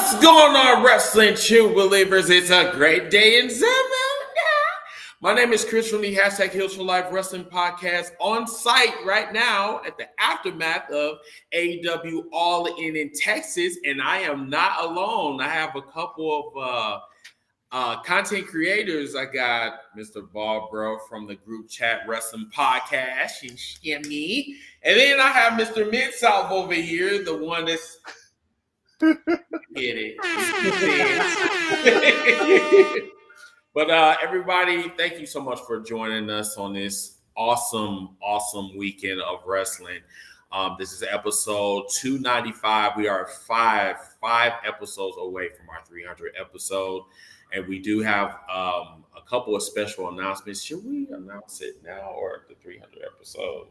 What's going on, wrestling true believers? It's a great day in Zambia. My name is Chris from the #Hills4Life Wrestling Podcast on site right now at the aftermath of AEW All-In in Texas, and I am not alone. I have a couple of content creators. I got Mr. Baldbro from the group chat Wrestling Podcast, and me, and then I have Mr. Mid-South over here, the one that's get it. But everybody, thank you so much for joining us on this awesome weekend of wrestling. This is episode 295. We are five episodes away from our 300 episode, and we do have a couple of special announcements. Should we announce it now or at the 300 episode?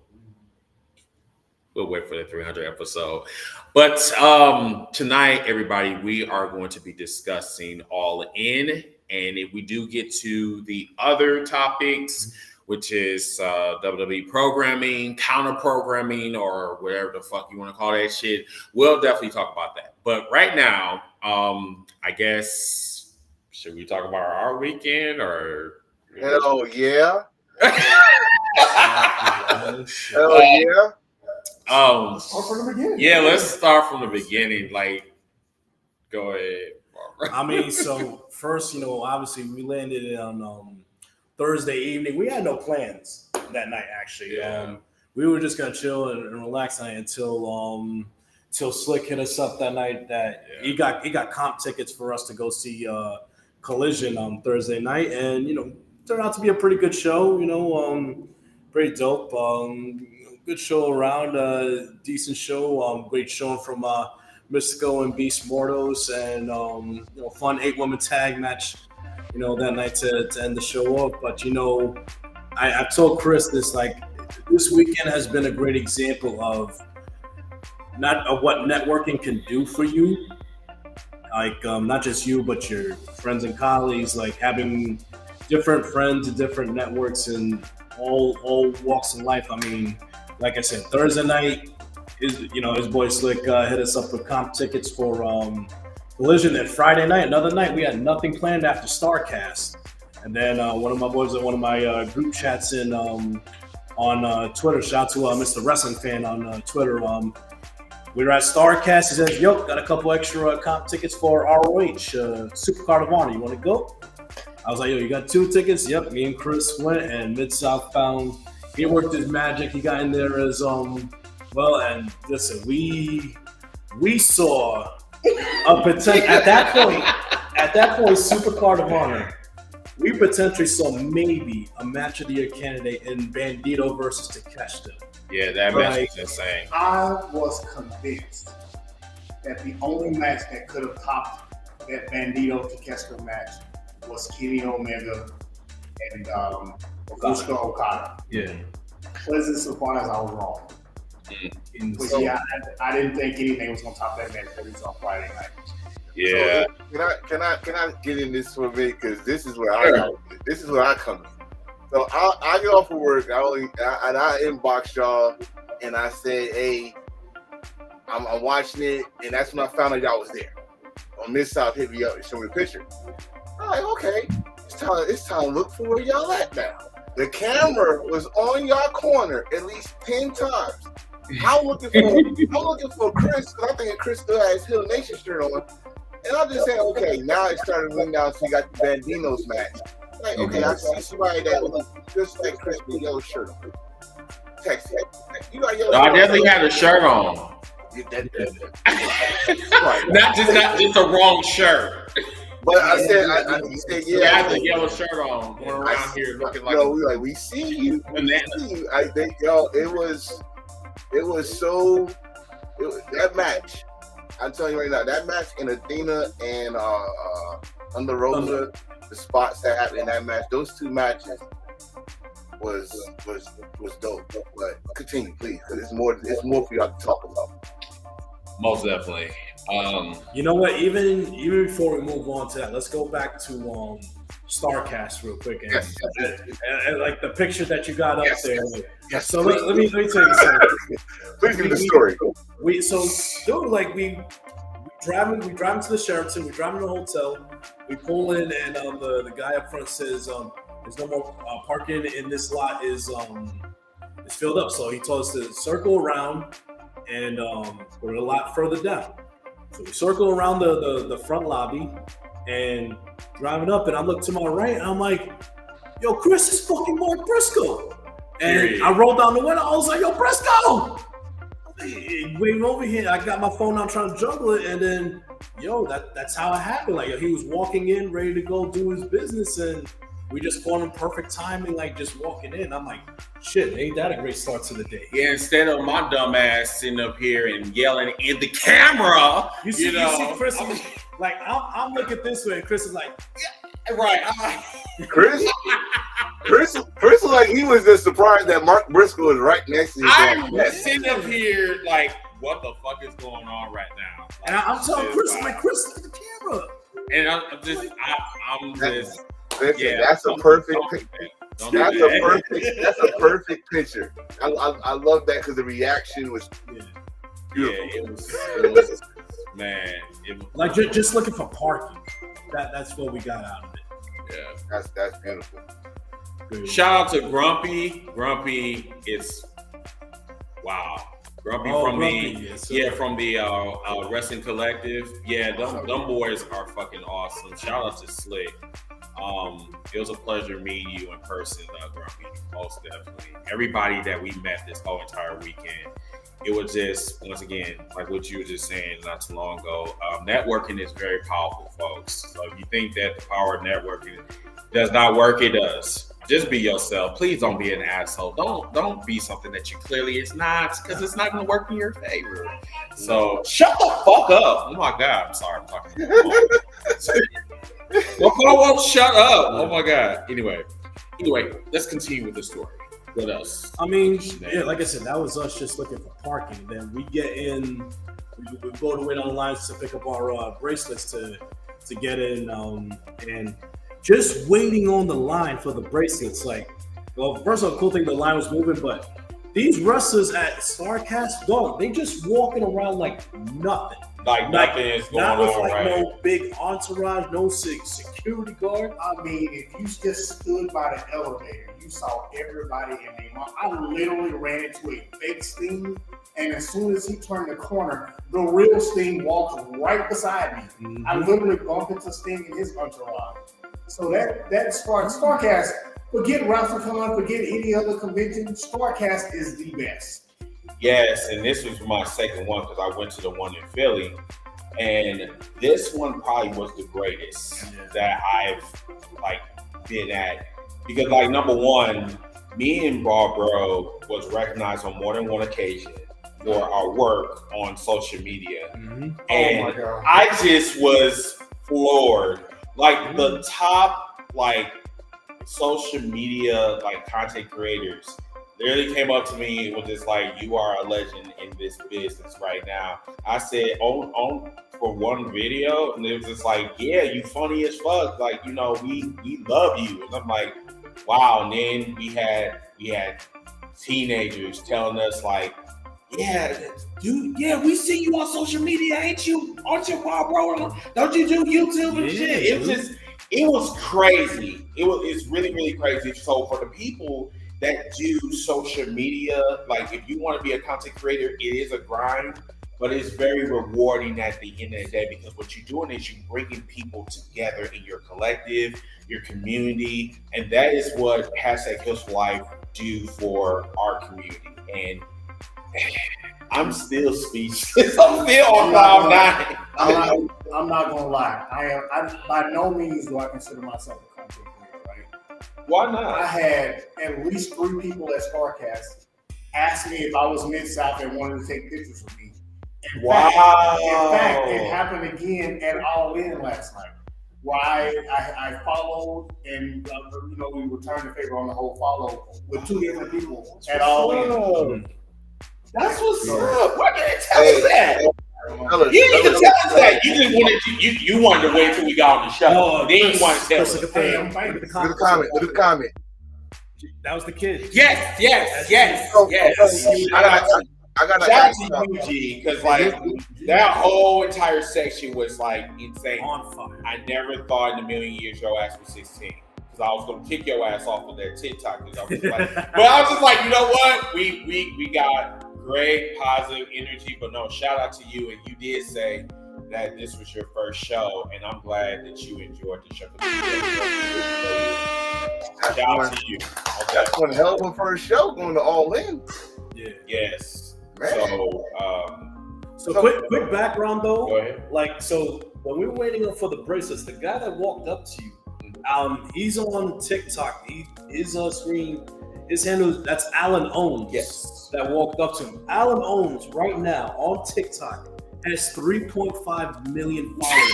We'll wait for the 300 episode. But tonight, everybody, we are going to be discussing All In. And if we do get to the other topics, which is WWE programming, counter programming, or whatever the fuck you want to call that shit, we'll definitely talk about that. But right now, I guess, should we talk about our weekend or? Hell yeah. Hell yeah. Start from the beginning. Yeah, let's start from the beginning. Like, go ahead. I mean, so first, obviously we landed on Thursday evening. We had no plans that night, actually. Yeah. We were just gonna chill and relax tonight until Slick hit us up that night that he got comp tickets for us to go see Collision on Thursday night, and turned out to be a pretty good show. Pretty dope. Good show around. Decent show. Great showing from Mystico and Beast Mortos, and fun 8-woman tag match, that night to end the show off. But I told Chris this, like, this weekend has been a great example of what networking can do for you. Like, not just you, but your friends and colleagues, like having different friends and different networks and all walks in life. I mean, like I said, Thursday night, his boy Slick hit us up with comp tickets for Collision. And Friday night, another night, we had nothing planned after Starcast. And then one of my boys at one of my group chats on Twitter, shout out to Mr. Wrestling Fan on Twitter. We were at Starcast. He says, "Yo, got a couple extra comp tickets for ROH, Supercard of Honor. You want to go?" I was like, "Yo, you got 2 tickets?" Yep, me and Chris went, and Mid-South found. He worked his magic. He got in there as well, and listen, we saw a potential at that point, Supercard of Honor. We potentially saw maybe a match of the year candidate in Bandito versus Takeshita. Yeah, that match was insane. I was convinced that the only match that could have topped that Bandito Takeshita match was Kenny Omega and Kazuchika Okada. Yeah. Pleasant surprise, I was wrong. But yeah, I didn't think anything was gonna top that match that we saw Friday night. Yeah. So, can I get in this for a minute? Because this is where I come in. So I get off of work. I inbox y'all and I said, "Hey, I'm watching it," and that's when I found out y'all was there. On Mid-South hit me up and showed me a picture. I'm like, okay, it's time to look for where y'all at now. The camera was on y'all corner at least 10 times. I'm looking for Chris, because I'm thinking Chris still has Hill Nation shirt on. And I'm just saying, okay, now it started running down, so you got the Bandinos match. Like, okay, I see somebody that looks just like Chris with a yellow shirt on. Text it. You got yellow shirt I definitely had a shirt on. Not just the wrong shirt. But I said, yeah. I had the yellow shirt on, going around here looking like. We see you. Banana. I think, that match. I'm telling you right now, that match in Athena and Under Rosa, the spots that happened in that match, those 2 matches was dope. But continue, please, because it's more for y'all to talk about. Most definitely. You know what? Even before we move on to that, let's go back to Starcast real quick, and like the picture that you got up there. Yes. So let me tell you something. Please give me the story. We driving to the Sheraton. We drive to the hotel. We pull in, and the guy up front says, "There's no more parking in this lot. Is filled up." So he told us to circle around and go a lot further down. So we circle around the front lobby and driving up, and I look to my right, and I'm like, "Yo, Chris is fucking Mark Briscoe." And I rolled down the window. I was like, "Yo, Briscoe!" Waiting over here. I got my phone out trying to juggle it, and then, that's how it happened. Like, he was walking in, ready to go do his business, and we just caught him perfect timing, like just walking in. I'm like, shit, ain't that a great start to the day? Yeah, instead of my dumb ass sitting up here and yelling in the camera, you see Chris, I'm looking this way, and Chris is like, yeah, right. Chris was like, he was just surprised that Mark Briscoe was right next to him. I'm sitting up here like, what the fuck is going on right now? Like, and I'm telling Chris, I'm like, Chris, look at the camera. And I'm just. Listen, that's a perfect picture. That's a perfect picture. I love that because the reaction was beautiful. Yeah, it was man. It was, like just looking for parking. That's what we got out of it. Yeah, that's beautiful. Good. Shout out to Grumpy. Grumpy is wow. Grumpy from the Wrestling Collective. Yeah, them boys are fucking awesome. Shout out to Slick. It was a pleasure meeting you in person, Grumpy, most definitely. Everybody that we met this whole entire weekend, it was just, once again, like what you were just saying not too long ago, networking is very powerful, folks. So if you think that the power of networking does not work, it does. Just be yourself. Please don't be an asshole. Don't be something that you clearly is not, because it's not going to work in your favor. So shut the fuck up. Oh my God. I'm sorry. I'm talking. Well, I won't shut up. Oh my God. Anyway, let's continue with the story. What else? I mean, yeah, like I said, that was us just looking for parking. Then we get in, we go to wait on the lines to pick up our bracelets to get in, and just waiting on the line for the bracelets. Like, well, first of all, cool thing, the line was moving, but these wrestlers at StarCast, dog, they just walking around like nothing. Like nothing is going on, not with right? No big entourage, no security guard. I mean, if you just stood by the elevator, you saw everybody in there. I literally ran into a fake Sting, and as soon as he turned the corner, the real Sting walked right beside me. Mm-hmm. I literally bumped into Sting and his entourage. So that StarCast, forget WrestleCon, forget any other convention, StarCast is the best. Yes, and this was my second one because I went to the one in Philly, and this one probably was the greatest that I've been at, because number one, me and Baldbro was recognized on more than one occasion for our work on social media, and I just was floored. The top social media content creators literally came up to me and was just like, "You are a legend in this business right now." I said, on for one video, and it was just like, "Yeah, you funny as fuck. We love you." And I'm like, wow. And then we had teenagers telling us "Yeah, dude, yeah, we see you on social media, ain't you? Aren't you, bro? Don't you do YouTube and shit?" It was crazy. It's really, really crazy. So for the people that do social media, if you want to be a content creator, it is a grind, but it's very rewarding at the end of the day, because what you're doing is you're bringing people together in your collective, your community, and that is what #Hills4Life do for our community. And I'm still speechless. I'm still on cloud nine. I'm not gonna lie. I by no means do I consider myself a content creator, right? Why not? I had at least 3 people at StarCast ask me if I was Mid-South and wanted to take pictures with me. In fact, it happened again at All-In last night, where I followed and we returned the favor on the whole follow with 2 different people at All-In. That's what's up. Why didn't tell us that? You didn't even tell us that. You just wanted you wanted to wait till we got on the show. Then you wanted to tell us. Look at the comment. That was the kid. Yes. I got shout out to you, G, because like that whole entire section was like insane. On fire. I never thought in a million years your ass was 16. Because I was gonna kick your ass off of that TikTok. But I was just like, you know what? We got great positive energy. But no, shout out to you. And you did say that this was your first show, and I'm glad that you enjoyed the show. Shout out to you. Okay. That's one hell of a first show going to All-In. Yeah. Yes. Man. So quick background though. Go ahead. Like, so when we were waiting for the bracelets, the guy that walked up to you, he's on TikTok. His screen, his handle, that's Alan Owens. Yes. That walked up to him. Alan Owens right now on TikTok has 3.5 million followers.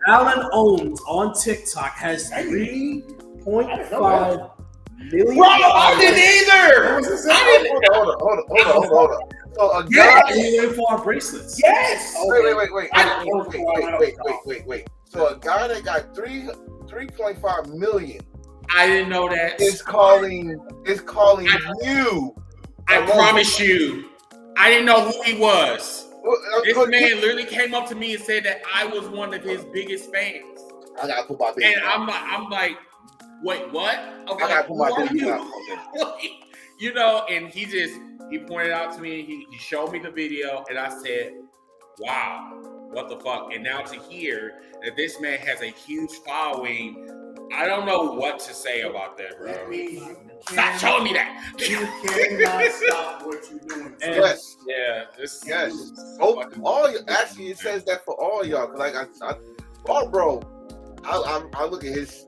Alan Owens on TikTok has 3.5 million followers. Bro, I didn't either. Hold on. So a guy, we went for our bracelets. Yes. Wait. So a guy that got 3.5 million I didn't know that. is calling you. I promise you, I didn't know who he was. This man literally came up to me and said that I was one of his biggest fans. I gotta put my baby. And I'm like, wait, what? Okay, I gotta put my who are baby you? out. You know, and he pointed out to me, he showed me the video, and I said, wow, what the fuck? And now to hear that this man has a huge following, I don't know what to say about that, bro. That means you Stop showing me that. You cannot stop what you're doing. Yes. Yeah. Yes. All actually, it says that for all y'all. Cause like Baldbro, I look at his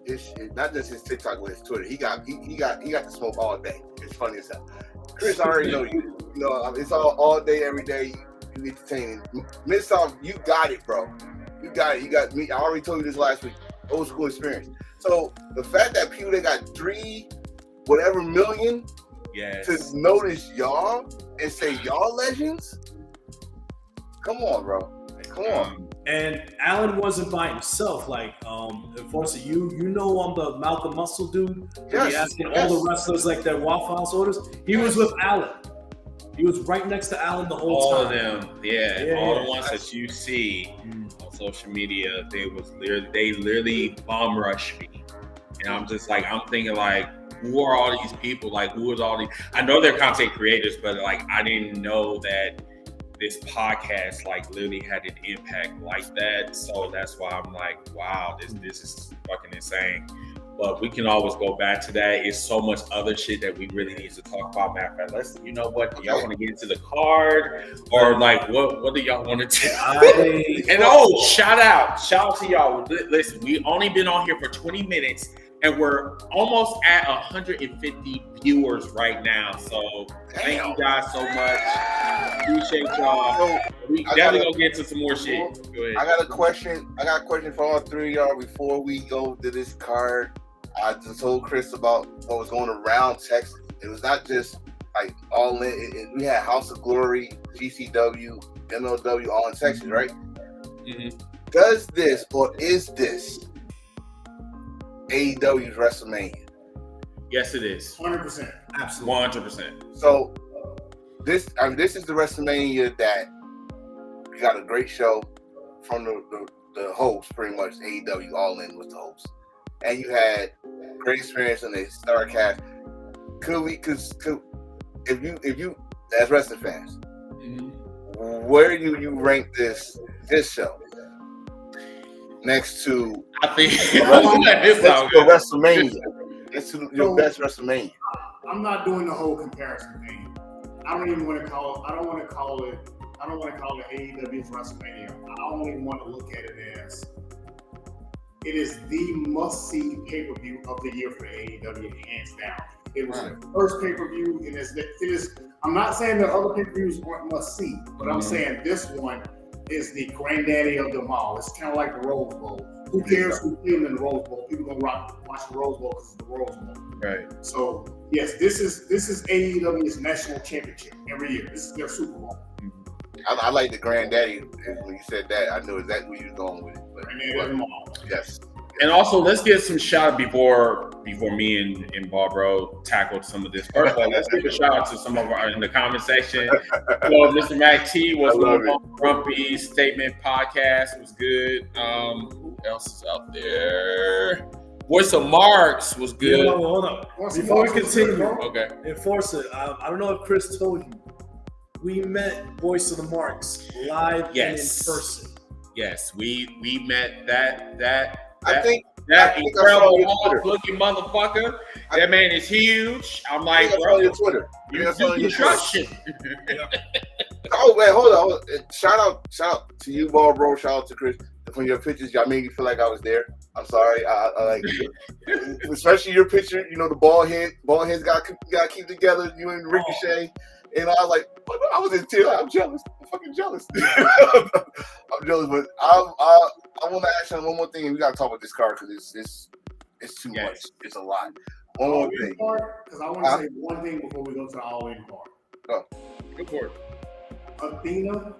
not just his TikTok, but his Twitter. He got the smoke all day. It's funny as hell. Chris, I already know you. You know, it's all day, every day. You entertaining. Miss Off, you got it, bro. You got it. You got me. I already told you this last week. Old school experience. So the fact that people that got 3 whatever million to notice y'all and say y'all legends, come on, bro. Come on. And Alan wasn't by himself. Like, unfortunately, you know I'm the Malcolm Muscle dude. Yes, asking all the wrestlers like their Waffle House orders. He was with Alan. He was right next to Alan the whole time. All of them, all the ones that you see on social media, they literally bomb rush me, and I'm just like, I'm thinking like, who are all these people? Like, who is all these? I know they're content creators, but like, I didn't know that this podcast like literally had an impact like that. So that's why I'm like, wow, this is fucking insane. But we can always go back to that. It's so much other shit that we really need to talk about. Matter of fact, let's, you know what? Do y'all want to get into the card, or like what do y'all want to do? And shout out to y'all. Listen, we only been on here for 20 minutes. And we're almost at 150 viewers right now. So thank you guys so much. Appreciate y'all. We definitely gonna get to some more shit. Go ahead. I got a question for all 3 of y'all before we go to this card. I just told Chris about what was going around Texas. It was not just like All-In. We had House of Glory, GCW, MLW, all in Texas, right? Mm-hmm. Does this or is this AEW's WrestleMania? Yes, it is. 100%. Absolutely. 100%. So this is the WrestleMania that we got a great show from the host, pretty much. AEW All-In was the host, and you had great experience in the star cast. If you as wrestling fans, where do you rank this show next to? I think WrestleMania. It's your best WrestleMania. I'm not doing the whole comparison thing. I don't want to call it AEW's WrestleMania. I only want to look at it as it is the must-see pay-per-view of the year for AEW, hands down. It was the first pay-per-view, and it is. I'm not saying the other pay-per-views weren't must-see, but I'm saying this one is the granddaddy of them all. It's kind of like the Rose Bowl. Who cares who played in the Rose Bowl? People gonna watch the Rose Bowl because it's the Rose Bowl. Right. So yes, this is AEW's national championship every year. This is their Super Bowl. I like the granddaddy. When you said that, I knew exactly where you were going with it. But, yes. And also, let's get some shout before before me and Baldbro tackled some of this. First of all, let's give a shout out to some of our in the comment section. So Mr. Mac T was on Grumpy Statement Podcast. It was good. Who else is out there? Voice of Marks was good. Yeah, hold up. Before we continue, Okay. Enforce it. I don't know if Chris told you. We met Voice of the Marks live and in person. Yes, we met that. I think that incredible Twitter. looking motherfucker. That man is huge. I'm like, bro, on your Twitter. You trust it. Oh man, hold on. Shout out to you, Baldbro. Shout out to Chris. From your pictures, y'all made me feel like I was there. I'm sorry. I like, especially your picture. You know, the bald heads got to keep together. You and Ricochet, and I was like, I was in tears. I'm jealous. I'm fucking jealous. I'm jealous, but I want to ask you one more thing, and we got to talk about this card because it's too much. It's a lot. One more thing. Because I want to say one thing before we go to the All-In card. Go. Go for it. Athena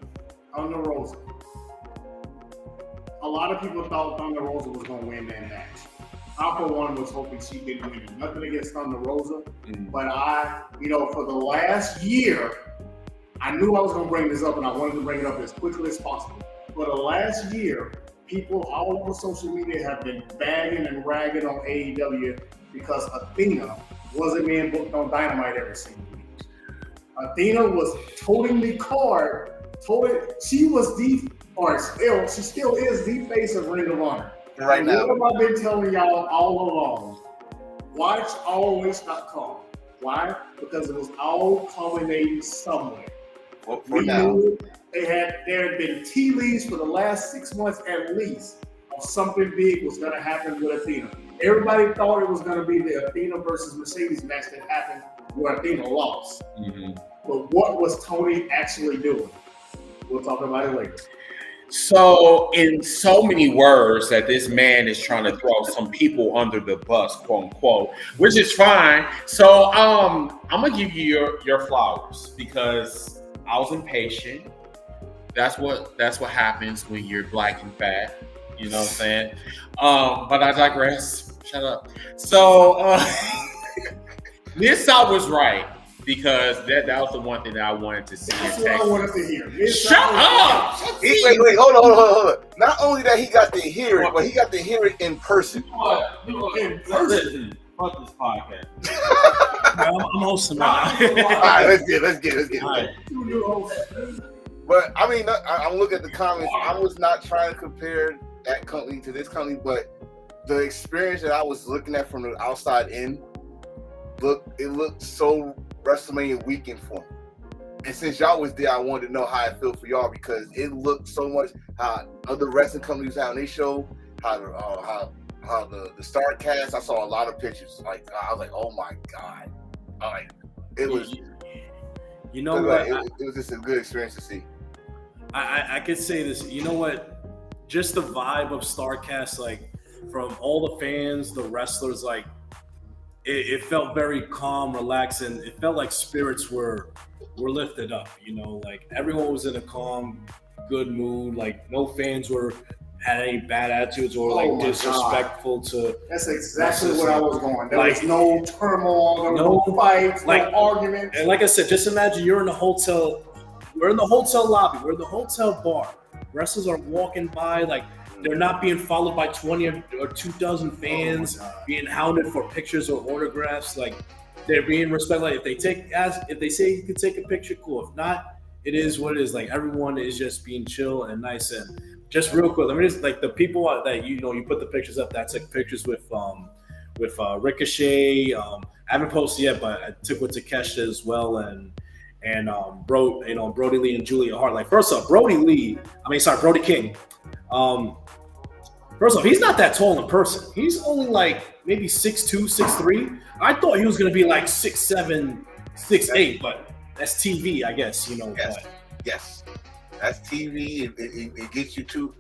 Thunder Rosa. A lot of people thought Thunder Rosa was going to win that match. I, for one, was hoping she didn't win. Nothing against Thunder Rosa, but for the last year, I knew I was going to bring this up, and I wanted to bring it up as quickly as possible. For the last year, people all over social media have been bagging and ragging on AEW because Athena wasn't being booked on Dynamite every single week. Athena was toting the card. She still is the face of Ring of Honor. Right now. What have I been telling y'all all along? Watch Always.com. Why? Because it was all culminating somewhere. For now. There had been tea leaves for the last 6 months at least of something big was going to happen with Athena. Everybody thought it was going to be the Athena versus Mercedes match that happened where Athena lost. Mm-hmm. But what was Tony actually doing? We'll talk about it later. So, in so many words, that this man is trying to throw some people under the bus, quote unquote, which is fine. So, I'm gonna give you your flowers because I was impatient. That's what happens when you're black and fat. You know what I'm saying? But I digress. Shut up. So, Miss I was right. Because that was the one thing that I wanted to see. That's what I wanted to hear. Shut up! Wait, hold on. Not only that he got to hear it, but he got to hear it in person. In person. Fuck this podcast. I'm hosting now. All right, let's get it. All right. But I mean, I'm looking at the comments. I was not trying to compare that company to this company, but the experience that I was looking at from the outside in, looked so WrestleMania weekend for me. And since y'all was there, I wanted to know how it felt for y'all because it looked so much how other wrestling companies how they show how the star cast. I saw a lot of pictures. Like I was like, oh my god! Like it was. You know what? It was just a good experience to see. I could say this. You know what? Just the vibe of StarCast, like from all the fans, the wrestlers, like. It felt very calm, relaxed, and it felt like spirits were lifted up. You know, like everyone was in a calm, good mood. Like no fans had any bad attitudes or disrespectful to. That's exactly where I was going. There was no turmoil, there was no fights, no arguments. And like I said, just imagine you're in a hotel. We're in the hotel lobby. We're in the hotel bar. Wrestlers are walking by like. They're not being followed by 20 or 2,000 fans, being hounded for pictures or autographs. Like they're being respected. Like if they say you can take a picture, cool. If not, it is what it is. Like everyone is just being chill and nice. And just real quick, let me just like the people that you put the pictures up. That took pictures with Ricochet. I haven't posted yet, but I took with Takeshita as well and Brody Lee and Julia Hart. Like first off, Brody King. First off, he's not that tall in person. He's only like maybe 6'2", 6'3". I thought he was going to be like 6'7", 6'8", but that's TV, I guess, you know. Yes. That's TV. It gets you to,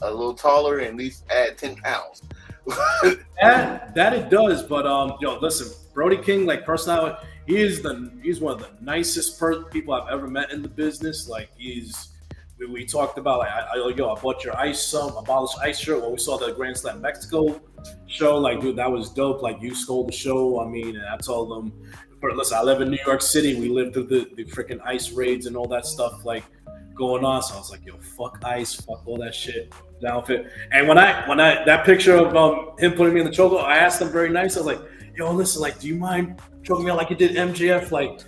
a little taller and at least add 10 pounds. that it does, but listen, Brody King, like personality, he's one of the nicest people I've ever met in the business. Like he's we talked about like I bought your ice abolished ice shirt when we saw the Grand Slam Mexico show. Like, dude, that was dope. Like, you stole the show. I mean, and I told them, listen, I live in New York City. We lived through the freaking ice raids and all that stuff like going on. So I was like, yo, fuck ice, fuck all that shit. Down fit. And when I that picture of him putting me in the chokehold, I asked him very nice. I was like, yo, listen, like, do you mind choking me out like you did MJF? Like,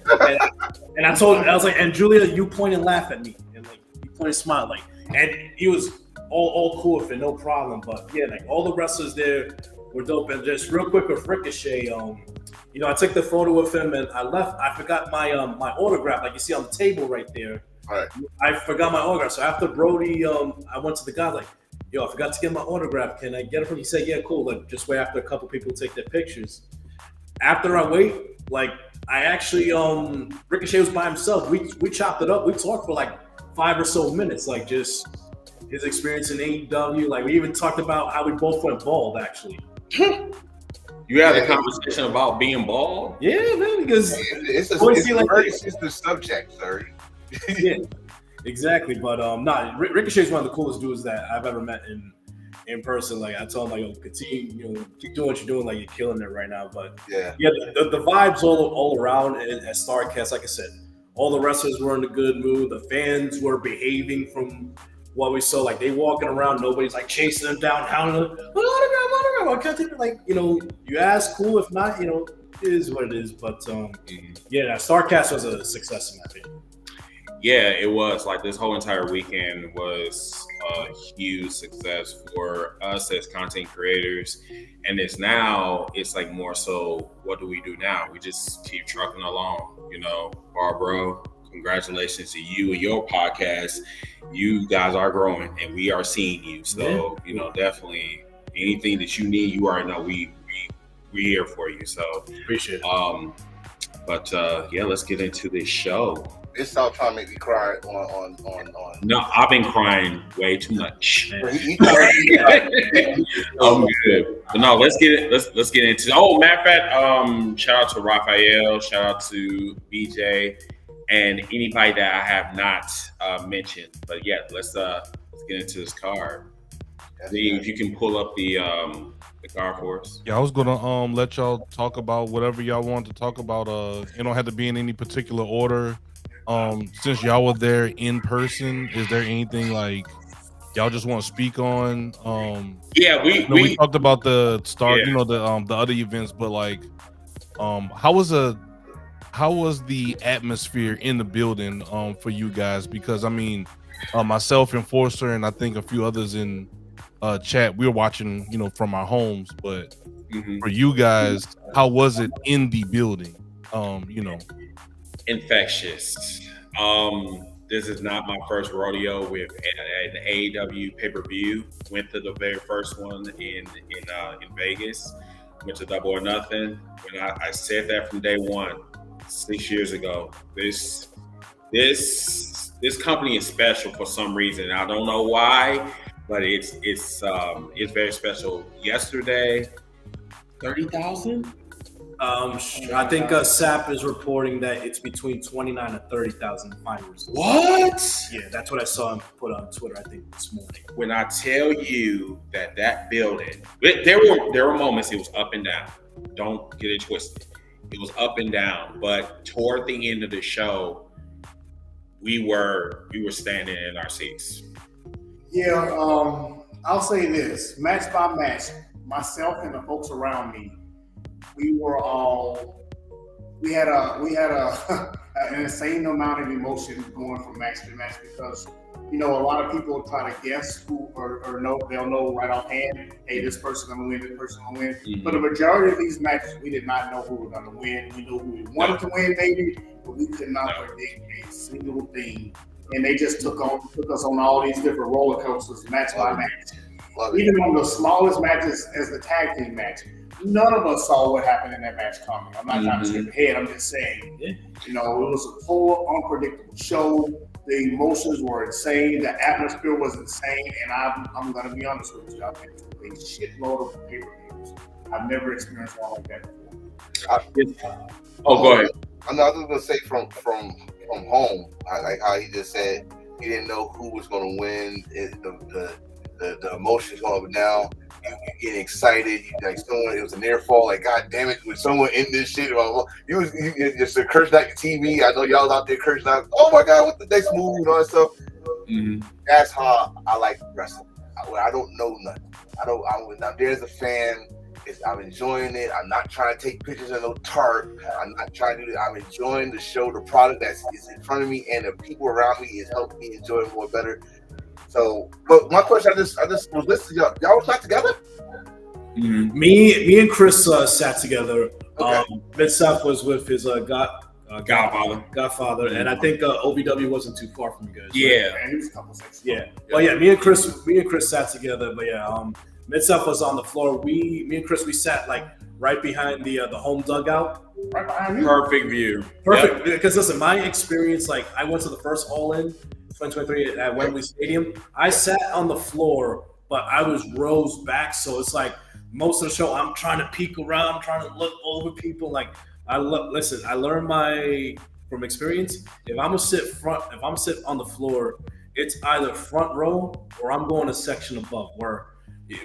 and I told him, I was like, and Julia, you point and laugh at me, and like you point and smile, like, and he was all cool with it, no problem. But yeah, like all the wrestlers there were dope. And just real quick with Ricochet, you know, I took the photo with him and I left. I forgot my my autograph, like you see on the table right there. All right. I forgot my autograph. So after Brody, I went to the guy like, yo, I forgot to get my autograph. Can I get it from you? He said, yeah, cool. Like, just wait after a couple people take their pictures. After I wait, like, I actually, Ricochet was by himself. We chopped it up. We talked for like 5 or so minutes, like just his experience in AEW. Like, we even talked about how we both went bald, actually. You had a conversation about being bald? Yeah, man, because it's a very sensitive subject, sir. Yeah, exactly. But Ricochet's one of the coolest dudes that I've ever met in person. Like, I told him, like, yo, continue, you know, keep doing what you're doing. Like, you're killing it right now. But yeah, the vibes all around at StarCast. Like I said, all the wrestlers were in a good mood. The fans were behaving from what we saw. Like, they walking around, nobody's like chasing them down, hounding them. Autograph. I can't think of, like, you know, you ask, cool. If not, you know, it is what it is. But yeah, StarCast was a success in my opinion. Yeah, it was. Like, this whole entire weekend was a huge success for us as content creators. And it's like more so, what do we do now? We just keep trucking along, you know. Baldbro, congratulations to you and your podcast. You guys are growing and we are seeing you. So, you know, definitely anything that you need, you already know we're here for you. So appreciate it. But yeah, let's get into this show. This all trying to make me cry on. No, I've been crying way too much. I'm good. But no, let's get it. Let's get into. Oh, matter of fact, shout out to Raphael, shout out to BJ, and anybody that I have not mentioned. But yeah, let's get into this card. See if you can pull up the card for us. Yeah, I was gonna let y'all talk about whatever y'all want to talk about. It don't have to be in any particular order. Since y'all were there in person, is there anything like y'all just want to speak on? Yeah, we talked about the start, you know, the other events, but like, how was the atmosphere in the building for you guys? Because I mean, myself, Enforcer, and I think a few others in chat, we were watching, you know, from our homes, but for you guys, how was it in the building? You know. Infectious. This is not my first rodeo with an AEW pay-per-view. Went to the very first one in Vegas. Went to Double or Nothing. When I said that from day one, 6 years ago. This company is special for some reason. I don't know why, but it's very special. Yesterday, 30,000. I think SAP is reporting that it's between 29 and 30,000 finals. What? Yeah, that's what I saw him put on Twitter, I think, this morning. When I tell you that building, there were moments it was up and down. Don't get it twisted. It was up and down, but toward the end of the show, we were standing in our seats. Yeah, I'll say this: match by match, myself and the folks around me, we had an insane amount of emotion going from match to match because, you know, a lot of people try to guess who or know, they'll know right offhand, hey, this person gonna win, this person gonna win. Mm-hmm. But the majority of these matches, we did not know who was gonna win. We knew who we wanted to win, maybe, but we could not predict a single thing. And they just took us on all these different roller coasters, match by match. Even on the smallest matches as the tag team match, none of us saw what happened in that match coming. I'm not trying to skip ahead. I'm just saying, you know, it was a total unpredictable show. The emotions were insane. The atmosphere was insane. And I'm going to be honest with you. I've been through a shitload of pay-per-views. I've never experienced one like that before. Go ahead. I was going to say from home, like how he just said, You didn't know who was going to win. The emotions going up and down. You getting excited. It was a near fall. Like, God damn it, was someone in this shit? You just cursing out your TV. I know y'all was out there cursing out. Oh my God, what the next move and all that stuff. Mm-hmm. That's how I like wrestling. I don't know nothing. I'm there as a fan. I'm enjoying it. I'm not trying to take pictures of no tarp. I'm not trying to do that. I'm enjoying the show, the product that is in front of me, and the people around me is helping me enjoy it more better. So, but my question, I just was listening. Y'all was not together? Mm-hmm. Me and Chris sat together. Okay. Mid-South was with his Godfather, mm-hmm. And I think OVW wasn't too far from you guys. Yeah, right? But yeah, me and Chris sat together. But yeah, Mid-South was on the floor. Me and Chris, we sat like right behind the home dugout. Right behind you. Perfect view. Perfect. Yep. Because listen, my experience, like I went to the first All-In 2023 at Wembley Stadium. I sat on the floor, but I was rows back, so it's like most of the show I'm trying to peek around, I'm trying to look over people. Like I learned from experience. If I'm gonna sit on the floor, it's either front row or I'm going a section above. Where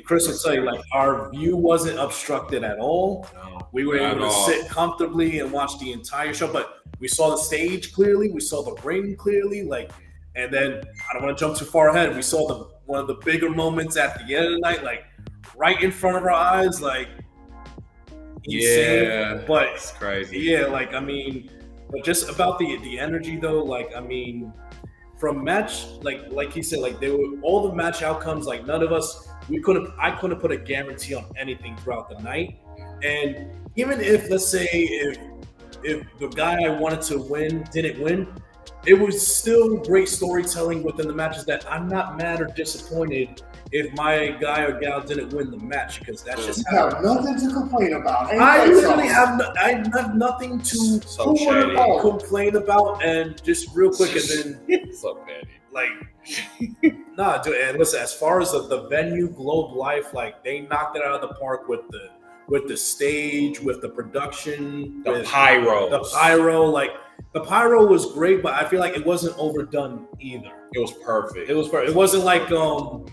Chris will tell you, like our view wasn't obstructed at all. No, we were able to sit comfortably and watch the entire show, but we saw the stage clearly, we saw the ring clearly, like. And then I don't want to jump too far ahead. We saw one of the bigger moments at the end of the night, like right in front of our eyes, like insane. Yeah, but it's crazy. Yeah, like I mean, but just about the energy though, like I mean, from match, like he said, like they were all the match outcomes. Like none of us, I couldn't put a guarantee on anything throughout the night. And even if let's say if the guy I wanted to win didn't win. It was still great storytelling within the matches that I'm not mad or disappointed if my guy or gal didn't win the match because that's just you have nothing to complain about. I literally have nothing to complain about. And just real quick, and then so petty. Like, nah, dude. And listen, as far as the venue, Globe Life, like they knocked it out of the park with the stage, with the production, the pyro, like. The pyro was great, but I feel like it wasn't overdone either. It was perfect. It was perfect. It wasn't like the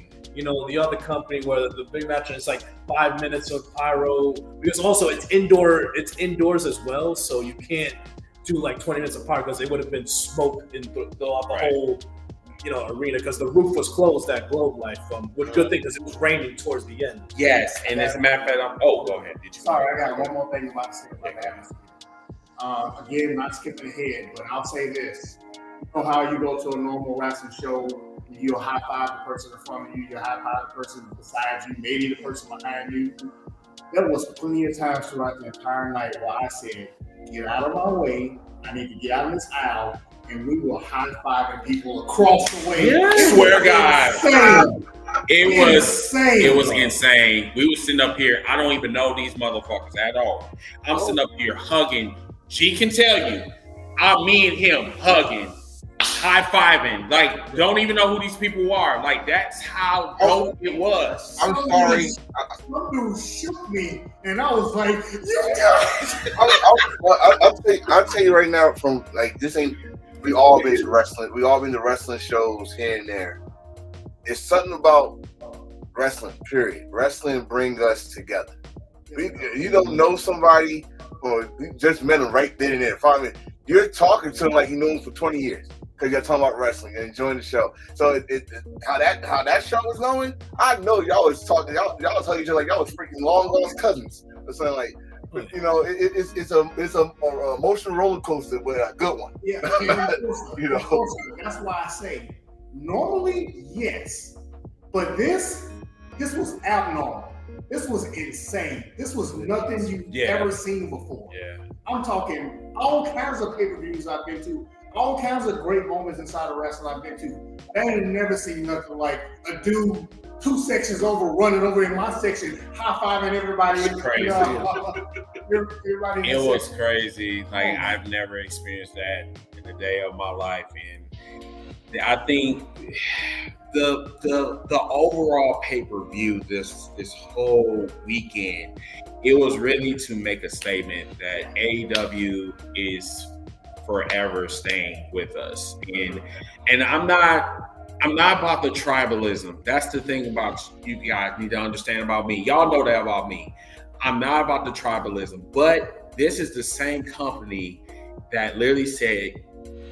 other company where the big match and it's like 5 minutes of pyro. Because also it's indoors as well, so you can't do like 20 minutes of pyro because it would have been smoke throughout the whole arena because the roof was closed at Globe Life. Which good thing because it was raining towards the end. Yes, and as a matter of fact, go ahead. Sorry, I got one more thing about to say about that. Again, not skipping ahead, but I'll say this. You know how you go to a normal wrestling show, you'll high-five the person in front of you, you'll high-five the person beside you, maybe the person behind you. There was plenty of times throughout the entire night where I said, get out of my way, I need to get out of this aisle, and we were high-fiving people across the way. Yeah. Swear God. Insane. It was insane. We were sitting up here. I don't even know these motherfuckers at all. I'm sitting up here hugging. She can tell you, me and him hugging, high-fiving, like, don't even know who these people are. Like, that's how dope it was. I'm sorry. Some dude shook me, and I was like, I'll tell you right now, from like this ain't. We all been to wrestling. We all been to wrestling shows here and there. It's something about wrestling. Period. Wrestling bring us together. You don't know somebody. Or you just met him right then and there. Finally, you're talking to him like you know him for 20 years because you're talking about wrestling and enjoying the show. So how that show was going, I know y'all was talking. Y'all was telling each other like y'all was freaking long lost cousins or something like. It's a emotional roller coaster, but a good one. Yeah, that's why I say normally yes, but this was abnormal. This was insane. This was nothing you've ever seen before. Yeah. I'm talking all kinds of pay-per-views I've been to, all kinds of great moments inside of wrestling I've been to. I ain't never seen nothing like a dude 2 sections over running over in my section, high-fiving everybody. Crazy. Everybody it was crazy. Like I've never experienced that in the day of my life, and I think the overall pay-per-view this whole weekend, it was really to make a statement that AEW is forever staying with us. And I'm not about the tribalism. That's the thing about you guys need to understand about me. Y'all know that about me. I'm not about the tribalism, but this is the same company that literally said,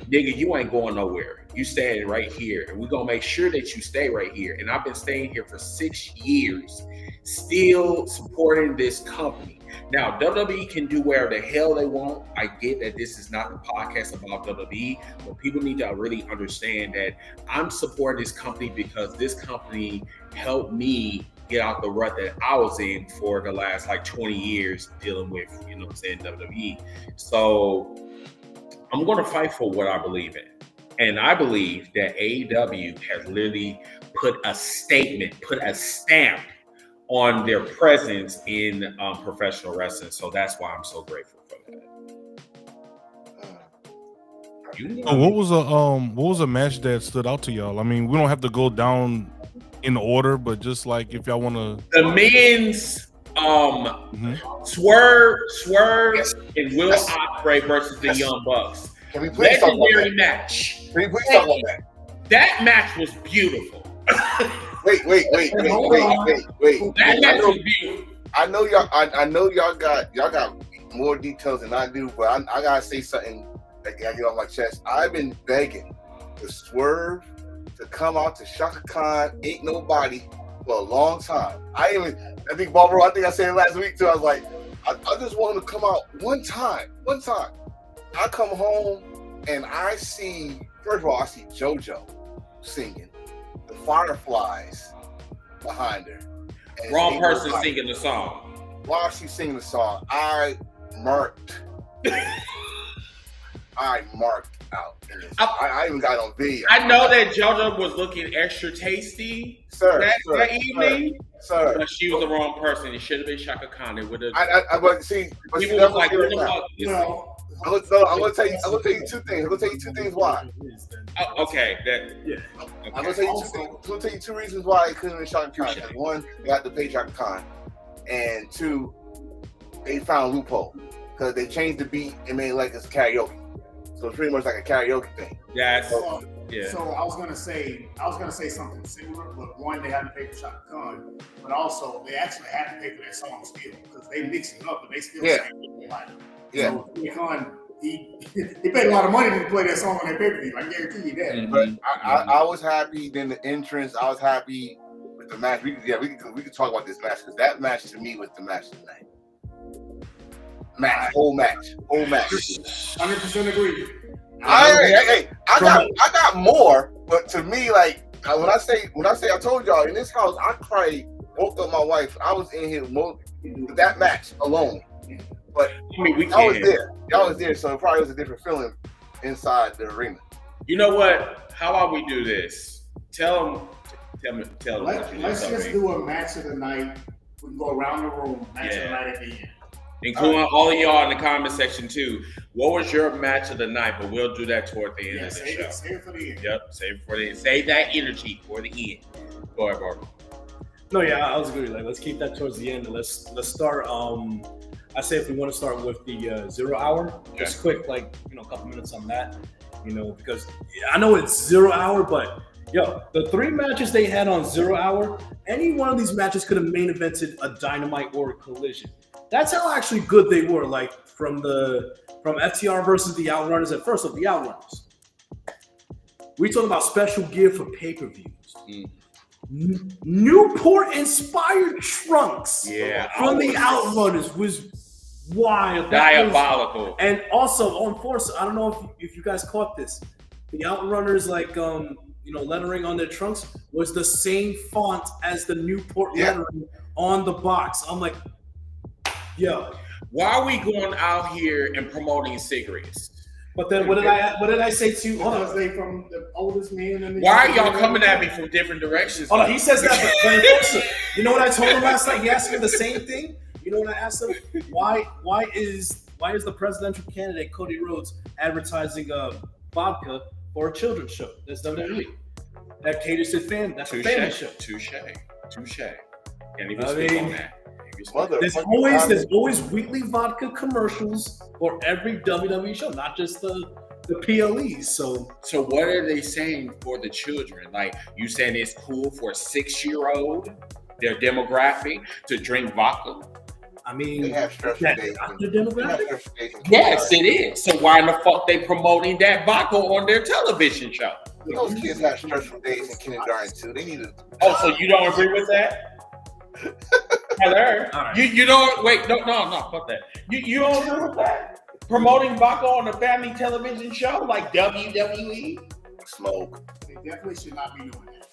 nigga, you ain't going nowhere. You staying right here, and we're gonna make sure that you stay right here. And I've been staying here for 6 years, still supporting this company. Now, WWE can do whatever the hell they want. I get that this is not a podcast about WWE, but people need to really understand that I'm supporting this company because this company helped me get out the rut that I was in for the last 20 years dealing with, WWE. So I'm going to fight for what I believe in. And I believe that AEW has literally put a statement, put a stamp on their presence in professional wrestling. So that's why I'm so grateful for that. What was a match that stood out to y'all? I mean, we don't have to go down in order, but just if y'all want to. The men's Swerve and Will Ospreay versus the Young Bucks. Can we please talk about that match? Can we please talk about that? That match was beautiful. Wait. That match was beautiful. I know y'all got more details than I do, but I gotta say something that I get off my chest. I've been begging to Swerve to come out to Shaka Khan, Ain't Nobody, for a long time. I think Baldbro, I think I said it last week too. I was like, I just want him to come out one time. I come home and I see, first of all, I see JoJo singing, the Fireflies behind her. Wrong person singing the song. While she's singing the song, I marked out. I even got on video. I know that JoJo was looking extra tasty that evening, sir. But she was the wrong person. It should have been Shaka Khan. It would have. But see, people was like, "What the fuck?" I'm gonna tell you two things. I'm gonna tell you two things why. Okay. I'm gonna tell you two reasons why it couldn't have been Shaka Khan. One, they got to pay Shaka Khan, and two, they found a loophole because they changed the beat and made it like it's karaoke. So it's pretty much like a karaoke thing. Yes. So I was gonna say something similar, but one, they had to pay for Shaka Khan, but also they actually had to pay for that song still because they mixed it up and they still sang it like. Yeah. So Khan, he paid a lot of money to play that song on that pay-per-view. I guarantee you that. Mm-hmm. But I was happy. Then the entrance, I was happy with the match. We could talk about this match because that match to me was the match of the night. Whole match. 100% agree. I got more, but to me, when I say I told y'all in this house, I cried, woke up my wife. I was in here with that match alone. But y'all was there, so it probably was a different feeling inside the arena. You know what? How about we do this? Tell them. Let's just do a match of the night. We can go around the room, match of the night at the end. Including all of y'all in the comment section too. What was your match of the night? But we'll do that toward the end of the show. Save it for the end. Yep, save it for the end. Save that energy for the end. Go ahead, Barbara. No, yeah, I was agree. Let's keep that towards the end. Let's start. I say if we want to start with the 0 hour, just quick, a couple minutes on that, because I know it's 0 hour, but the 3 matches they had on 0 hour, any one of these matches could have main evented a Dynamite or a Collision. That's how actually good they were. From FTR versus the Outrunners. At first, of the Outrunners, we talking about special gear for pay-per-views. Newport inspired trunks from the Outrunners was wild. Diabolical. And also on Force, I don't know if you guys caught this. The Outrunners lettering on their trunks was the same font as the Newport lettering on the box. I'm like, why are we going out here and promoting cigarettes? But then what did I say to you? Because they from the oldest man in the Why are y'all coming at me from different directions? Hold on, he says that, but you know what I told him last night? He asked me the same thing. You know what I asked him? Why is the presidential candidate Cody Rhodes advertising vodka for a children's show? That's WWE. That caters to fan. That's a family show. Touche. Can't even speak on that. There's always weekly vodka commercials for every WWE show, not just the the PLEs. So what are they saying for the children? Like, you saying it's cool for a 6-year-old, their demographic, to drink vodka? I mean, They have stressful that days. not the demographic. Yes, it is. So why in the fuck they promoting that vodka on their television show? Those kids have stressful days in kindergarten too. They need to. Oh, so you don't agree with that? Heather, All right. you don't wait. No, fuck that. You don't agree with that? Promoting vodka on a family television show like WWE? Smoke. They definitely should not be doing that.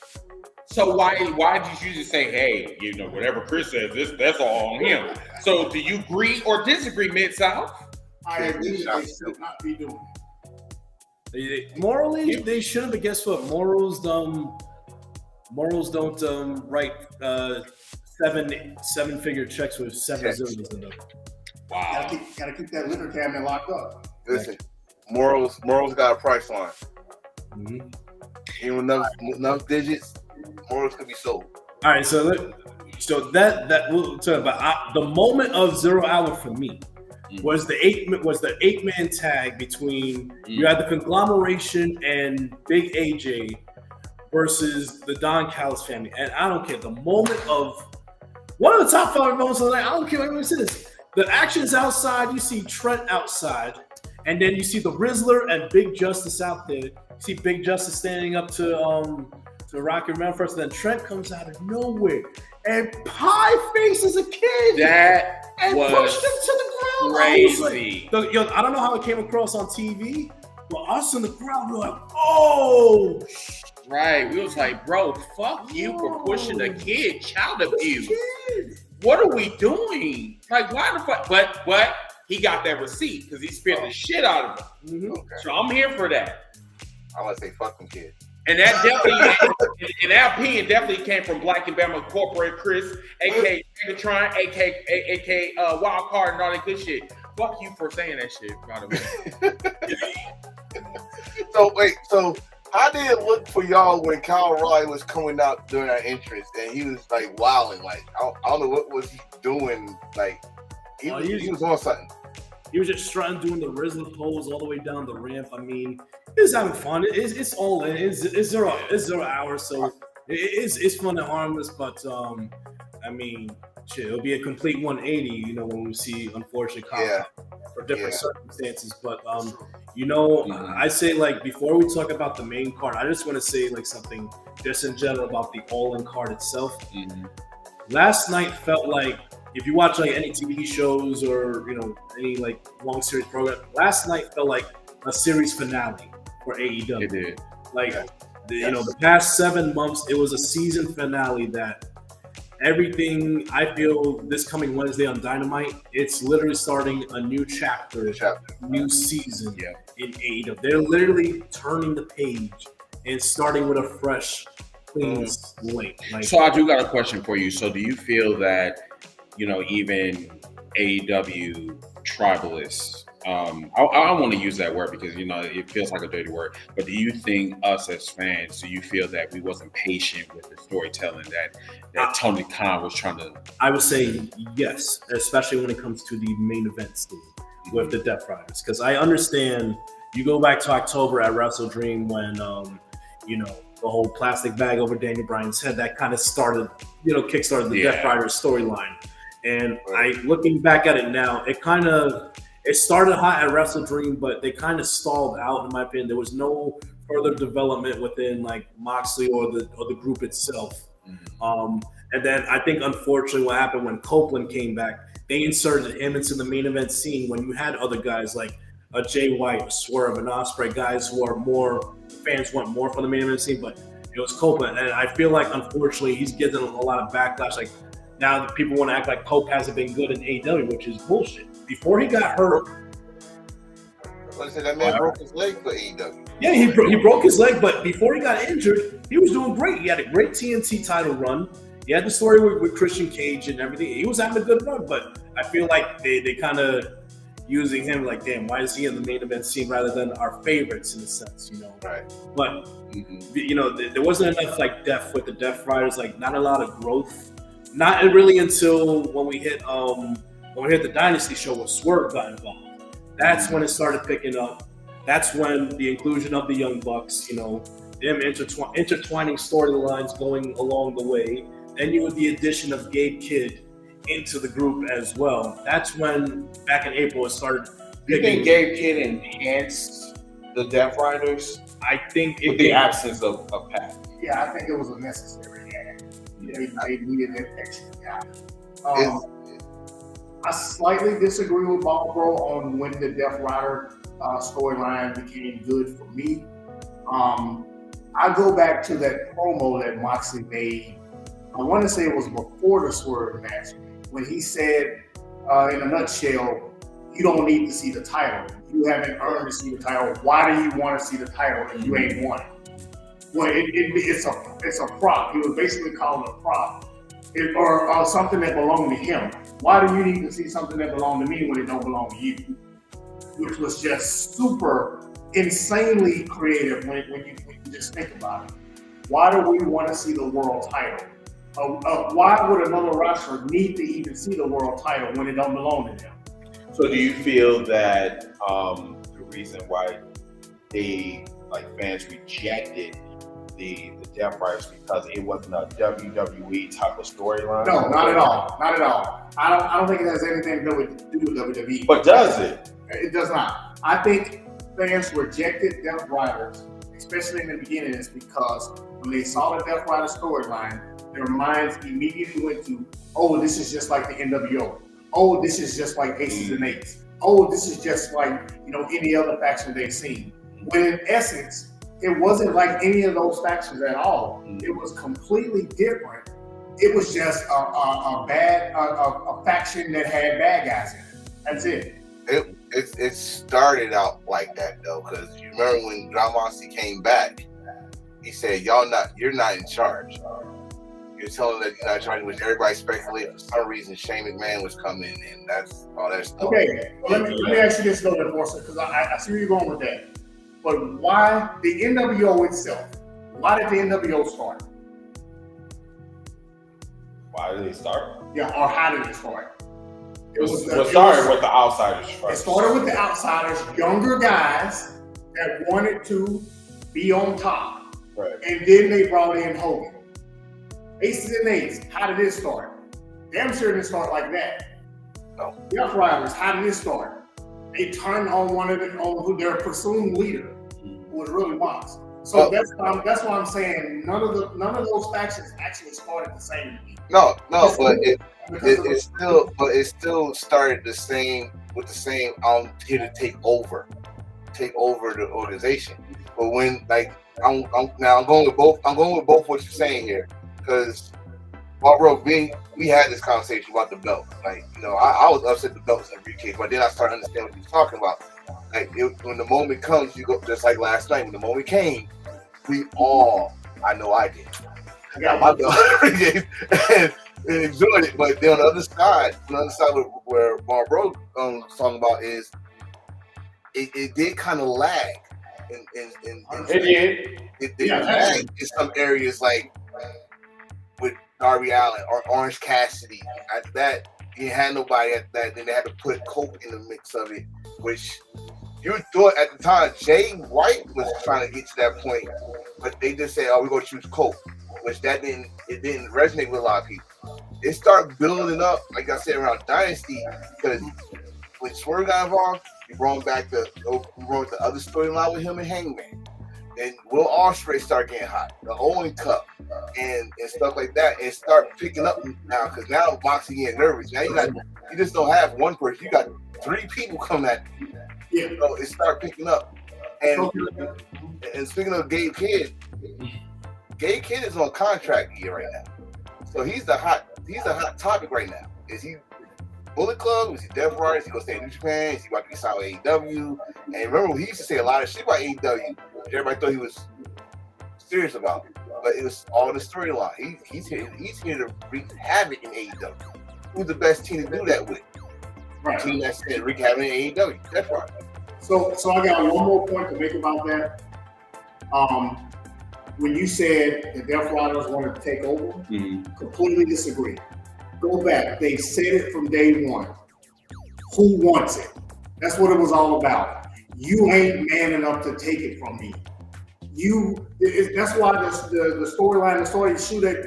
So why did you just say, hey, whatever Chris says, that's all on him? So do you agree or disagree, Mid-South? I agree they should not be doing it. Morally, they shouldn't. But guess what? Morals don't write seven-figure checks with 7 zeros in them. Wow. Gotta keep that liquor cabinet locked up. Listen, morals got a price line. Mm-hmm. Even enough digits, morals could be sold. All right, so that we'll talk about. The moment of 0 hour for me was the 8-man tag between you had the conglomeration and Big AJ versus the Don Callis family, and I don't care. The moment of one of the top 5 moments of the night. I don't care. Let me say this: the action's outside. You see Trent outside, and then you see the Rizzler and Big Justice out there. You see Big Justice standing up to Rocky Romero first, and then Trent comes out of nowhere and pie faces a kid and pushed him to the ground. Crazy. I don't know how it came across on TV, but us in the crowd were like, "Oh, right." We was like, "Bro, fuck you for pushing a kid, child abuse. What are we doing? Like, why the fuck?" But he got that receipt because he spent the shit out of it. Mm-hmm. Okay. So I'm here for that. I want to say fucking kid. And that definitely, and that opinion definitely came from Black and Bama Corporate Chris, aka Megatron, aka Wild Card, and all that good shit. Fuck you for saying that shit, by the way. So how did it look for y'all when Kyle Riley was coming out during our entrance and he was like wilding? Like I don't know what was he doing. Like he was on something. He was just strutting, doing the Rizzler pose all the way down the ramp. I mean, he was having fun. It's all in. It's 0 hours, so it's fun and harmless. But I mean, shit, it'll be a complete 180. When we see unfortunate conflict for different circumstances. But I say, like, before we talk about the main card, I just want to say like something just in general about the All-In card itself. Mm-hmm. Last night felt like, if you watch like any TV shows or any like long series program, last night felt like a series finale for AEW. It did. Like the past 7 months, it was a season finale that everything. I feel this coming Wednesday on Dynamite, it's literally starting a new chapter, new season in AEW. They're literally turning the page and starting with a fresh, clean slate. So I do got a question for you. So do you feel that even AEW tribalists, I want to use that word because, it feels like a dirty word, but do you think us as fans, do you feel that we wasn't patient with the storytelling that Tony Khan was trying to? I would say yes, especially when it comes to the main event scene with the Death Riders, because I understand you go back to October at Wrestle Dream when, the whole plastic bag over Daniel Bryan's head, that kind of started, kickstarted the Death Riders storyline. And looking back at it now, it started hot at Wrestle Dream, but they kind of stalled out, in my opinion. There was no further development within like Moxley or the group itself. Mm-hmm. And then I think, unfortunately, what happened when Copeland came back, they inserted him into the main event scene when you had other guys like a Jay White, a Swerve, an Ospreay, guys who are more fans want more from the main event scene, but it was Copeland, and I feel like, unfortunately, he's getting a lot of backlash. Like, now that people want to act like Pope hasn't been good in AEW, which is bullshit. Before he got hurt, that man broke his leg for AEW. Yeah, he broke his leg, but before he got injured, he was doing great. He had a great TNT title run. He had the story with Christian Cage and everything. He was having a good run, but I feel like they kind of using him like, damn, why is he in the main event scene rather than our favorites in a sense, Right. But there wasn't enough like depth with the Death Riders, like not a lot of growth. Not really until when we hit the Dynasty show where Swerve got involved. That's when it started picking up. That's when the inclusion of the Young Bucks, them intertwining storylines going along the way. Then you with the addition of Gabe Kidd into the group as well. That's when, back in April, it started. You think Gabe Kidd enhanced the Death Riders? I think with the absence of Pat. Yeah, I think it was a necessary add. They needed that extra guy. I slightly disagree with Baldbro on when the Death Rider storyline became good for me. I go back to that promo that Moxley made. I want to say it was before the Swerve match when he said, in a nutshell, you don't need to see the title. You haven't earned to see the title. Why do you want to see the title if you ain't won it? Well, it's a prop. He was basically calling it a prop. Or something that belonged to him. Why do you need to see something that belonged to me when it don't belong to you? Which was just super insanely creative when you just think about it. Why do we want to see the world title? Why would another wrestler need to even see the world title when it don't belong to them? So do you feel that the reason why fans rejected the Death Riders because it wasn't a WWE type of storyline? No, not at all. Not at all. I don't think it has anything to do with WWE. But does it? It does not. I think fans rejected Death Riders, especially in the beginning, is because when they saw the Death Rider storyline, their minds immediately went to, oh, this is just like the NWO. Oh, this is just like Aces and Eights. Oh, this is just like, any other faction they've seen. When in essence, it wasn't like any of those factions at all. It was completely different. It was just a faction that had bad guys in it. That's it. It started out like that though, because you remember when John Moxley came back, he said, you're not in charge. You're telling that you're not in charge, which everybody speculated for some reason Shane McMahon was coming, and that's all that stuff. Okay, well, let me ask you this though, Enforcer, because I see where you're going with that. But why the NWO itself? Why did the NWO start? Why did they start? Yeah, or how did it start? It started with the outsiders first. It started with the outsiders, younger guys that wanted to be on top. Right. And then they brought in Hogan. Aces and Eights, how did it start? Damn sure it didn't start like that. No. Death Riders, how did it start? They turned on their presumed leader, who was really Mox. So that's why I'm saying none of those factions actually started the same. No, but it still started the same with the same. I'm here to take over the organization. But when I'm going with both. I'm going with both what you're saying here, because bro, we had this conversation about the belt. I was upset the belt was in a briefcase, but then I started understanding what he was talking about. When the moment comes, you go just like last night. When the moment came, I know I did. I got my belt and enjoyed it. But then on the other side where Barbro was talking about is it did kind of lag. It did lag in some areas with Darby Allin or Orange Cassidy. After that, you had nobody at that. Then they had to put Coke in the mix of it, which you thought at the time Jay White was trying to get to that point, but they just said, "Oh, we're gonna choose Coke," which didn't resonate with a lot of people. It started building up, like I said, around Dynasty, because when Swerve got involved, we brought the other storyline with him and Hangman. Then Will Ospreay started getting hot, the Owen Cup, and stuff like that, and start picking up now, because now Moxley getting nervous. Now you just don't have one person, you got 3 people coming at you. Yeah, so it started picking up. And speaking of Gabe Kidd is on contract year right now, so he's the hot topic right now. Is he Bullet Club? Is he Death Riders? Is he gonna stay in New Japan? Is he about to be signed with AEW? And remember, he used to say a lot of shit about AEW, which everybody thought he was serious about. But it was all the storyline. He's here to wreak havoc in AEW. Who's the best team to do that with? Right. The team that's wreak havoc in AEW. Death Riders. So I got one more point to make about that. When you said the Death Riders wanted to take over, completely disagree. Go back. They said it from day one. Who wants it? That's what it was all about. you ain't man enough to take it from me. That's why the storyline, the story,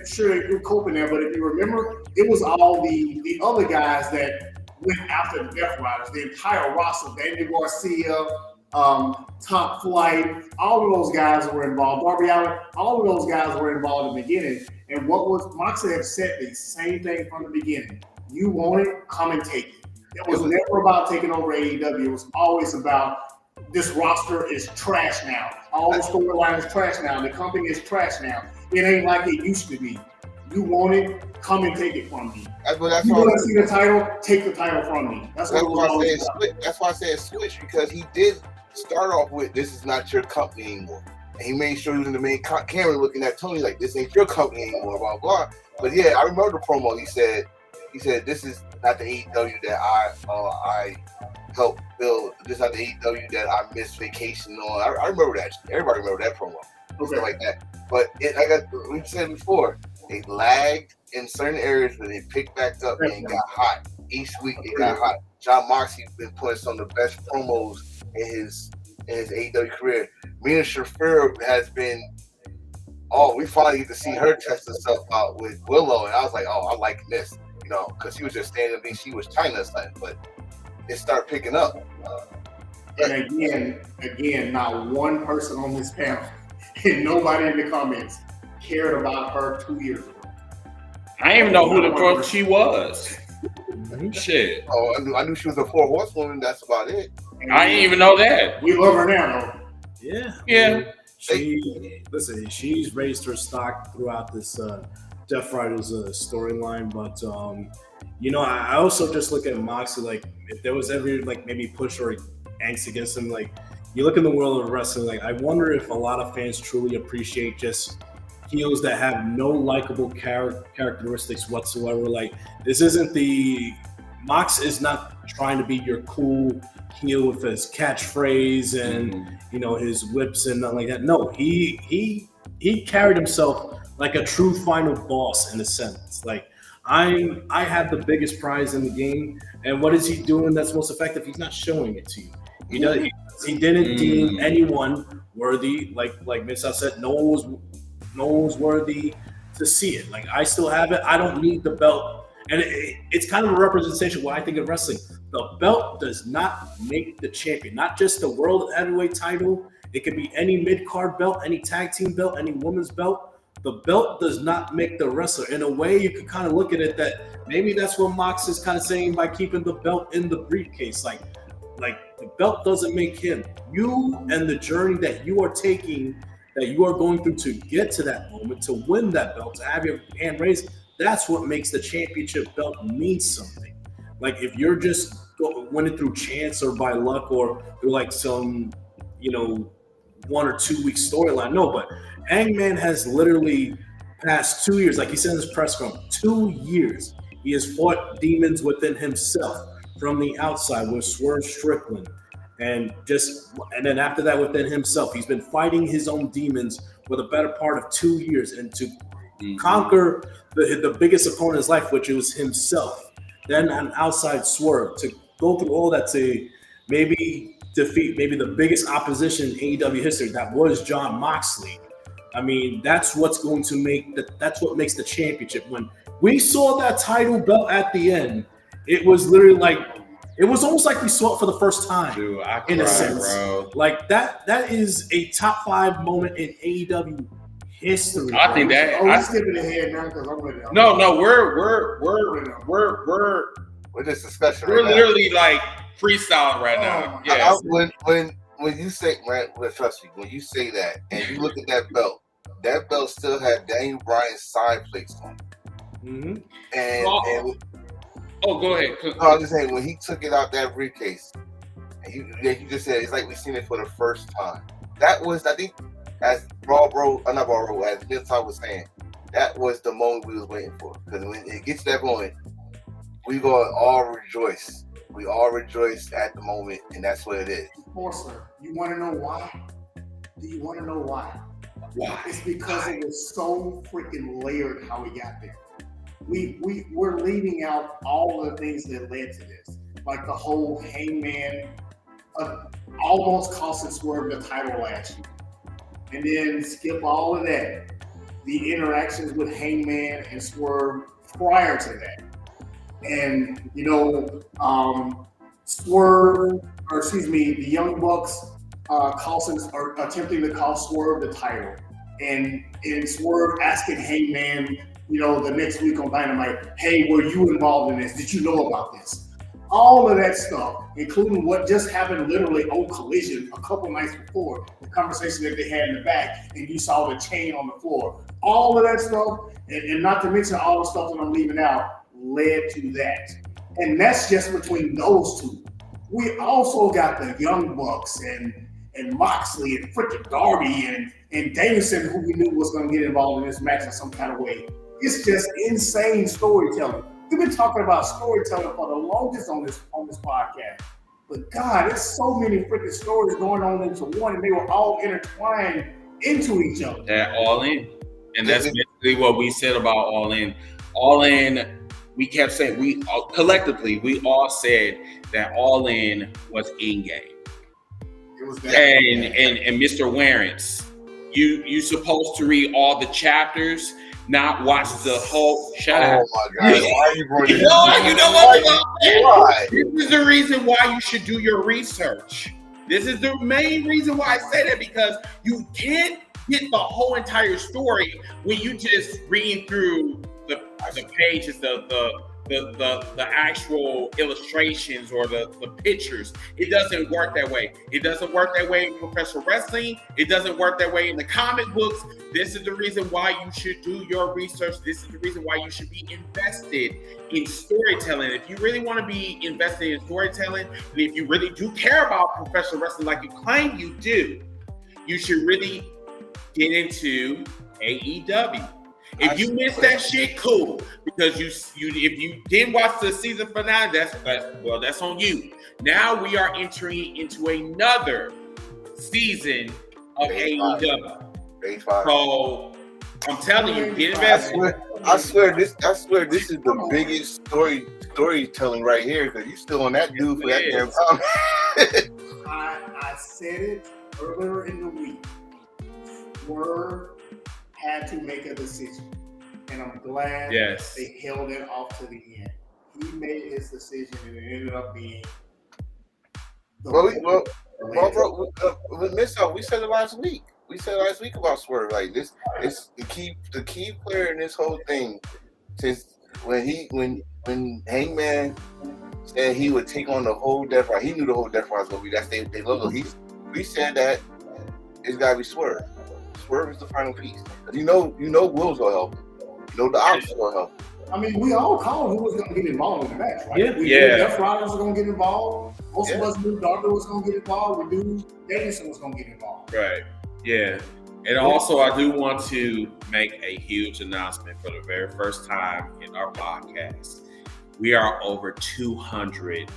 sure you're coping there, but if you remember, it was all the other guys that went after the Death Riders, the entire roster, Daniel Garcia, Top Flight, all of those guys were involved. Darby Allin, all of those guys were involved in the beginning. And what was Moxley have said the same thing from the beginning. You want it, come and take it. It was never about taking over AEW. It was always about this roster is trash now. All the storyline is trash now. The company is trash now. It ain't like it used to be. You want it, come and take it from me. You want to see the title, take the title from me. That's why I said switch, because he did start off with, this is not your company anymore. And he made sure he was in the main camera looking at Tony like, this ain't your company anymore, blah, blah. But yeah, I remember the promo. He said, this is not the AEW that I helped build. This is not the AEW that I missed vacation on. I remember that. Everybody remember that promo. Stuff like that. But we said before, they lagged in certain areas, but they picked back up and got hot. Each week it got hot. John Moxley's been putting some of the best promos in his AEW career. Mina Shafir has been. Oh, we finally get to see her test herself out with Willow, and I was like, oh, I'm liking this, because she was just standing there, she was China something, but it started picking up. And again, not one person on this panel and nobody in the comments cared about her 2 years ago. I didn't even know who the fuck she was. Shit. Oh, I knew she was a 4 horsewoman. That's about it. I didn't even know that. We love her now, though. Yeah. She's raised her stock throughout this Death Riders storyline, but I also just look at Moxley, like, if there was ever like maybe push or angst against him, like, you look in the world of wrestling, like, I wonder if a lot of fans truly appreciate just heels that have no likable characteristics whatsoever. Like, this isn't Mox is not trying to be your cool heel with his catchphrase and his whips and nothing like that. No, he carried himself like a true final boss in a sense. Like, I have the biggest prize in the game, and what is he doing that's most effective? He's not showing it to you. He didn't deem anyone worthy. Like Miss said, no one was worthy to see it. Like, I still have it. I don't need the belt, and it's kind of a representation of what I think of wrestling. The belt does not make the champion. Not just the world heavyweight title. It could be any mid-card belt, any tag team belt, any women's belt. The belt does not make the wrestler. In a way, you could kind of look at it that maybe that's what Mox is kind of saying by keeping the belt in the briefcase. Like the belt doesn't make him. You and the journey that you are taking, that you are going through to get to that moment, to win that belt, to have your hand raised, that's what makes the championship belt mean something. Like, if you're just winning through chance or by luck or through like some, 1 or 2 week storyline, no, but Hangman has literally past 2 years, like he said in his press conference, 2 years, he has fought demons within himself from the outside with Swerve Strickland. And then after that within himself, he's been fighting his own demons for the better part of 2 years, and to conquer the biggest opponent in his life, which was himself. Then an outside Swerve, to go through all that, to maybe defeat the biggest opposition in AEW history, that was John Moxley. I mean, that's what's going to that's what makes the championship. When we saw that title belt at the end, it was literally like, it was almost like we saw it for the first time. Dude, I in cried, a sense. bro. Like, that is a top 5 moment in AEW history. I think that. I'm skipping ahead now because I'm ready. No, we're just discussing. We're literally like freestyling right now. Yeah. When you say, man, trust me, when you say that and you look at that belt still had Daniel Bryan's side plates on it. Mm-hmm. Go ahead. No, I was just saying, when he took it out that briefcase, and you just said it's like we've seen it for the first time. That was, I think, as as Bill Todd was saying, that was the moment we was waiting for. Because when it gets to that moment, we gonna all rejoice. We all rejoice at the moment, and that's what it is. Of course, sir. You want to know why? Do you want to know why? Why? It's because it was so freaking layered how we got there. We're leaving out all the things that led to this, like the whole Hangman almost costing Swerve the title last year. And then skip all of that. The interactions with Hangman and Swerve prior to that. And, the Young Bucks attempting to cost Swerve the title. And Swerve asking Hangman, the next week on Dynamite, hey, were you involved in this? Did you know about this? All of that stuff, including what just happened literally on Collision a couple nights before, the conversation that they had in the back, and you saw the chain on the floor. All of that stuff, and not to mention all the stuff that I'm leaving out, led to that. And that's just between those two. We also got the Young Bucks and Moxley and freaking Darby and Danielson, who we knew was going to get involved in this match in some kind of way. It's just insane storytelling. We've been talking about storytelling for the longest on this podcast. But God, there's so many freaking stories going on into one, and they were all intertwined into each other. That All-In. And that's basically what we said about All-In. All-In, we kept saying, we all said that All-In was in-game. It was that. And Mr. Warrants, you supposed to read all the chapters, not watch the whole. Shut up. Oh my God! Why are you bringing you know what? Why? This is the reason why you should do your research. This is the main reason why I say that, because you can't get the whole entire story when you just read through the pages, the actual illustrations or the pictures. It doesn't work that way. It doesn't work that way in professional wrestling. It doesn't work that way in the comic books. This is the reason why you should do your research. This is the reason why you should be invested in storytelling. If you really want to be invested in storytelling, and if you really do care about professional wrestling like you claim you do, you should really get into AEW. If you missed that shit, cool. Because if you didn't watch the season finale, that's on you. Now we are entering into another season of AEW. So I'm telling you, get invested. I swear this is the biggest storytelling right here, because you still on that dude for that damn time. I said it earlier in the week. Swerve had to make a decision, and I'm glad they held it off to the end. He made his decision, and it ended up being. We said it last week. We said last week about Swerve. Like this, it's the key player in this whole thing. Since when Hangman said he would take on the whole Death Rider, he knew the whole Death Rider was gonna be that they logo. We said that it's gotta be Swerve. Swerve is the final piece. You know Will's gonna help him. You know the options gonna help him. I mean, we all called who was going to get involved in the match, right? Yeah. We knew Death Riders was going to get involved. Most of us knew Darby was going to get involved. We knew Danielson was going to get involved. Right. Yeah. And also, I do want to make a huge announcement for the very first time in our podcast. We are over 200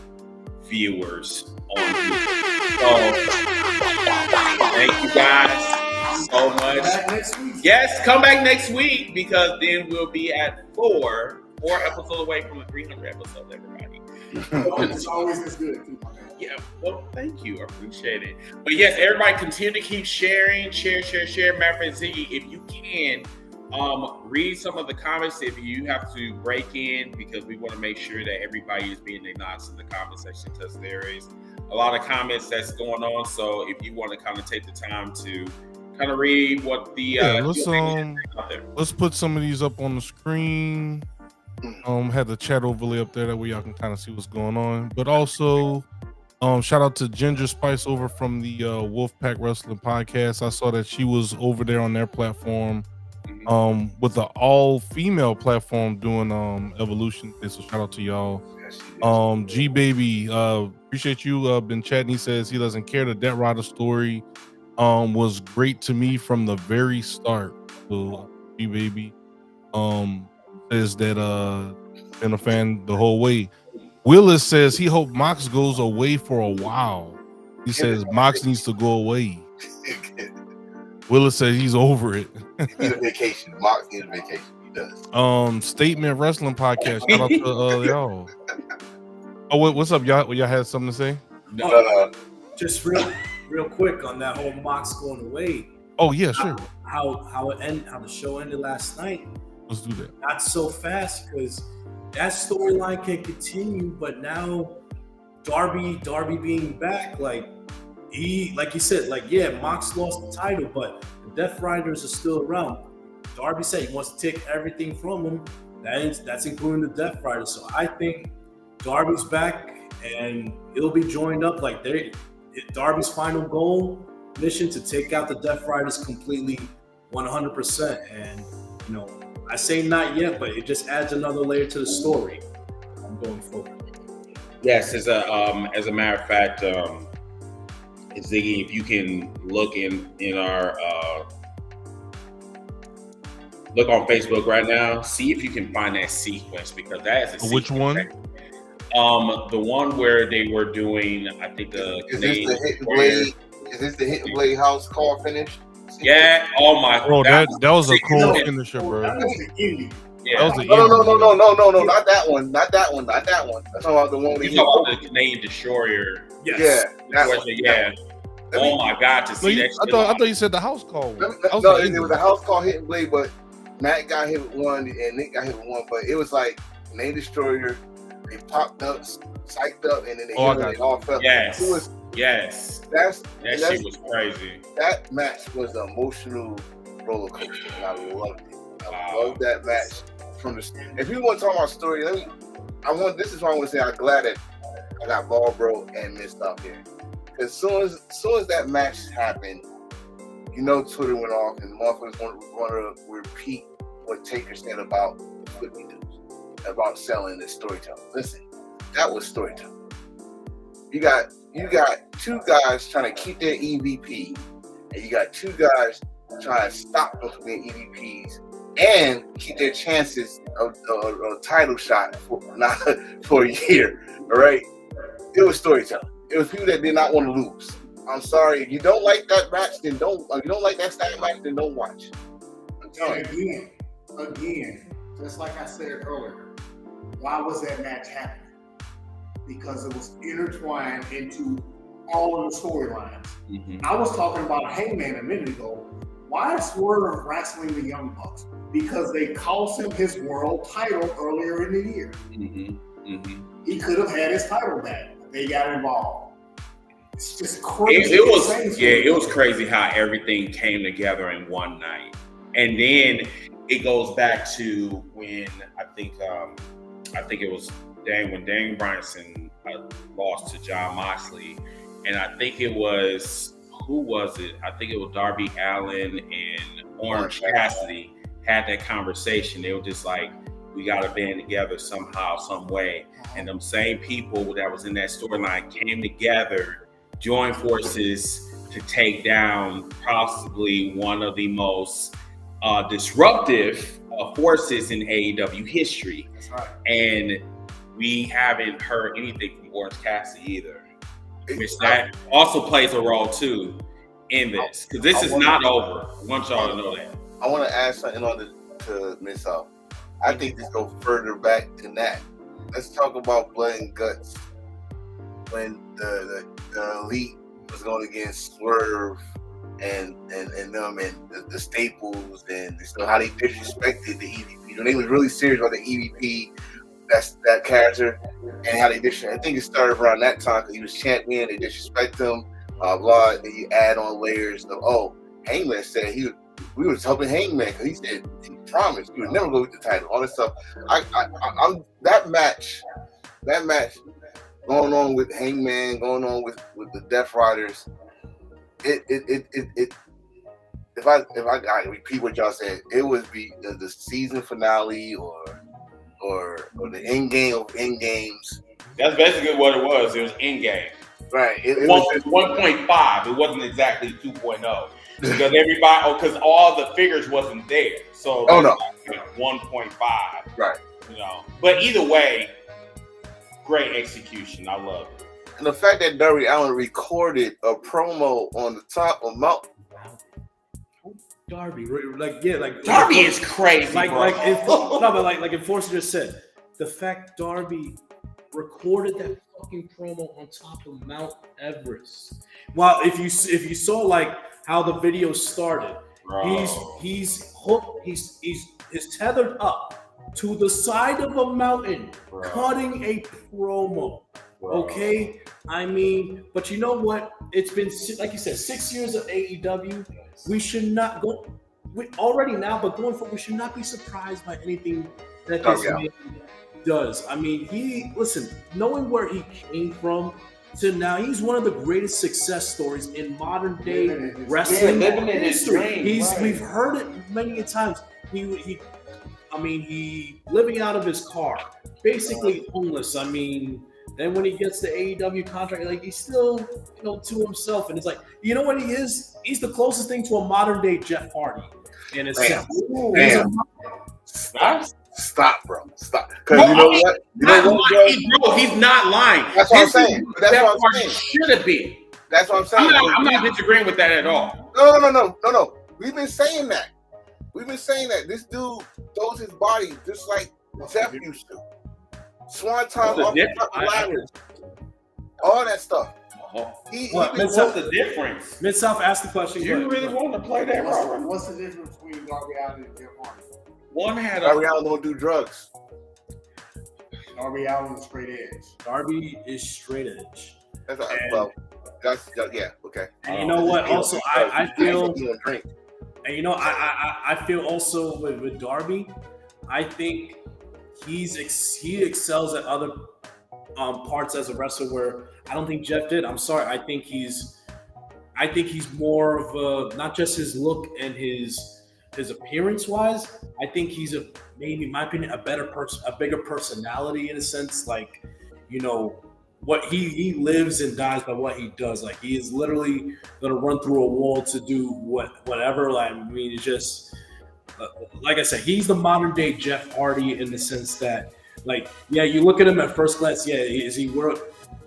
viewers on YouTube. So, thank you guys so much. Next week. Yes, come back next week, because then we'll be at four episodes away from the 300 episodes, everybody. It's always this good. Yeah, well, thank you. I appreciate it. But yes, everybody continue to keep sharing. Share. Matter of fact, Ziggy, if you can, read some of the comments if you have to break in, because we want to make sure that everybody is being acknowledged in the comment section, because there is a lot of comments that's going on. So if you want to kind of take the time to kind of read what the let's put some of these up on the screen. Had the chat overlay up there, that way y'all can kind of see what's going on. But also, shout out to Ginger Spice over from the Wolfpack Wrestling Podcast. I saw that she was over there on their platform, with the all-female platform doing Evolution. So shout out to y'all. G Baby, appreciate you. Been chatting. He says he doesn't care. The Death Rider story was great to me from the very start. So G Baby says that been a fan the whole way. Willis says he hoped Mox goes away for a while. He says Mox needs to go away. Willis says he's over it. He need a vacation. Mox needs a vacation. He does. Statement Wrestling Podcast. Shout out to y'all. Oh, what's up, y'all? Y'all had something to say? Just real quick on that whole Mox going away. Oh yeah, sure. How the show ended last night. Let's do that. Not so fast, because that storyline can continue, but now Darby being back, like you said, like, yeah, Mox lost the title, but the Death Riders are still around. Darby said he wants to take everything from him. That's including the Death Riders. So I think Darby's back, and he'll be joined up. Like, Darby's final goal mission to take out the Death Riders completely, 100%. And I say not yet, but it just adds another layer to the story. I'm going forward. Yes, as a matter of fact, Ziggy, if you can look in our look on Facebook right now, see if you can find that sequence, because that is a sequence. Which one? The one where they were doing, I think Is this the Hit and Blade house call finish? Yeah. Oh my. Bro, that was a cool finisher, bro. That was the ending. Yeah. That was the No, ending. not that one. Not that one. I'm talking about the one. You talking about the Canadian Destroyer? Yes. Yeah, that one. Yeah. Oh my God, to see that. I thought you said the house call one. No, it was a house call Hit and Blade, but Matt got hit with one and Nick got hit with one. But it was like Canadian Destroyer. They popped up, psyched up, and then they all fell. Yes. That shit was crazy. That match was an emotional roller coaster, and I loved it. I love that match from the. If you want to talk about story, this is why I want to say I'm glad that I got Baldbro and Missed up here, because as soon as that match happened, Twitter went off and motherfuckers want to repeat what Taker said about what we do, about selling and storytelling. Listen, that was storytelling. You got two guys trying to keep their EVP, and you got two guys trying to stop them from being EVPs and keep their chances of a title shot for a year. All right, it was storytelling. It was people that did not want to lose. I'm sorry, if you don't like that match, then don't. If you don't like that style match, then don't watch. I'm telling you. Again, just like I said earlier, why was that match happening? Because it was intertwined into all of the storylines. Mm-hmm. I was talking about Hangman a minute ago. Why is Swerve wrestling the Young Bucks? Because they cost him his world title earlier in the year. Mm-hmm. Mm-hmm. He could have had his title back, but they got involved. It's just crazy. It was crazy how everything came together in one night, and then it goes back to when I think it was when Daniel Bryanson lost to Jon Moxley, and I think it was, who was it? I think it was Darby Allin and Orange Cassidy had that conversation. They were just like, we got to band together somehow, some way. And them same people that was in that storyline came together, joined forces to take down possibly one of the most disruptive forces in AEW history. That's right. And we haven't heard anything from Orange Cassidy either, which that also plays a role too in this, because this is not over. I want y'all to know that. I want to add something on to Miss Up. I think this goes further back than that. Let's talk about Blood and Guts when the Elite was going against Swerve and them and the Staples and how they disrespected the EVP. When they was really serious about the EVP, that's that character, and how they disrespect. I think it started around that time because he was champion. They disrespect him, blah. Then you add on layers of Hangman said we was helping Hangman because he said he promised he would never go with the title. All this stuff. I'm that match going on with Hangman, going on with the Death Riders. If I got to repeat what y'all said, it would be the season finale or the end game of end games. That's basically what it was. It was end game. Right. It 1.5. It wasn't exactly 2.0 because all the figures wasn't there. So 1.5. Right. But either way, great execution. I love it. And the fact that Darby Allin recorded a promo on the top of Mount Darby, Darby is crazy, like Enforcer just said, the fact Darby recorded that fucking promo on top of Mount Everest. Well, if you saw like how the video started, he's hooked, he's tethered up to the side of a mountain, cutting a promo. Okay, I mean, but you know what? It's been, like you said, 6 years of AEW. We should not go. We already now, but going forward, we should not be surprised by anything that this man does. I mean, knowing where he came from to now, he's one of the greatest success stories in modern day wrestling history. We've heard it many times. He living out of his car, basically homeless. I mean. Then when he gets the AEW contract, like he's still, to himself, and it's like, you know what he is? He's the closest thing to a modern day Jeff Hardy in a sense. Stop, bro. Stop. Because you know what? He's not lying. That's what I'm saying. That's what I'm saying. Should have been. That's what I'm saying. I'm not disagreeing with that at all. No. We've been saying that. This dude throws his body just like Jeff used to. Swan time off the ladders. All that stuff. What's the difference? Mid-South asked the question. You really want to play that, Robert? What's the difference between Darby Allin and Jeff Hardy? One had Darby Allin don't do drugs. Darby Allin is straight edge. Darby is straight edge. Okay. And you know what? Also, I feel. And you know, I feel also with Darby, I think he excels at other parts as a wrestler where I don't think Jeff did. I'm sorry. I think he's more of a, not just his look and his appearance wise. I think he's maybe, in my opinion, a better person, a bigger personality in a sense. Like, what he lives and dies by what he does. Like, he is literally gonna run through a wall to do whatever. Like, I mean, it's just like I said, he's the modern day Jeff Hardy in the sense that, like, yeah, you look at him at first glance, yeah, is he world?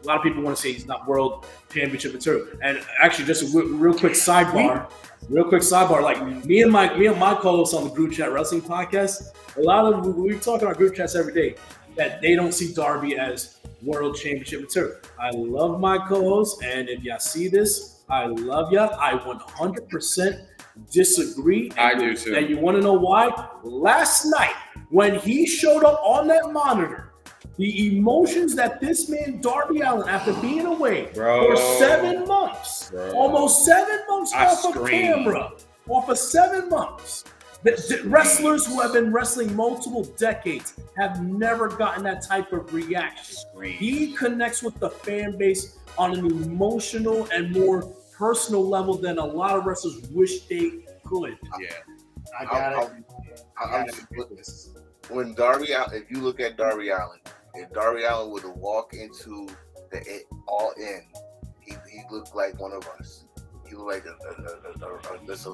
A lot of people want to say he's not world championship material. And actually, just a real quick sidebar. Like me and my co-hosts on the Group Chat Wrestling Podcast, we talk in our group chats every day that they don't see Darby as world championship material. I love my co-hosts, and if y'all see this, I love ya. I 100% disagree. I do too. And you want to know why? Last night, when he showed up on that monitor, the emotions that this man, Darby Allin, after being away for 7 months, almost 7 months off of camera, off of 7 months, the wrestlers who have been wrestling multiple decades have never gotten that type of reaction. He connects with the fan base on an emotional and more personal level than a lot of wrestlers wish they could. Yeah. I got it. When Darby Allin, if you look at Darby Allin, if Darby Allin would have walked into the All-In, he looked like one of us. He looked like a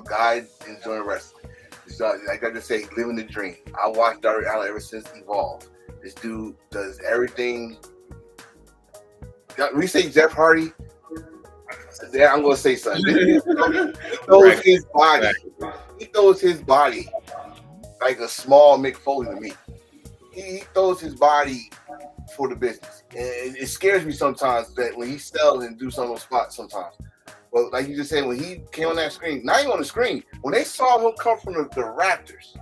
guy enjoying wrestling. So, like I just say, living the dream. I watched Darby Allin ever since Evolve. This dude does everything. When we say Jeff Hardy, yeah, I'm gonna say something. He throws his body. He throws his body like a small Mick Foley to me. He throws his body for the business, and it scares me sometimes that when he sells and do some of those spots sometimes. But like you just said, when he came on that screen, not even on the screen, when they saw him come from the Raptors,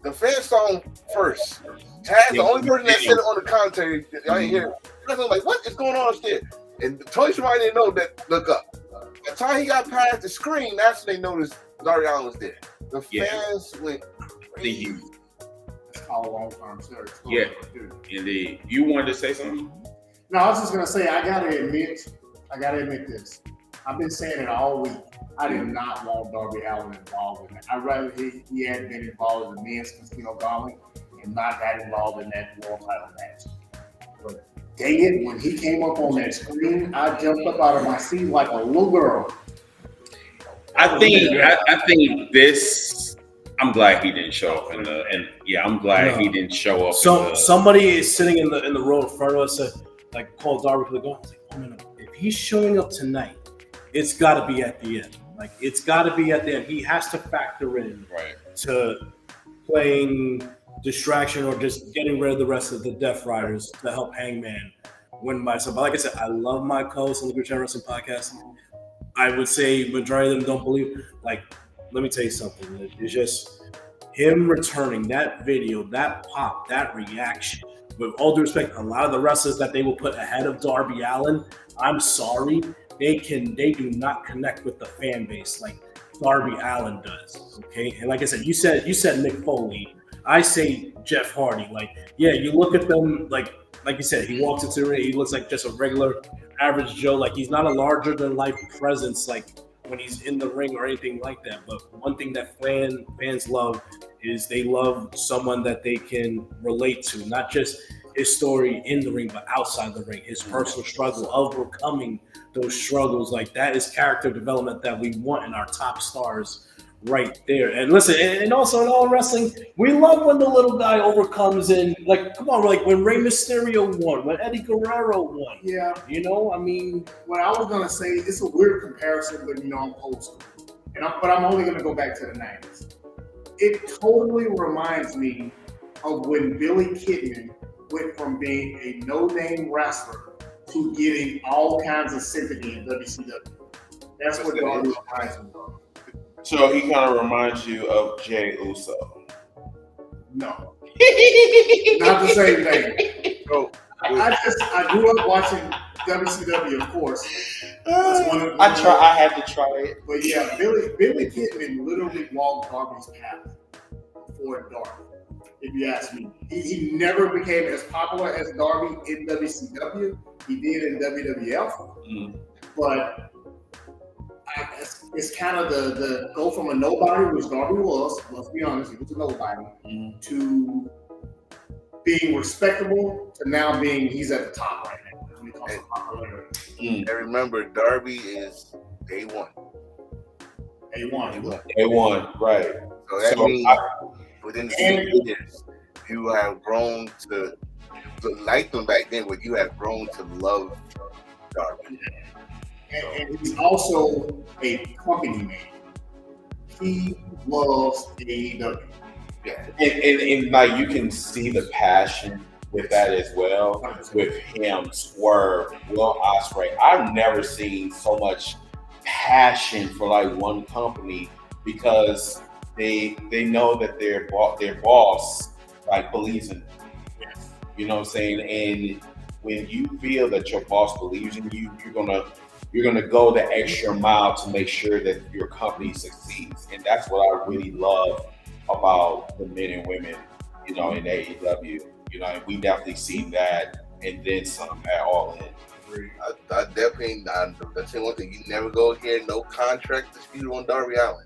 the fans saw him first. Taz, the only person that said it on the commentary, I didn't hear. I was like, "What is going on upstairs?" And Tony Schiavone didn't know that. Look up. By the time he got past the screen, that's when they noticed Darby Allin was there. The fans went crazy. It's called long-term series. Yeah, indeed. You wanted to say something? No, I was just gonna say I gotta admit this. I've been saying it all week. I did not want Darby Allin involved in that. I'd rather he had been involved in the men's Casino Gauntlet and not got involved in that world title match. But dang it, when he came up on that screen, I jumped up out of my seat like a little girl. I think this. I'm glad he didn't show up I'm glad he didn't show up. So somebody is sitting in the row in front of us, like called Darby to the goal. Oh man, if he's showing up tonight, it's got to be at the end. Like, it's got to be at the end. He has to factor in to playing distraction or just getting rid of the rest of the Death Riders to help Hangman win by some. But like I said, I love my co-hosts on the Group Chat Wrestling Podcast. I would say majority of them don't believe. Like, let me tell you something. It's just him returning that video, that pop, that reaction. With all due respect, a lot of the wrestlers that they will put ahead of Darby Allin, I'm sorry, they do not connect with the fan base like Darby Allin does. Okay, and like I said, you said Mick Foley. I say Jeff Hardy. Like, yeah, you look at them like you said, he walks into the ring, he looks like just a regular average Joe. Like, he's not a larger than life presence like when he's in the ring or anything like that. But one thing that fans love is they love someone that they can relate to, not just his story in the ring, but outside the ring, his personal struggle, overcoming those struggles. Like, that is character development that we want in our top stars right there. And listen, and also in all wrestling, we love when the little guy overcomes, and like, come on, like when Rey Mysterio won, when Eddie Guerrero won. Yeah. You know, I mean, what I was gonna say, it's a weird comparison, but you know, I'm old school. But I'm only gonna go back to the 90s. It totally reminds me of when Billy Kidman went from being a no-name wrestler to getting all kinds of sympathy in WCW. That's what Darby reminds me of. So he kind of reminds you of Jay Uso. No. Not the same thing. So, I grew up watching WCW, of course. I had to try it. But yeah, Billy Kidman literally walked Darby's path before Darby, if you ask me. He never became as popular as Darby in WCW. He did in WWF. But it's kind of the go from a nobody, which Darby was, let's be honest, he was a nobody, to being respectable to now being he's at the top right now. When it comes to popularity. And remember, Darby is day one. A1, right. So that means within 6 years, you have grown to like them back then, but you have grown to love Darby. And he's also a company man. He loves AEW. Yeah. And like you can see the passion with that as well. With him, Swerve, Will Ospreay. I've never seen so much passion for like one company because they know that their boss like believes in them. You know what I'm saying? And when you feel that your boss believes in you, you're gonna go the extra mile to make sure that your company succeeds. And that's what I really love about the men and women, you know, in AEW. You know, and we definitely see that and then some at All-In. I definitely, that's the one thing, you never go here, no contract dispute on Darby Allin.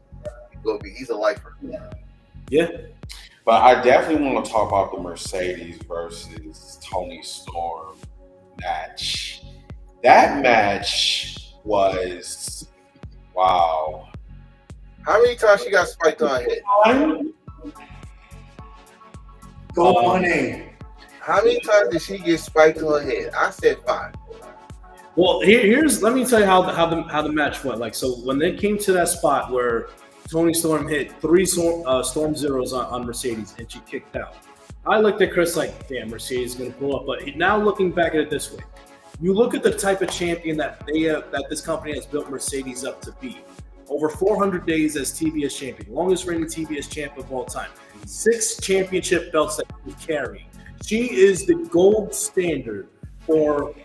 He's a lifer. yeah. But I definitely want to talk about the Mercedes versus Toni Storm match. That match was wow. How many times she got spiked on her head? Go on in. How many times did she get spiked on her head? I said 5. Well, let me tell you how the match went. Like, so when they came to that spot where Toni Storm hit 3 Storm Zeros on Mercedes and she kicked out, I looked at Chris like, damn, Mercedes is going to pull up. But now looking back at it this way, you look at the type of champion that this company has built Mercedes up to be. Over 400 days as TBS champion, longest reigning TBS champ of all time. 6 championship belts that she carry. She is the gold standard for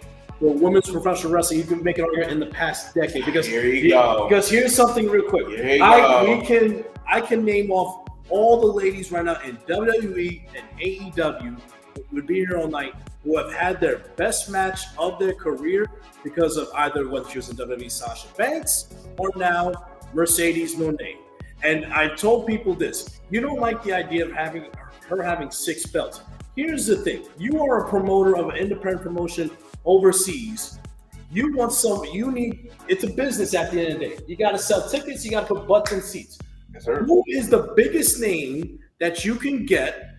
women's professional wrestling. You can make an argument in the past decade because because here's something real quick. I can name off all the ladies right now in WWE and AEW who would be here all night who have had their best match of their career because of either whether she was in WWE, Sasha Banks, or now Mercedes Moné. And I told people this: you don't like the idea of having 6 belts. Here's the thing: you are a promoter of an independent promotion overseas. You want it's a business at the end of the day. You got to sell tickets. You got to put butts in seats. Yes, sir. Who is the biggest name that you can get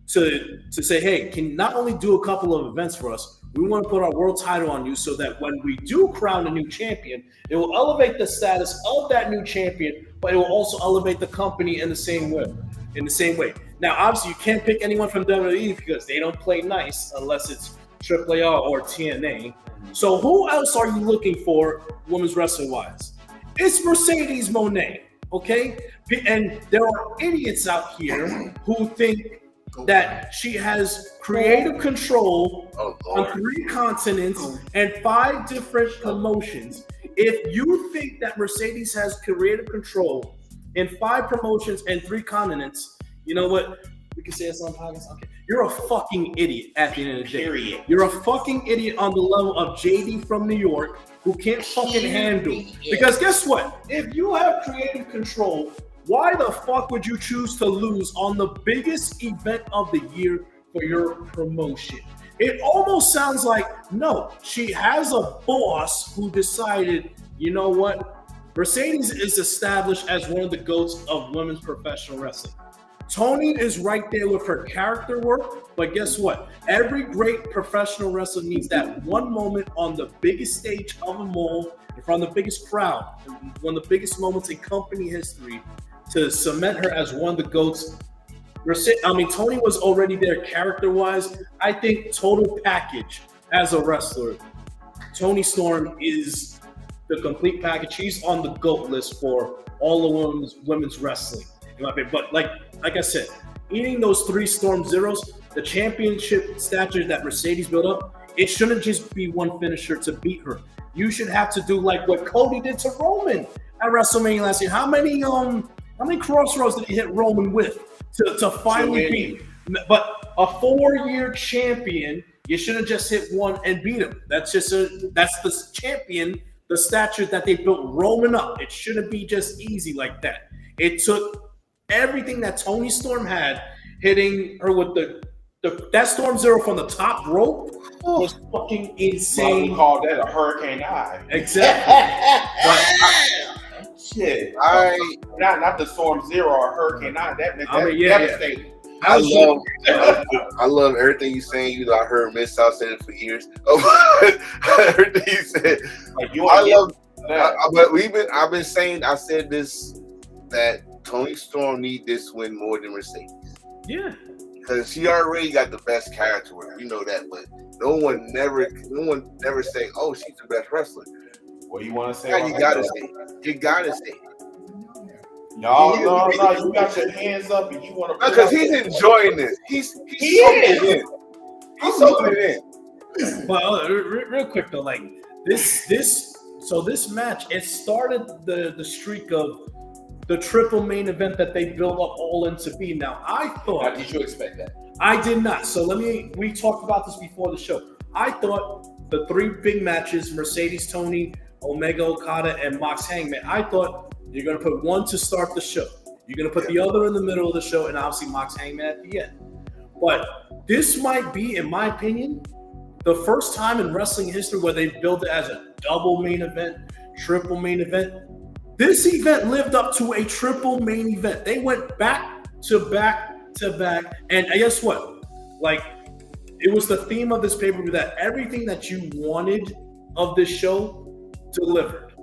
to say, hey, can not only do a couple of events for us, we want to put our world title on you so that when we do crown a new champion, it will elevate the status of that new champion, but it will also elevate the company in the same way. Now, obviously, you can't pick anyone from WWE because they don't play nice unless it's AAA or TNA. So who else are you looking for women's wrestling wise? It's Mercedes Moné, okay? And there are idiots out here who think that she has creative control on 3 continents and 5 different promotions. If you think that Mercedes has creative control in 5 promotions and 3 continents, you know what? We can say it's on podcast. Okay. You're a fucking idiot at the end of the day. Period. You're a fucking idiot on the level of JD from New York who can't fucking handle. Because guess what? If you have creative control, why the fuck would you choose to lose on the biggest event of the year for your promotion? It almost sounds like, no, she has a boss who decided, you know what? Mercedes is established as one of the GOATs of women's professional wrestling. Tony is right there with her character work, but guess what? Every great professional wrestler needs that one moment on the biggest stage of them all, in front of the biggest crowd, one of the biggest moments in company history, to cement her as one of the GOATs. Tony was already there character-wise. I think total package as a wrestler, Toni Storm is the complete package. She's on the GOAT list for all of women's wrestling, in my opinion. But like I said, eating those 3 Storm Zeros, the championship stature that Mercedes built up, it shouldn't just be one finisher to beat her. You should have to do like what Cody did to Roman at WrestleMania last year. How many crossroads did he hit Roman with to finally beat him? But a 4-year champion, you shouldn't just hit one and beat him. That's the champion, the stature that they built Roman up. It shouldn't be just easy like that. It took everything that Toni Storm had, hitting her with that Storm Zero from the top rope was fucking insane. We call that a hurricane eye. Exactly. Shit. Not the Storm Zero or Hurricane Eye. That's devastating. I love everything you're saying. You know, I heard Miss South say it for years. Everything you said. I've been saying, I said this, that Toni Storm need this win more than Mercedes. Yeah. Because she already got the best character with her. You know that, but no one never say, oh, she's the best wrestler. What do you want to say? Yeah, you gotta say. You gotta say. No, you got your hands up and you want to. Because he's enjoying this. He's soaking it in. He's soaking it in. But real quick though, like this match, it started the streak of the triple main event that they built up All-In to be. Now, I thought. Now, did you expect that? I did not. So we talked about this before the show. I thought the 3 big matches, Mercedes, Tony, Omega, Okada, and Mox Hangman, I thought you're going to put one to start the show. You're going to put the other in the middle of the show, and obviously Mox Hangman at the end. But this might be, in my opinion, the first time in wrestling history where they built it as a double main event, triple main event. This event lived up to a triple main event. They went back to back to back. And guess what? Like, it was the theme of this pay-per-view that everything that you wanted of this show delivered.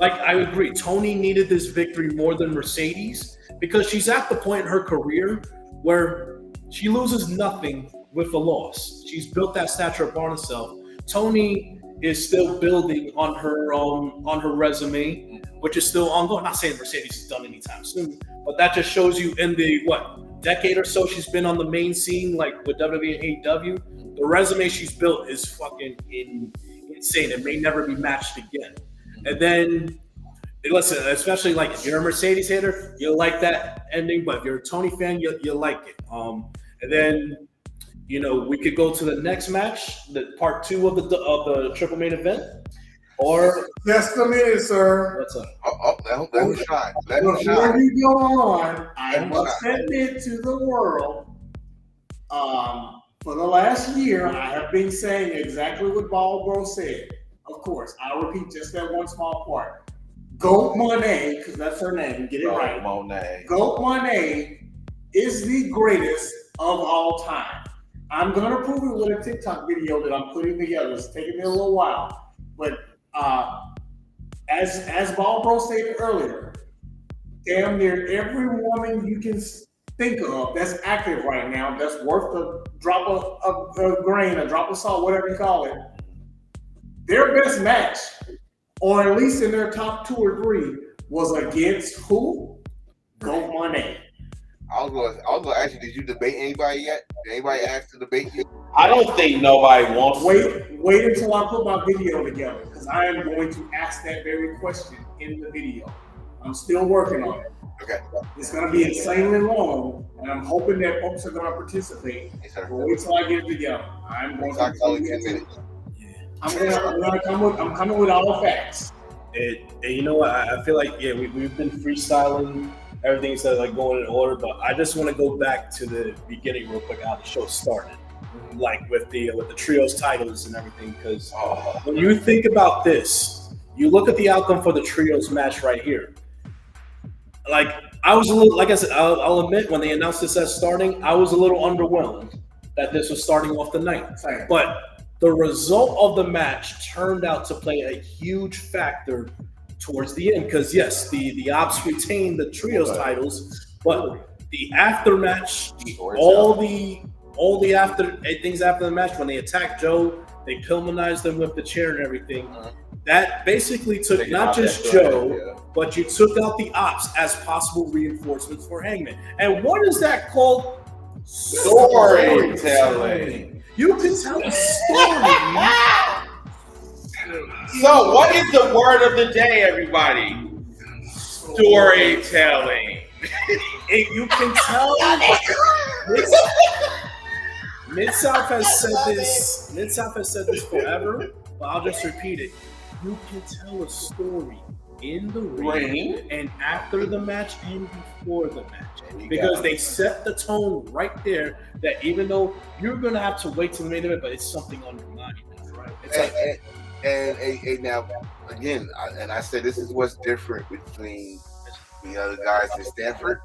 I agree. Toni needed this victory more than Mercedes because she's at the point in her career where she loses nothing with a loss. She's built that stature upon herself. Toni is still building on her resume, which is still ongoing. I'm not saying Mercedes is done anytime soon, but that just shows you in the decade or so she's been on the main scene, like with WWE and AEW, the resume she's built is fucking insane. It may never be matched again. And then, listen, especially like if you're a Mercedes hater, you'll like that ending, but if you're a Toni fan, you'll like it. And then, we could go to the next match, the part 2 of the triple main event, or just a minute, sir. What's up? Let me shine. Before we go on, I must admit to the world, for the last year, I have been saying exactly what Baldbro said. Of course, I'll repeat just that one small part. Goat Monet, because that's her name, get it right. Goat Monet is the greatest of all time. I'm going to prove it with a TikTok video that I'm putting together. It's taking me a little while. But as Baldbro stated earlier, damn near every woman you can think of that's active right now, that's worth a drop of grain, a drop of salt, whatever you call it. Their best match, or at least in their top 2 or 3, was against who? Go Money. I was going to ask you, did you debate anybody yet? Did anybody ask to debate you? I don't think nobody wants to. Wait until I put my video together, because I am going to ask that very question in the video. I'm still working on it. Okay. It's going to be insanely long, and I'm hoping that folks are going to participate. Yes, sir. But wait till I get it together. I'm going Talk only 10 minutes. I'm coming with all the facts. And you know what? I feel like we've been freestyling. Everything's like going in order, but I just want to go back to the beginning real quick. How the show started, like with the trios titles and everything. Because when you think about this, you look at the outcome for the trios match right here. Like I was a little, like I said, I'll admit when they announced this as starting, I was a little underwhelmed that this was starting off the night. But the result of the match turned out to play a huge factor towards the end, because yes, the Ops retained the trios titles, but the after match, all the after things after the match, when they attacked Joe, they Pillmanized them with the chair and everything. That basically took not just Joe, but you took out the Ops as possible reinforcements for Hangman. And what is that called? Storytelling. You can tell a story. So, what is the word of the day, everybody? Storytelling. You can tell. Mid-South has said this. Mid-South has said this forever, but I'll just repeat it. You can tell a story in the ring and after the match and before the match, because they set the tone right there. That even though you're gonna have to wait till the main event, but it's something on your mind, right? It's And now, again, I said this is what's different between the other guys in Stanford.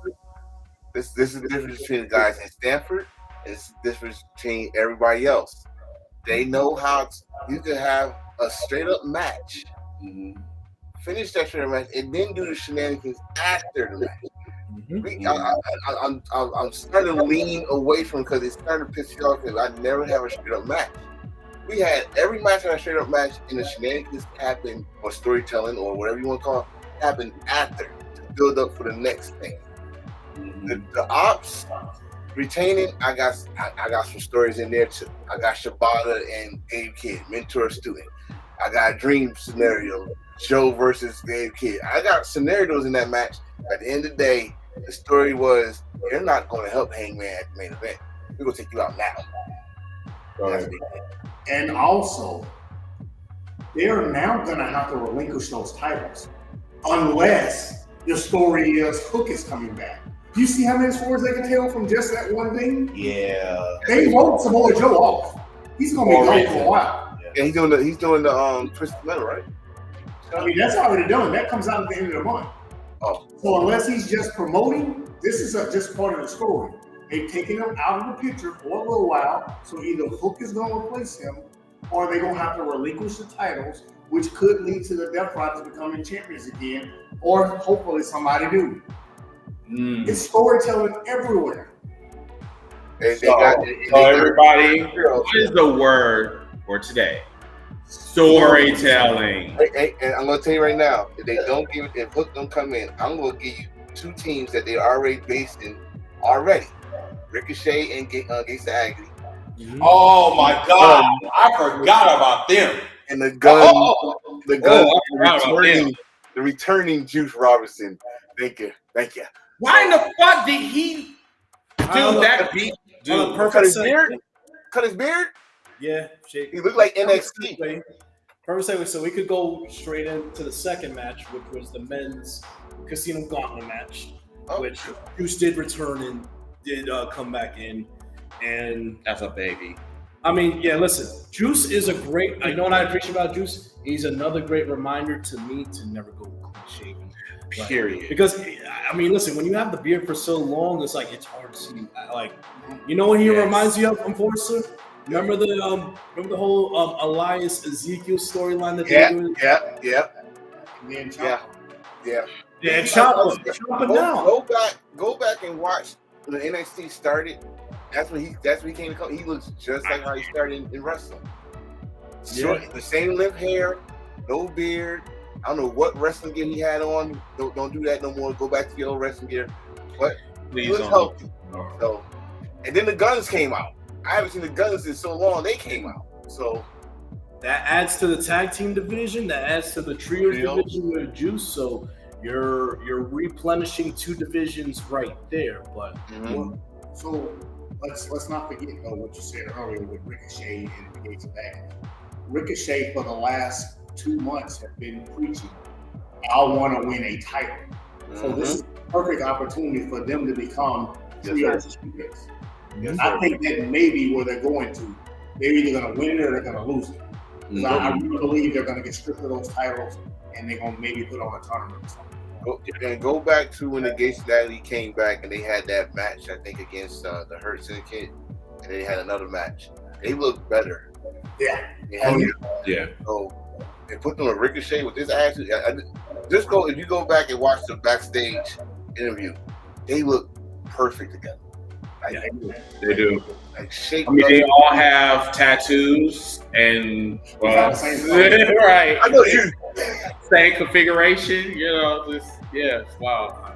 This is the difference between the guys in Stanford. It's the difference between everybody else. They know how you can have a straight up match, finish that straight up match, and then do the shenanigans after the match. I'm starting to lean away from, because it's starting to piss me off, because I never have a straight up match. We had every match on a straight up match, and the shenanigans happen, or storytelling, or whatever you want to call it, happen after to build up for the next thing. The Ops retaining, I got some stories in there too. I got Shibata and Gabe Kidd, mentor student. I got a dream scenario, Joe versus Gabe Kidd. I got scenarios in that match. At the end of the day, the story was, you're not going to help Hangman at the main event. We're going to take you out now. Right. And also, they're now going to have to relinquish those titles unless the story is Hook is coming back. Do you see how many stories they can tell from just that one thing? Yeah. They wrote Samoa Joe off. He's going to be gone for a while. Yeah, he's doing the Twisted Metal, right? I mean, that's already done. That comes out at the end of the month. Oh. So unless he's just promoting, this is just part of the story. They've taken him out of the picture for a little while, so either Hook is going to replace him, or they're going to have to relinquish the titles, which could lead to the Death Riders becoming champions again, or hopefully somebody new. It's storytelling everywhere. So everybody, what is the word for today? Storytelling. And I'm gonna tell you right now, if Hook don't come in, I'm gonna give you 2 teams that they're already based in already. Ricochet and Gates of Agony. Oh my God, I forgot about them. And the returning Juice Robinson. Thank you. Why in the fuck did he do that beat? Dude, cut his beard? Yeah, he looked like NXT. Perfect segue. So we could go straight into the second match, which was the men's Casino Gauntlet match, which Juice did return and did come back in. And that's a baby. I mean, yeah, listen, Juice is a great, I know what I appreciate about Juice. He's another great reminder to me to never go clean shaven. Period. Because, I mean, listen, when you have the beard for so long, it's like, it's hard to see. Like, you know what he reminds you of, Enforcer? Remember the whole Elias Ezekiel storyline that they were doing? Yeah. Chop him down. Go back and watch when the NXT started, that's when he came to come. He looks just like how he started in wrestling. Short, the same lip hair, no beard. I don't know what wrestling gear he had on. Don't do that no more. Go back to your old wrestling gear. But he was healthy. So, and then the Guns came out. I haven't seen the Guns in so long. They came out. So that adds to the tag team division. That adds to the trios division with Juice. So you're replenishing 2 divisions right there. But so let's not forget though what you said earlier with Ricochet and the Gates of Agony. Ricochet for the last 2 months have been preaching, I want to win a title. So this is a perfect opportunity for them to become trios champions. I think that may be where they're going to. They're either going to win it or they're going to lose it. I really believe they're going to get stripped of those titles and they're going to maybe put on a tournament or something. Go back to when the Gates of Agony came back and they had that match, I think, against the Hurt Syndicate, and they had another match. They looked better. Yeah. So they put them on Ricochet with this attitude. If you go back and watch the backstage interview, they look perfect together. They do. Like shaped I mean, up. they all have tattoos and right. I know you. Same configuration, wow.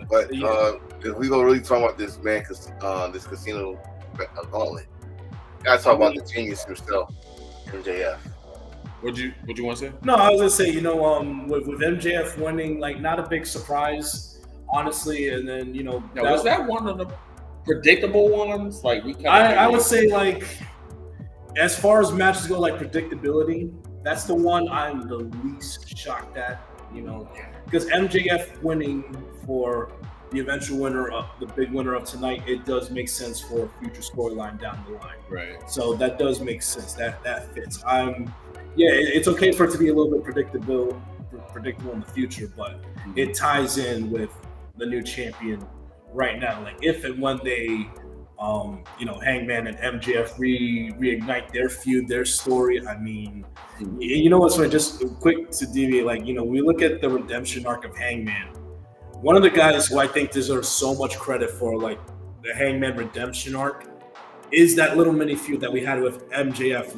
But if we gonna really talk about this man, this casino gauntlet, gotta talk about the genius himself, MJF. What'd you want to say? No, I was gonna say, with MJF winning, like, not a big surprise, honestly. And then, was that one of the predictable ones? Like, I would say, like, as far as matches go, like predictability, that's the one I'm the least shocked at. Because MJF winning for the eventual winner of the big winner of tonight, it does make sense for a future storyline down the line. Right. So that does make sense. That fits. It's okay for it to be a little bit predictable in the future, but it ties in with the new champion right now. Like, if and when they, Hangman and MJF reignite their feud, their story. I mean, what's funny? Just quick to deviate. Like, we look at the redemption arc of Hangman. One of the guys who I think deserves so much credit for, like, the Hangman redemption arc is that little mini feud that we had with MJF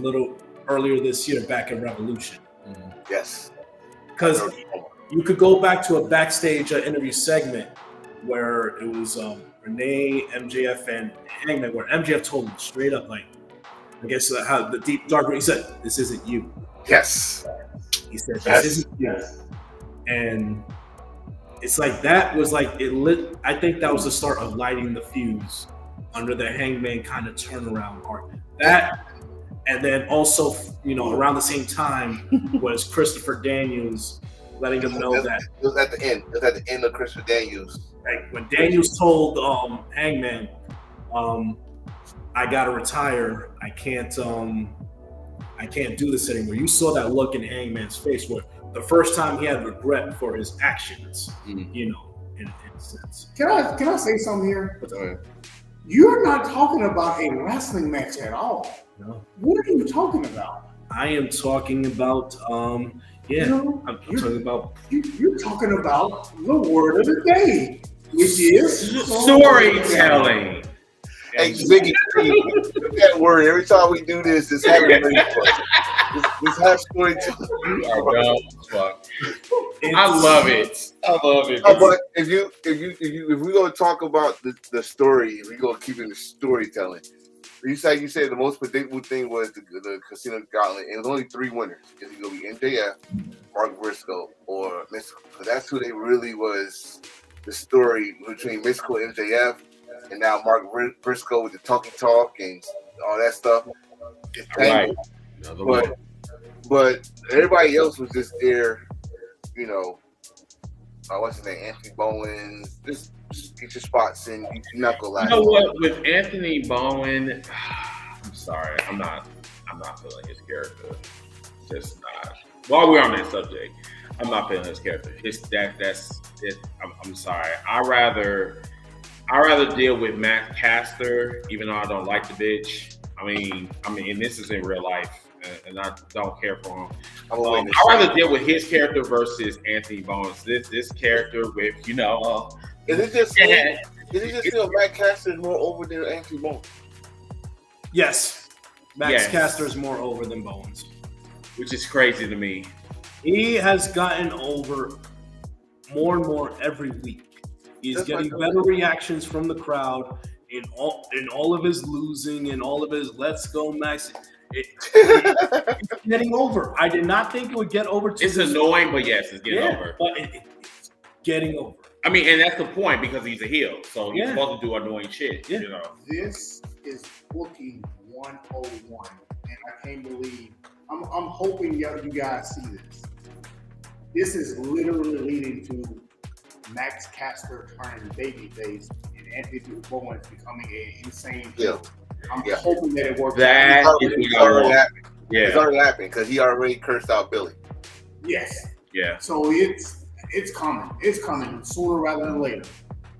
earlier this year back in Revolution. Yes. Because you could go back to a backstage interview segment where it was Renee, MJF, and Hangman, where MJF told him straight up, like, I guess how the deep dark, he said, "This isn't you." Yes. He said, "This isn't you." And it's like, that was like, it lit. I think that was the start of lighting the fuse under the Hangman kind of turnaround arc. That, and then also, around the same time was Christopher Daniels letting them know that it was at the end. It was at the end of Christopher Daniels. Like, when Daniels told Hangman, I gotta retire. I can't do this anymore. You saw that look in Hangman's face where the first time he had regret for his actions, in a sense. Can I say something here? You're not talking about a wrestling match at all. No. What are you talking about? I am talking about, I'm talking about. You're talking about the word of the day, which is storytelling. Hey, Ziggy, that word. Every time we do this, this happens. This half storytelling. You are dumb as fuck. I love it. But if we're gonna talk about the story, if we're gonna keep in the storytelling, you said the most predictable thing was the Casino Gauntlet. It was only 3 winners. It's gonna be MJF, Mark Briscoe, or Mystical. Because that's who they really was. The story between Mystical and MJF, and now Mark Briscoe with the talky talk and all that stuff. It's right. But everybody else was just there, what's his name? Anthony Bowen. Just get your spots in. You're not gonna lie. You know what? With Anthony Bowen, I'm sorry. I'm not feeling his character. Just not. While we're on that subject, I'm not feeling his character. That's it. I'm sorry. I rather deal with Matt Caster, even though I don't like the bitch. I mean, and this is in real life, and I don't care for him. I'd rather deal with his character versus Anthony Bowen. This character with, Is it just feel Matt Caster is more over than Anthony Bowens? Yes. Max Yes. Caster is more over than Bowens. which is crazy to me. He has gotten over more and more every week. He's That's getting like- better reactions from the crowd in all of his losing and all of his "Let's go, Max." It's getting over. I did not think it would get over. To It's this annoying, but yes, it's getting over. but it's getting over. I mean, and that's the point because he's a heel, so he's Yeah. supposed to do annoying shit. Yeah. You know. This is booking 101, and I can't believe. I'm hoping you guys see this. This is literally leading to Max Caster turning babyface and Anthony Bowens becoming an insane heel. I'm hoping that it works. That It's already happening. Yeah. It's already happening because he already cursed out Billy. Yes. Yeah. So it's coming. It's coming sooner rather than later.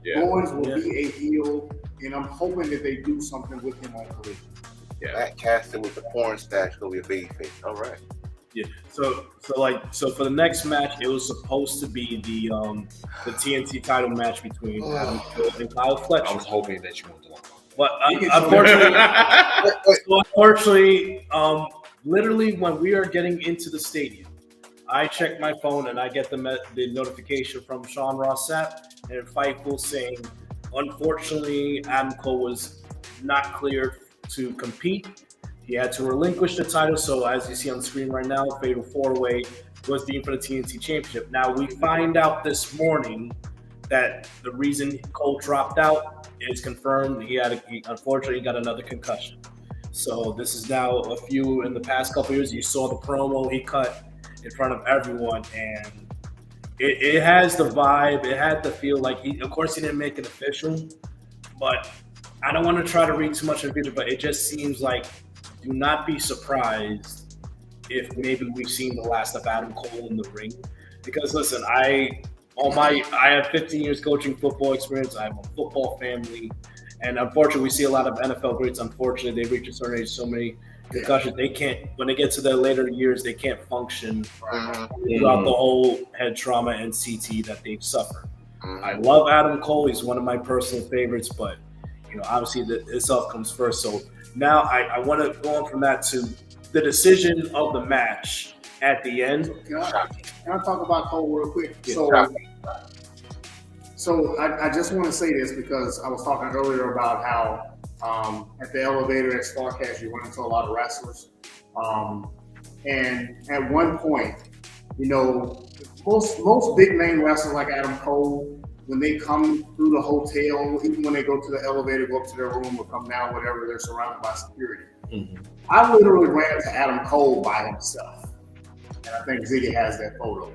Yeah. Bowens will be a heel, and I'm hoping that they do something with him on Collision. Yeah. Matt Caster with the porn stash gonna be a babyface. All right. Yeah. So for the next match, it was supposed to be the TNT title match between Adam Cole and Kyle Fletcher. I was hoping that you wanted to walk But unfortunately, literally when we are getting into the stadium, I check my phone and I get the notification from Sean Ross Sapp and Fightful saying, unfortunately, Adam Cole was not cleared to compete. He had to relinquish the title. So as you see on the screen right now, Fatal 4-Way was being for the TNT Championship. Now we find out this morning that the reason Cole dropped out is confirmed. He unfortunately got another concussion. So this is now in the past couple years, you saw the promo he cut in front of everyone, and it has the vibe. It had the feel like of course he didn't make it official, but I don't want to try to read too much in the future, but it just seems like do not be surprised if maybe we've seen the last of Adam Cole in the ring. Because listen, I have 15 years coaching football experience. I have a football family, and unfortunately, we see a lot of NFL greats. Unfortunately, they reach a certain age, so many concussions. They can't, when they get to their later years, they can't function throughout the whole head trauma and CT that they've suffered. I love Adam Cole. He's one of my personal favorites, but obviously itself comes first. So now I want to go on from that to the decision of the match at the end. Can I talk about Cole real quick? So I just want to say this because I was talking earlier about how at the elevator at Starcast you run into a lot of wrestlers, and at one point, most big name wrestlers like Adam Cole, when they come through the hotel, even when they go to the elevator, go up to their room or come down, whatever, they're surrounded by security. I literally ran into Adam Cole by himself. And I think Ziggy has that photo.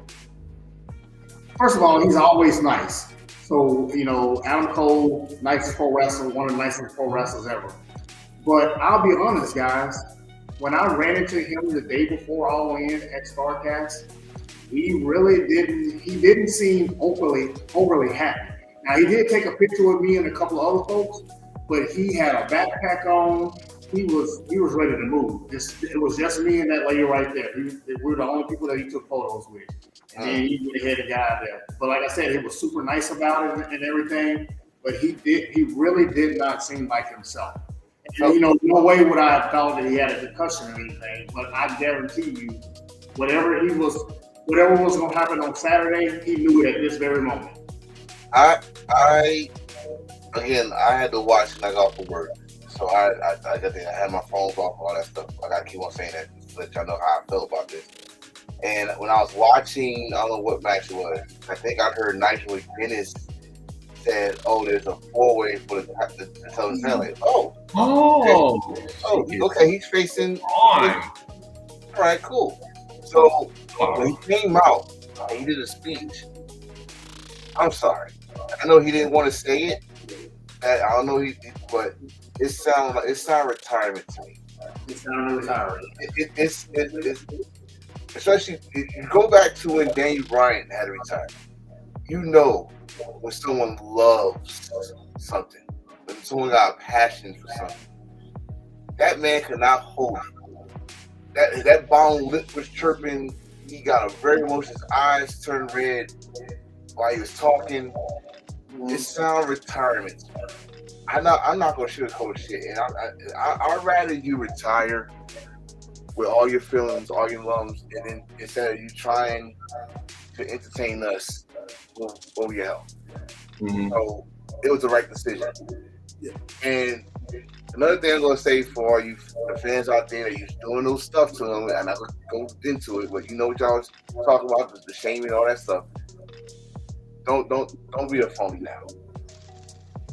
First of all, he's always nice. So, Adam Cole, nicest pro wrestler, one of the nicest pro wrestlers ever. But I'll be honest, guys, when I ran into him the day before All-In at StarCast, he didn't seem overly happy. Now, he did take a picture with me and a couple of other folks, but he had a backpack on. He was ready to move. It was just me and that lady right there. We were the only people that he took photos with. And then he had a guy there. But like I said, he was super nice about it and everything. But he really did not seem like himself. And, no way would I have thought that he had a concussion or anything. But I guarantee you, whatever was going to happen on Saturday, he knew it at this very moment. I had to watch when I got off of work. So I had my phones off, all that stuff. I gotta keep on saying that to let y'all know how I feel about this. And when I was watching, I don't know what match it was. I think I heard Nigel Dennis said, "Oh, there's a 4-way for the Southern Valley." Okay, he's facing. All right, cool. So when he came out and he did a speech, I'm sorry. I know he didn't want to say it. I don't know, but it sounded retirement to me. It sounded retirement. It's especially if you go back to when Daniel Bryan had to retire. When someone loves something, when someone got a passion for something, that man could not hold it. That bone lip was chirping. He got a very emotional. His eyes turned red while he was talking. It sounds retirement. I'm not gonna sugarcoat shit, and I'd rather you retire with all your feelings, all your lumps, and then instead of you trying to entertain us over your health. So it was the right decision. And another thing I'm gonna say for all you the fans out there that you're doing those stuff to them, and I'm not gonna go into it, but you know what y'all was talking about, the shaming, all that stuff. Don't be a phony now.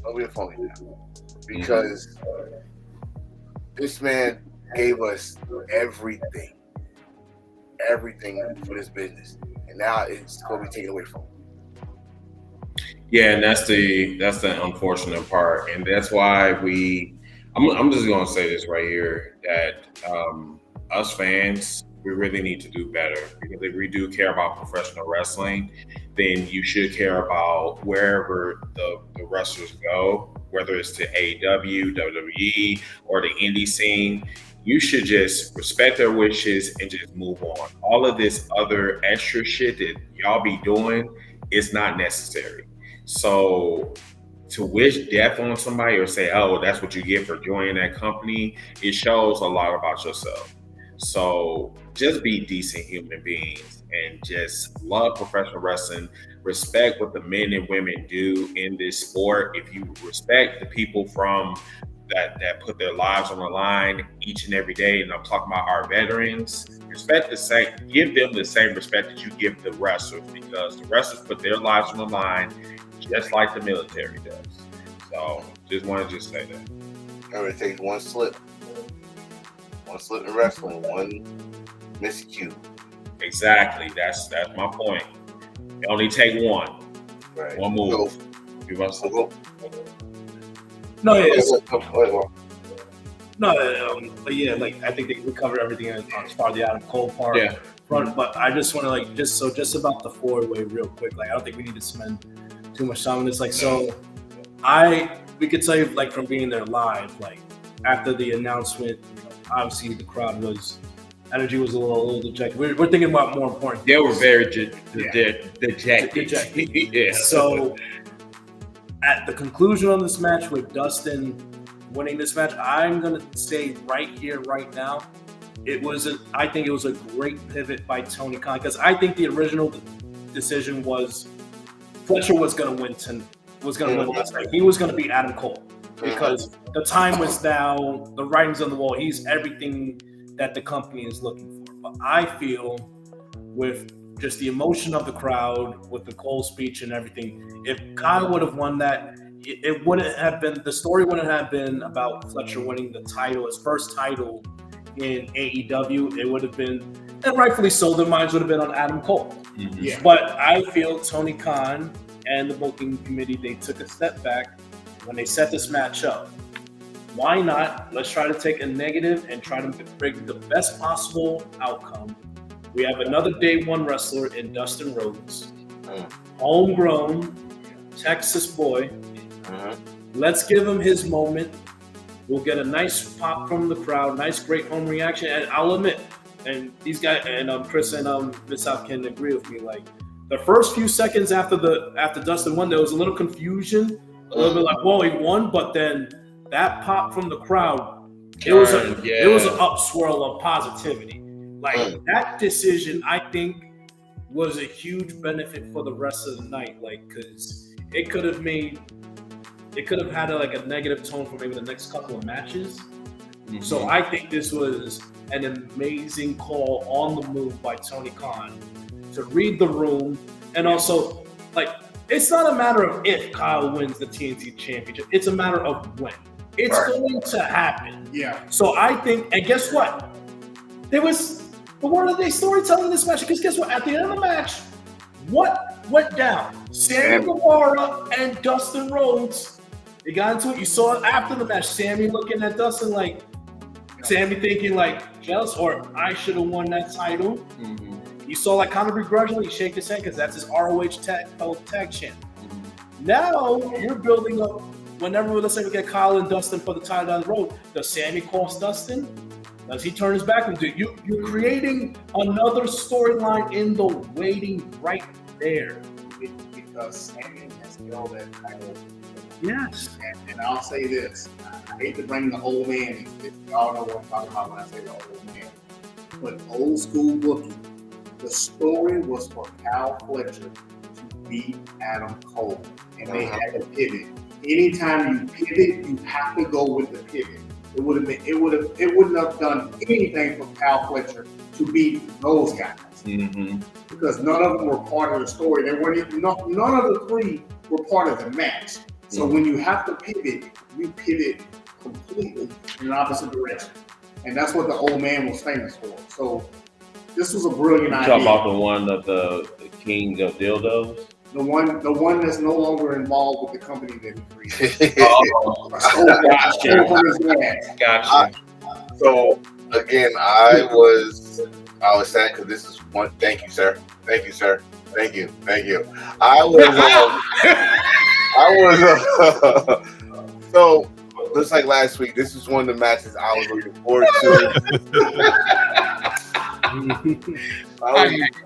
Don't be a phony now. Because this man gave us everything for this business, and now it's gonna be taken away from him. Yeah, and that's the unfortunate part, and that's why I'm just gonna say this right here that us fans, we really need to do better, because if we do care about professional wrestling, then you should care about wherever the wrestlers go, whether it's to AEW, WWE, or the indie scene. You should just respect their wishes and just move on. All of this other extra shit that y'all be doing is not necessary. So to wish death on somebody or say, oh, that's what you get for joining that company, it shows a lot about yourself. So just be decent human beings and just love professional wrestling. Respect what the men and women do in this sport. If you respect the people from that put their lives on the line each and every day, and I'm talking about our veterans, give them the same respect that you give the wrestlers, because the wrestlers put their lives on the line just like the military does. So just want to say that. It takes one slip in wrestling, one miscue. Exactly. That's my point. It only take one. Right. One move. But yeah, like I think we covered everything as far as the Adam Cole part. Yeah. But I just want to just about the 4-way real quick. Like I don't think we need to spend too much time on this. Like we could tell you, like, from being there live, like after the announcement, obviously the crowd energy was a little dejected. We're thinking about more important things. They were very dejected. Yeah. So at the conclusion of this match, with Dustin winning this match, I'm gonna say right here, right now, I think it was a great pivot by Tony Khan, because I think the original decision was Fletcher was gonna win last night. He was gonna beat Adam Cole, because the time was now, the writing's on the wall. He's everything that the company is looking for. But I feel, with just the emotion of the crowd, with the Cole speech and everything, if Kyle would have won that, it wouldn't have been, the story wouldn't have been about Fletcher winning the title, his first title in AEW. It would have been, and rightfully so, their minds would have been on Adam Cole. Yeah. But I feel Tony Khan and the booking committee, they took a step back when they set this match up. Why not? Let's try to take a negative and try to bring the best possible outcome. We have another day one wrestler in Dustin Rhodes, homegrown Texas boy. Let's give him his moment. We'll get a nice pop from the crowd, nice, great home reaction. And I'll admit, and these guys, and Chris and Miss South can agree with me, like the first few seconds after Dustin won, there was a little confusion, a little bit like, whoa, he won. But then that pop from the crowd, it was an upswirl of positivity. Like that decision, I think, was a huge benefit for the rest of the night. Like, because it could have had a negative tone for maybe the next couple of matches. So I think this was an amazing call on the move by Tony Khan to read the room. And also, like, it's not a matter of if Kyle wins the TNT Championship. It's a matter of when. It's going to happen. Yeah. So I think, and guess what? There was the word of the day storytelling in this match. Because guess what? At the end of the match, what went down? Sammy Guevara and Dustin Rhodes. They got into it. You saw it after the match. Sammy looking at Dustin like, Sammy thinking like, jealous, or I should have won that title. You saw like kind of begrudgingly shake his head because that's his ROH tag champ. Now you're building up. Whenever, let's say we get Kyle and Dustin for the title down the road, does Sammy cost Dustin? Does he turn his back and do you? You're creating another storyline in the waiting right there. because Sammy has held that title. Yes. And I'll say this: I hate to bring the old man in. Y'all know what I'm talking about when I say the old man. But old school booking, the story was for Cal Fletcher to beat Adam Cole, and they had to pivot. Anytime you pivot, you have to go with the pivot. It wouldn't have done anything for Cal Fletcher to beat those guys because none of them were part of the story. They weren't even, none of the three were part of the match. So when you have to pivot, you pivot completely in the opposite direction, and that's what the old man was famous for. So this was a brilliant idea. Talk about the one of the king of dildos. The one that's no longer involved with the company that he created. Gotcha. So again, I was sad because this is one. Thank you, sir. Thank you. So just like last week, this is one of the matches I was looking forward to.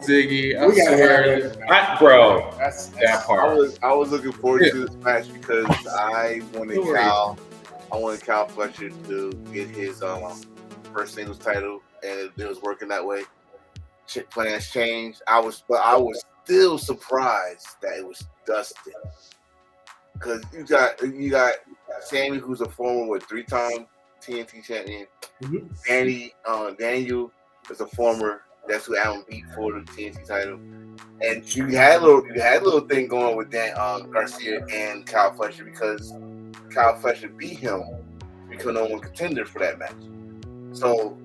Ziggy, I swear, bro. That's that part. I was looking forward to this match because I wanted Cal Fletcher to get his first singles title, and it was working that way. Plans changed. I was still surprised that it was Dustin, because you got Sammy, who's a former 3-time TNT champion. Daniel is a former. That's who Adam beat for the TNT title. And you had a little thing going with Garcia and Kyle Fletcher because Kyle Fletcher beat him to become number one contender for that match. So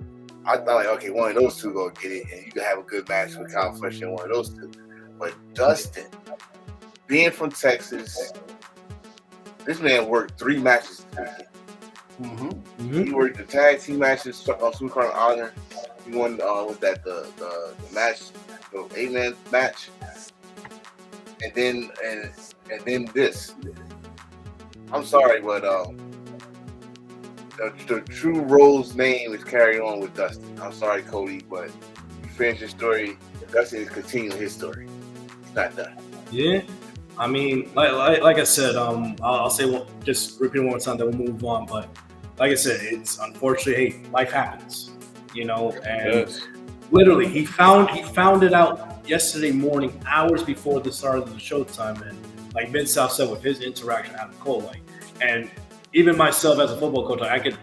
I thought, like, okay, one of those two go get it, and you can have a good match with Kyle Fletcher and one of those two. But Dustin, being from Texas, this man worked 3 matches this weekend. He worked the tag team matches on Supercard Honor. He won the match, the 8-man match, and then this. I'm sorry, but the true Rose name is carried on with Dustin. I'm sorry, Cody, but you finish your story. Dustin is continuing his story. It's not done. Yeah, I mean, like I said, I'll say just repeat one more time, then we'll move on. But like I said, it's unfortunately, hey, life happens. And literally he found it out yesterday morning, hours before the start of the showtime, and like Mid-South said with his interaction out of Cole, and even myself as a football coach,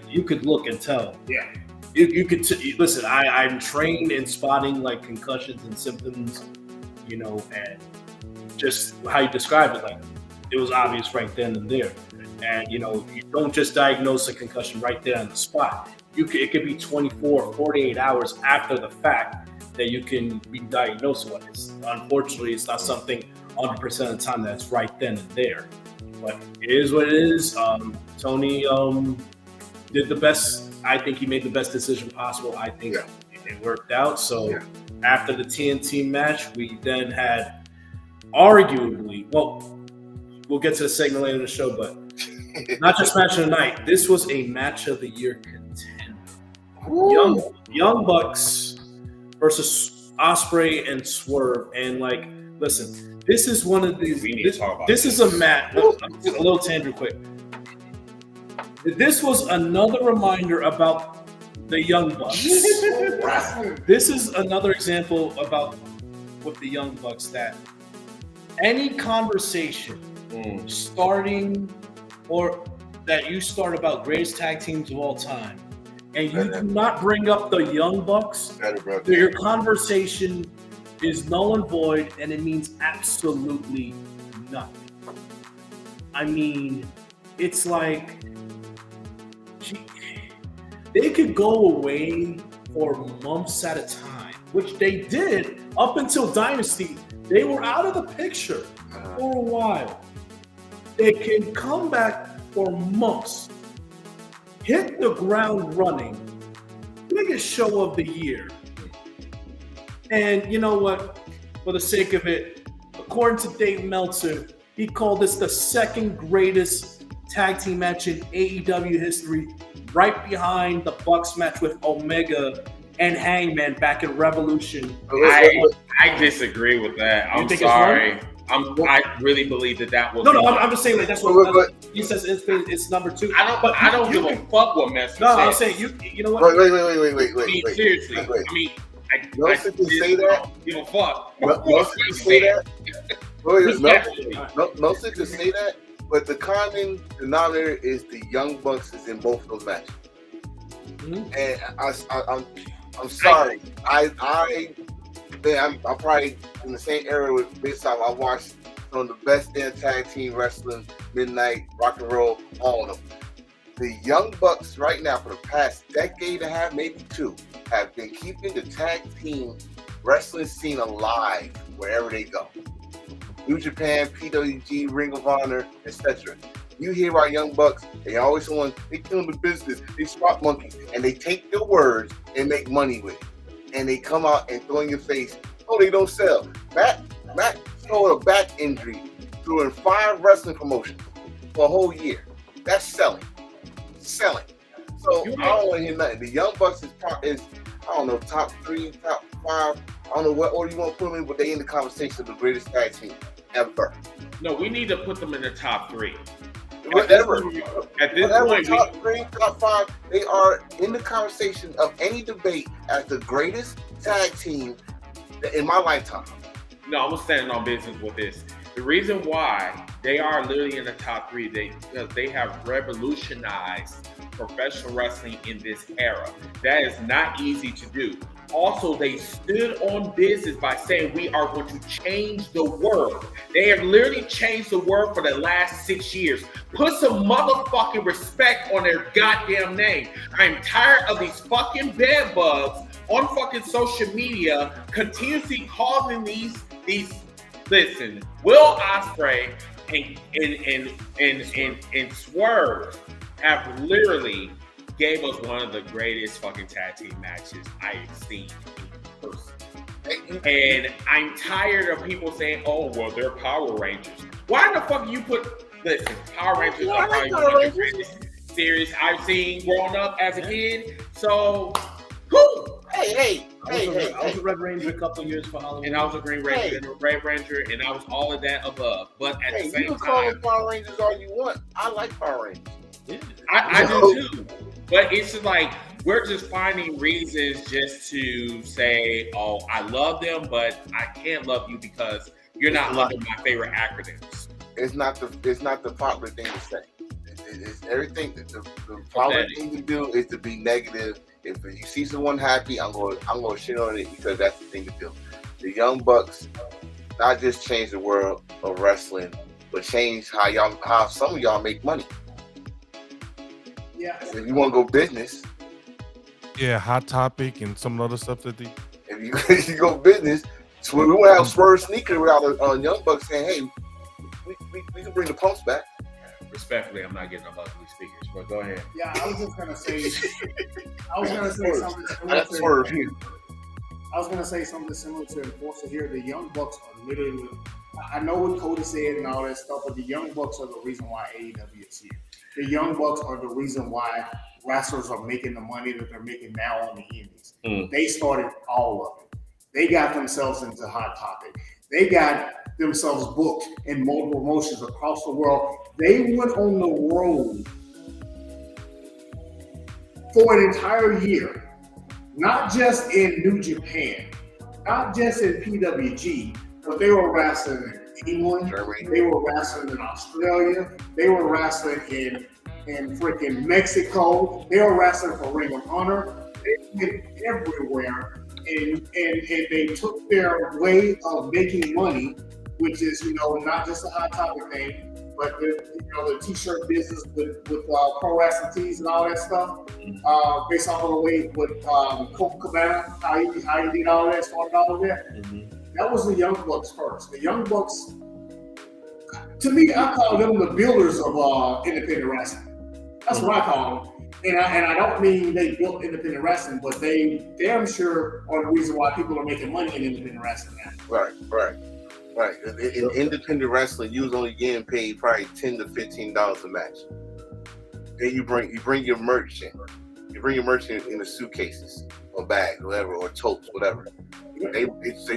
you could look and tell. Yeah, you could listen. I'm trained in spotting like concussions and symptoms, and just how you described it, it was obvious right then and there. And you don't just diagnose a concussion right there on the spot. It could be 24, 48 hours after the fact that you can be diagnosed with it. Unfortunately, it's not something 100% of the time that's right then and there. But it is what it is. Tony did the best. I think he made the best decision possible. I think it worked out. So after the TNT match, we then had arguably, we'll get to the segment later in the show, but not just match of the night. This was a match of the year contender. Young Bucks versus Ospreay and Swerve. And listen, this is one of these. This is a match. A little tangent quick. This was another reminder about the Young Bucks. This is another example about with the Young Bucks that any conversation starting or that you start about greatest tag teams of all time, and you do not bring up the Young Bucks, your conversation is null and void, and it means absolutely nothing. I mean, it's like they could go away for months at a time, which they did up until Dynasty. They were out of the picture for a while. They can come back for months, hit the ground running, biggest show of the year. And you know what? For the sake of it, according to Dave Meltzer, he called this the second greatest tag team match in AEW history, right behind the Bucks match with Omega and Hangman back in Revolution. I disagree with that. I'm sorry. I really believe that was. No, I'm just saying like that's what he says. It's number 2. I don't give a fuck what Messi says. No, I'm saying you know what? Wait. I mean, seriously. I mean, Nelson can say that. Give a fuck. Nelson can say that. Nelson can say that. But the common denominator is the Young Bucks is in both of those matches. Mm-hmm. And I'm sorry. I'm probably in the same era with Big Time. I watched some of the best damn tag team wrestling, Midnight, Rock and Roll, all of them. The Young Bucks right now for the past decade and a half, maybe 2, have been keeping the tag team wrestling scene alive wherever they go. New Japan, PWG, Ring of Honor, etc. You hear about Young Bucks, they always they killing the business, they spot monkeys, and they take their words and make money with it. And they come out and throw in your face, oh, they don't sell. Matt showed a back injury doing 5 wrestling promotions for a whole year. That's selling. So I don't want to hear nothing. The Young Bucks is I don't know, top 3, top 5. I don't know what order you want to put them in, but they in the conversation of the greatest tag team ever. No, we need to put them in the top 3. Whatever. At this point, top 3, top 5, they are in the conversation of any debate as the greatest tag team in my lifetime. No, I'm standing on business with this. The reason why they are literally in the top 3, because they have revolutionized professional wrestling in this era. That is not easy to do. Also, they stood on business by saying we are going to change the world. They have literally changed the world for the last 6 years. Put some motherfucking respect on their goddamn name. I'm tired of these fucking bed bugs on fucking social media continuously calling these. Listen, Will Ospreay and Swerve have literally gave us one of the greatest fucking tag team matches I have seen in person. And I'm tired of people saying, oh, well, they're Power Rangers. Why the fuck you listen, Power Rangers are probably one of the greatest series I've seen growing up as a kid. So, who? Hey. I was a Red Ranger a couple of years for Halloween. And I was a Green Ranger and a Red Ranger, and I was all of that above. But at the same you can call them Power Rangers all you want. I like Power Rangers. Yeah. I do too. But it's just like we're just finding reasons just to say, oh, I love them, but I can't love you because you're not loving my favorite acronyms. It's not the popular thing to say. It's everything. The popular thing to do is to be negative. If you see someone happy, I'm going to shit on it because that's the thing to do. The Young Bucks not just change the world of wrestling, but change how some of y'all make money. Yeah. If you want to go business. Yeah, Hot Topic and some other stuff that they. If you go business, so we won't have Swerve Sneaker without Young Bucks saying, hey, we can bring the pumps back. Respectfully, I'm not getting about these speakers, but go ahead. Yeah, I was just gonna say something similar to Enforcer here. The Young Bucks are literally. I know what Cody said and all that stuff, but the Young Bucks are the reason why AEW is here. The Young Bucks are the reason why wrestlers are making the money that they're making now on the indies. They started all of it. They got themselves into Hot Topic. They got themselves booked in multiple promotions across the world. They went on the road for an entire year, not just in New Japan, not just in PWG, but they were wrestling in England, Germany. They were wrestling in Australia, they were wrestling in freaking Mexico, they were wrestling for Ring of Honor. They went everywhere, and they took their way of making money, which is, not just a Hot Topic thing, but the t-shirt business with pro wrestling tees and all that stuff, based off of the way with Coca Cabana, how he did all that, started all of that. That was the Young Bucks first. The Young Bucks, to me, I call them the builders of independent wrestling. That's what I call them. And I don't mean they built independent wrestling, but they damn sure are the reason why people are making money in independent wrestling now. Right. In independent wrestling, you was only getting paid probably $10 to $15 a match. Then you bring your merch in. You bring your merch in the suitcases or bags, whatever, or totes, whatever. They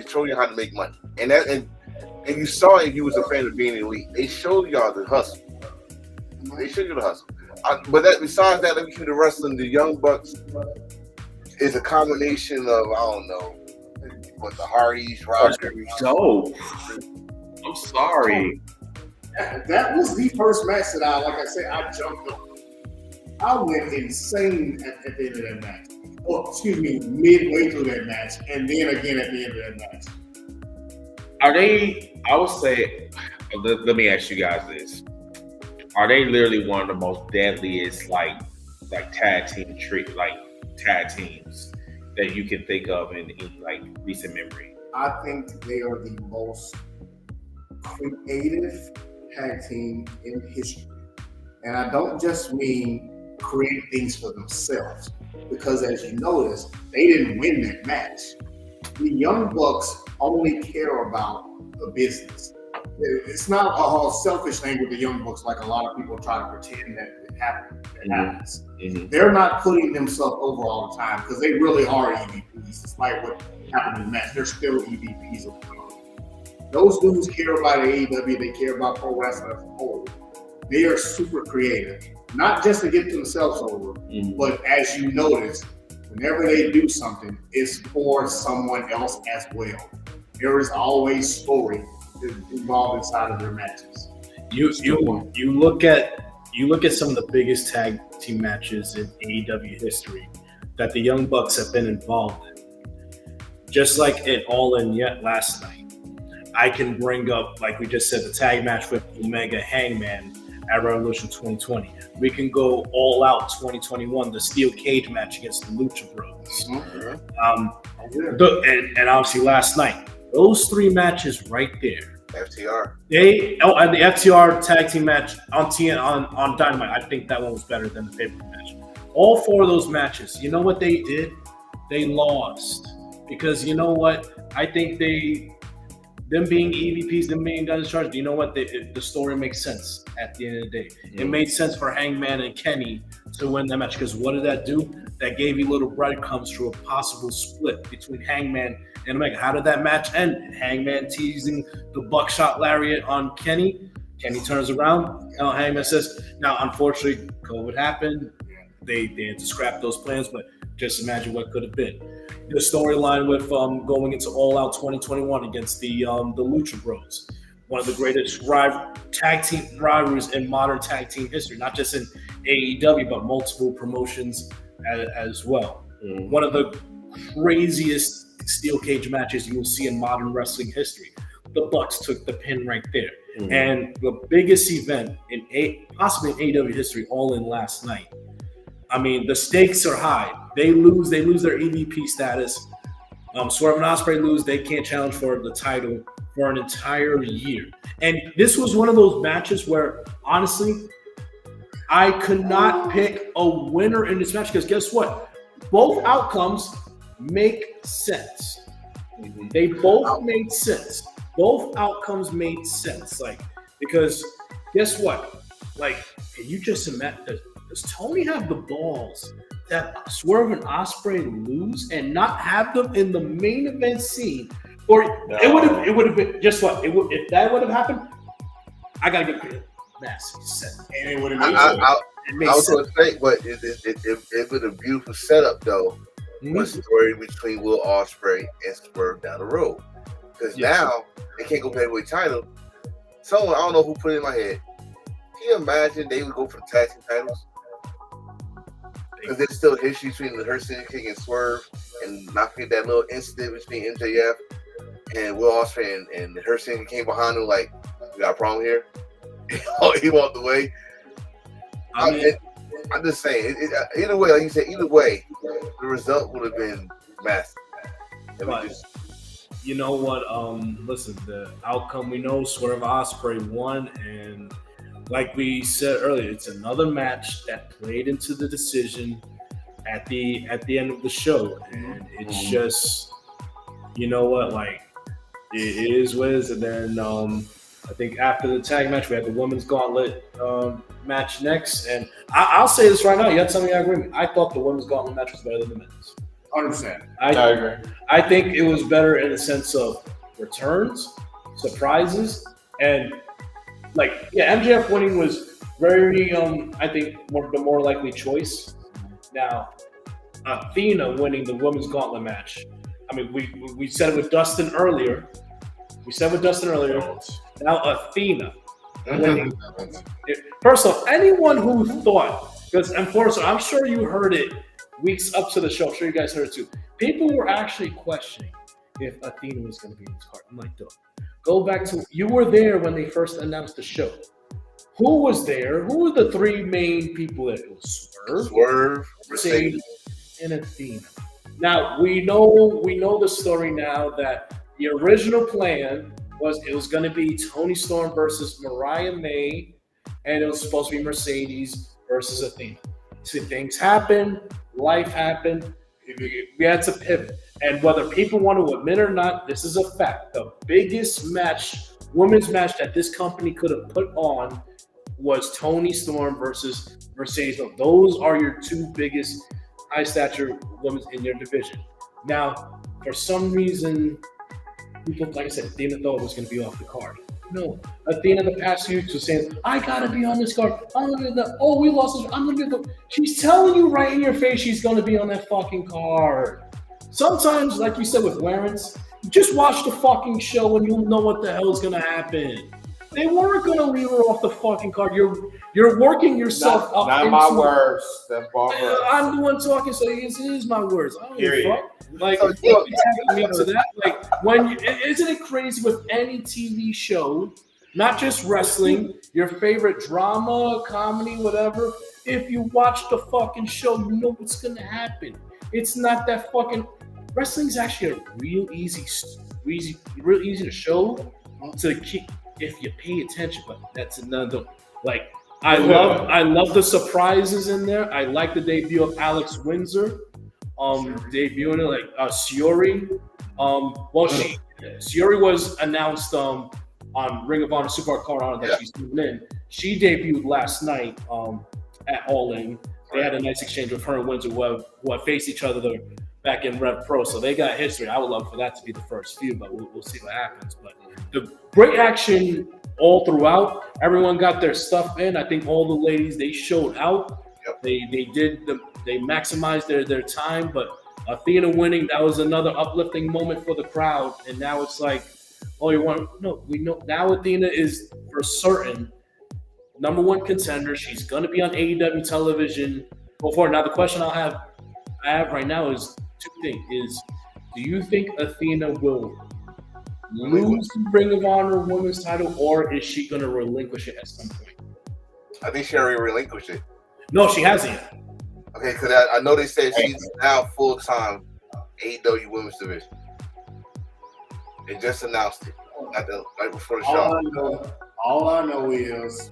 show you how to make money, and And you saw if you was a fan of being elite. They showed y'all the hustle. They showed you the hustle. But besides that, let me keep the wrestling. The Young Bucks is a combination of, I don't know, what the Hardys, Rockers. Dope. I'm sorry. That was the first match that I jumped on. I went insane at the end of that match. Midway through that match, and then again at the end of that match. Are they? I would say. Let me ask you guys this: are they literally one of the most deadliest like tag teams that you can think of in like recent memory? I think they are the most creative tag team in history, and I don't just mean create things for themselves, because as you notice, they didn't win that match. The Young Bucks only care about the business. It's not a selfish thing with the Young Bucks like a lot of people try to pretend that it happens. Mm-hmm. They're not putting themselves over all the time because they really are EVPs. Despite what happened in the match, they're still EVPs. Those dudes care about AEW, they care about pro wrestling as a whole. They are super creative, not just to get themselves over, but as you notice, whenever they do something, it's for someone else as well. There is always story involved inside of their matches. You look at some of the biggest tag team matches in AEW history that the Young Bucks have been involved in. Just like in All-In yet last night, I can bring up, like we just said, the tag match with Omega Hangman at Revolution 2020. We can go All Out 2021, the steel cage match against the Lucha Bros. And obviously last night, those three matches right there. FTR. And the FTR tag team match on Dynamite. I think that one was better than the pay-per-view match. All four of those matches, you know what they did? They lost because you know what? I think them being EVPs, them being guys in charge, you know what? The story makes sense at the end of the day. It made sense for Hangman and Kenny to win that match because what did that do? That gave you little breadcrumbs to a possible split between Hangman and Omega. How did that match end? Hangman teasing the buckshot lariat on Kenny. Kenny turns around. Hangman says, now, unfortunately, COVID happened. They had to scrap those plans, but just imagine what could have been. The storyline with going into All Out 2021 against the Lucha Bros, one of the greatest tag team rivalries in modern tag team history, not just in AEW, but multiple promotions as well. One of the craziest steel cage matches you will see in modern wrestling history. The Bucks took the pin right there. And the biggest event in possibly in AEW history, All-In last night. I mean, the stakes are high. They lose their EVP status. Swerve and Ospreay lose. They can't challenge for the title for an entire year. And this was one of those matches where, honestly, I could not pick a winner in this match because guess what? Both outcomes make sense. They both made sense. Both outcomes made sense. Because guess what? Can you just imagine? Does Tony have the balls that Swerve and Ospreay lose and not have them in the main event scene? Or it would have been just what? If that would have happened, I gotta get credit. Massive set. And it would have made sense. I was going to say, but it was a beautiful setup, though. The story between Will Ospreay and Swerve down the road. Because now they can't go heavyweight title. Someone, I don't know who put it in my head. Can you imagine they would go for the tag team titles? Because there's still history between the Hurricane King and Swerve, and not forget that little incident between MJF and Will Ospreay and the Hurricane came behind him like, we got a problem here. He walked away. I'm just saying, either way, like you said, either way, the result would have been massive. But you know what? Listen, the outcome we know, Swerve Ospreay won, and like we said earlier, it's another match that played into the decision at the end of the show, and it's just, you know what, it is what it is. And then I think after the tag match, we had the women's gauntlet match next, and I'll say this right now. You had something I agree with. I thought the women's gauntlet match was better than the men's. 100%. I agree. I think it was better in the sense of returns, surprises. And like, yeah, MJF winning was very, I think, the more likely choice. Now, Athena winning the women's gauntlet match. I mean, we said it with Dustin earlier. Now Athena winning. First off, anyone who thought, because unfortunately, I'm sure you heard it weeks up to the show. I'm sure you guys heard it too. People were actually questioning if Athena was going to be in this card. I'm like, dude, go back to, you were there when they first announced the show. Who was there? Who were the three main people there? It was Swerve, Mercedes, and Athena. Now we know the story now that the original plan was it was going to be Toni Storm versus Mariah May, and it was supposed to be Mercedes versus Athena. See, things happen, life happened. We had to pivot, and whether people want to admit or not, this is a fact. The biggest match, women's match that this company could have put on was Toni Storm versus Mercedes. Those are your two biggest high stature women in your division. Now, for some reason, people, like I said, Athena thought it was going to be off the card. No, Athena the past few weeks was saying, I got to be on this card. I'm going to we lost this. I'm going to be the. She's telling you right in your face she's going to be on that fucking card. Sometimes, like you said with Lawrence, you just watch the fucking show and you'll know what the hell is going to happen. They weren't going to leave her off the fucking card. You're working yourself up. Not my words. That's Baldbro. I'm the one talking, so it is my words. I don't give a fuck. Like, So, you tagging me to that. Like, isn't it crazy with any TV show, not just wrestling, your favorite drama, comedy, whatever? If you watch the fucking show, you know what's gonna happen. It's not that fucking. Wrestling's actually a real easy to show to keep if you pay attention. But that's another. Like, I love the surprises in there. I like the debut of Alex Windsor. Debuting like Shiori. Shiori was announced on Ring of Honor Super Card Honor that she's moving in. She debuted last night at All-In. They had a nice exchange with her and Windsor who have faced each other back in Rev Pro, so they got history. I would love for that to be the first feud, but we'll see what happens. But the great action all throughout. Everyone got their stuff in. I think all the ladies, they showed out. Yep. They maximized their time, but Athena winning, that was another uplifting moment for the crowd. And now it's like, we know now Athena is for certain number one contender. She's going to be on AEW television. Now the question I have right now is two things: do you think Athena will lose the Ring of Honor Women's title, or is she going to relinquish it at some point? I think she already relinquished it. No, she hasn't yet. Okay, because I know they said she's now full-time AEW Women's Division. They just announced it right before the show. All I know is,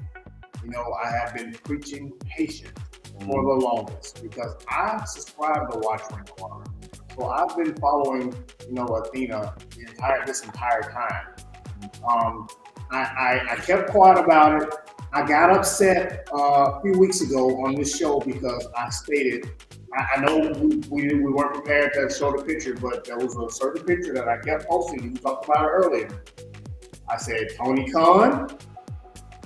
I have been preaching patience for the longest because I subscribe to watch Ring of Honor. So I've been following, Athena this entire time. I kept quiet about it. I got upset a few weeks ago on this show because I stated, I know we weren't prepared to show the picture, but there was a certain picture that I kept posting. You talked about it earlier. I said, Tony Khan,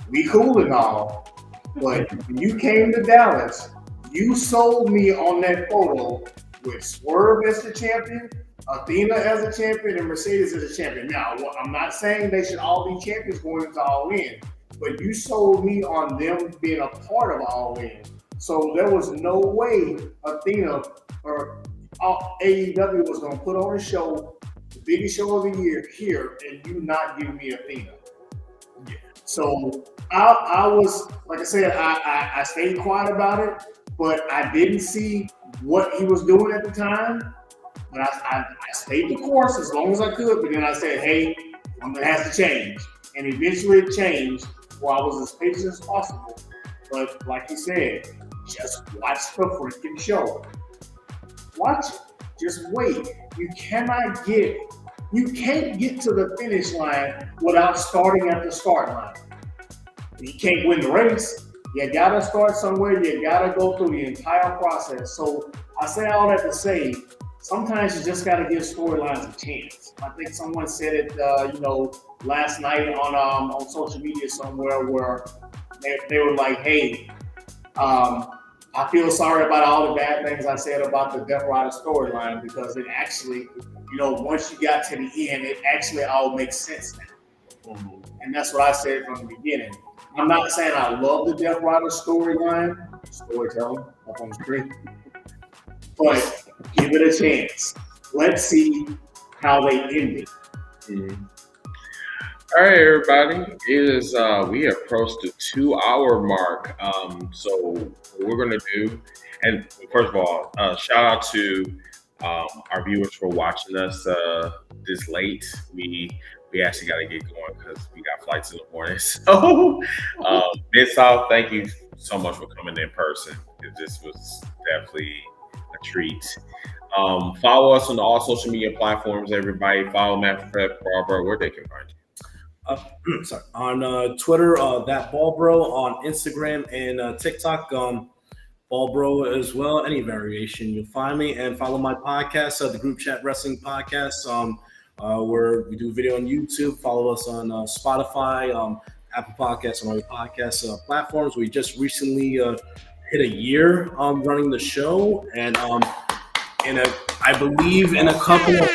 we cool and all, but when you came to Dallas, you sold me on that photo with Swerve as the champion, Athena as a champion, and Mercedes as a champion. Now, I'm not saying they should all be champions going into All-In, but you sold me on them being a part of All-In. So there was no way Athena or AEW was going to put on a show, the biggest show of the year here, and you not give me Athena. Yeah. So I was, like I said, I stayed quiet about it, but I didn't see what he was doing at the time. But I stayed the course as long as I could, but then I said, hey, it has to change. And eventually it changed. Well, I was as patient as possible. But like you said, just watch the freaking show. Watch it. Just wait. You can't get to the finish line without starting at the start line. You can't win the race. You gotta start somewhere. You gotta go through the entire process. So I say all that to say, sometimes you just got to give storylines a chance. I think someone said it, last night on social media somewhere where they were like, "Hey, I feel sorry about all the bad things I said about the Death Rider storyline because it actually, once you got to the end, it actually all makes sense now." And that's what I said from the beginning. I'm not saying I love the Death Rider storytelling up on the screen, but give it a chance. Let's see how they end it. Mm-hmm. All right, everybody. It is we have approached the 2-hour mark. So what we're gonna do, and first of all, shout out to our viewers for watching us this late. We actually got to get going because we got flights in the morning. So, Mid-South, thank you so much for coming in person. This was definitely a treat. Follow us on all social media platforms, everybody. Follow Matt Fred Baldbro, where they can find you. Sorry. On Twitter, that Baldbro, on Instagram and TikTok, Baldbro as well. Any variation, you'll find me. And follow my podcast, the Group Chat Wrestling Podcast, where we do video on YouTube. Follow us on Spotify, Apple Podcasts, and all your podcast platforms. We just recently hit a year running the show, and I believe in a couple of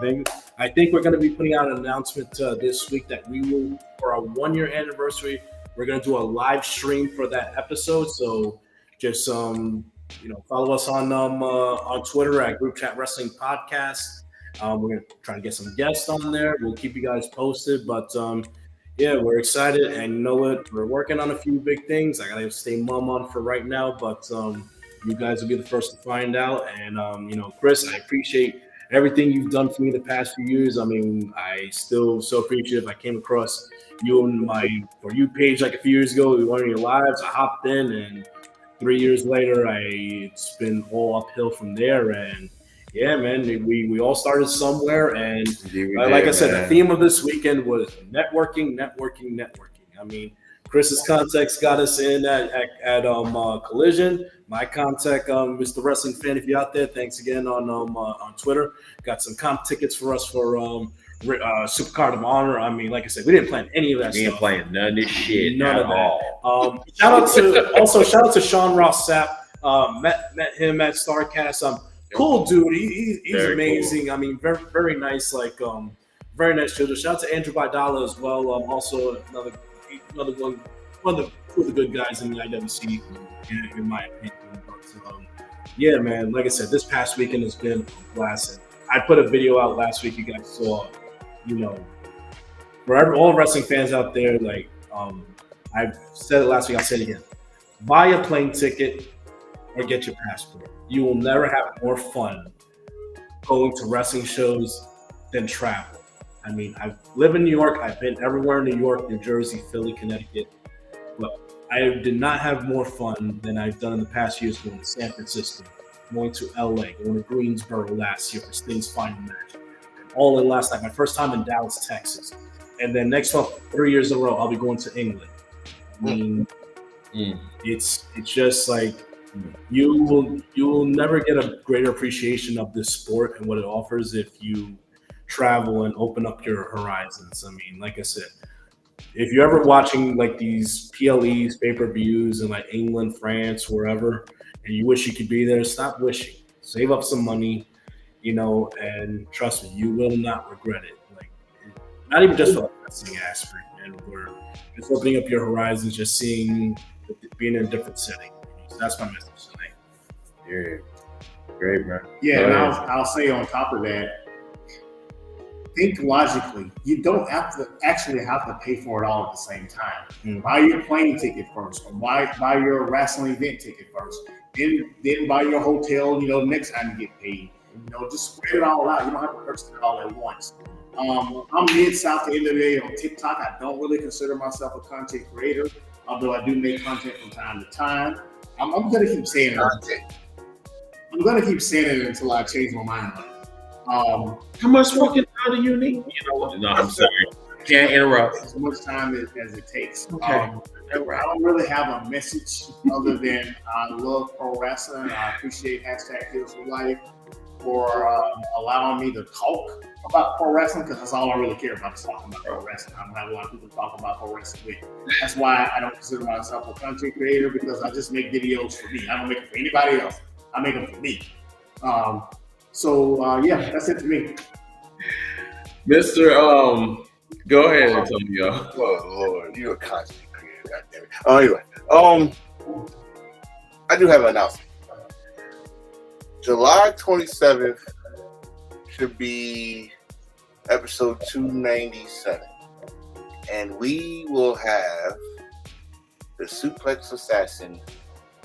weeks, I think we're going to be putting out an announcement this week that we will, for our 1-year anniversary, we're going to do a live stream for that episode. So just follow us on Twitter at Group Chat Wrestling Podcast. We're going to try to get some guests on there. We'll keep you guys posted. But we're excited, and you know what? We're working on a few big things. I got to stay mum on for right now, but you guys will be the first to find out. And Chris, I appreciate everything you've done for me the past few years. I mean, I still so appreciative. I came across you on my For You page like a few years ago. We were on your lives. I hopped in, and 3 years later, it's been all uphill from there. And yeah, man, we all started somewhere. And like I said, the theme of this weekend was networking. I mean, Chris's contacts got us in at Collision. My contact, Mr. Wrestling Fan, if you're out there, thanks again on Twitter. Got some comp tickets for us for Supercard of Honor. I mean, like I said, we didn't plan any of that stuff. We ain't playing none of this shit. None of that. Shout out to Sean Ross Sapp. Met him at StarCast. Cool dude. He's amazing. Cool. I mean, very, very nice. Very nice children. Shout out to Andrew Vidala as well. Also another one of the good guys in the IWC, in my opinion. But, yeah, man. Like I said, this past weekend has been a blast. I put a video out last week. You guys saw. For all wrestling fans out there, I've said it last week. I'll say it again. Buy a plane ticket or get your passport. You will never have more fun going to wrestling shows than travel. I mean, I live in New York. I've been everywhere in New York, New Jersey, Philly, Connecticut. But I did not have more fun than I've done in the past years going to San Francisco, going to LA, going to Greensboro last year for Sting's final match. All-In last night, my first time in Dallas, Texas. And then next month, 3 years in a row, I'll be going to England. I mean, it's just like you will never get a greater appreciation of this sport and what it offers if you travel and open up your horizons. I mean, like I said, if you're ever watching these PLEs, pay-per-views in England, France, wherever, and you wish you could be there, stop wishing. Save up some money, and trust me, you will not regret it. Not even just for the wrestling aspect, and we're just opening up your horizons, just being in a different setting. So that's my message tonight. Yeah, great, man. Yeah, and I'll say on top of that, think logically. You don't have to pay for it all at the same time. Buy your plane ticket first, or buy your wrestling event ticket first. Then buy your hotel. Next time you get paid. Just spread it all out. You don't have to purchase it all at once. I'm Mid-South to NWA on TikTok. I don't really consider myself a content creator, although I do make content from time to time. I'm going to keep saying it. I'm going to keep saying it until I change my mind. How much fucking time do you need? No, I'm sorry. Can't interrupt. as much time as it takes. Okay. I don't really have a message other than I love pro wrestling. I appreciate #Heals for Life for allowing me to talk about pro wrestling, because that's all I really care about is talking about pro wrestling. I don't have a lot of people talk about pro wrestling with. That's why I don't consider myself a content creator, because I just make videos for me. I don't make them for anybody else. I make them for me. Yeah, that's it for me. Mr. Go ahead, Antonio. Oh Lord, you're a content creator, goddamn it. Oh, anyway, I do have an announcement. July 27th should be episode 297, and we will have the Suplex Assassin,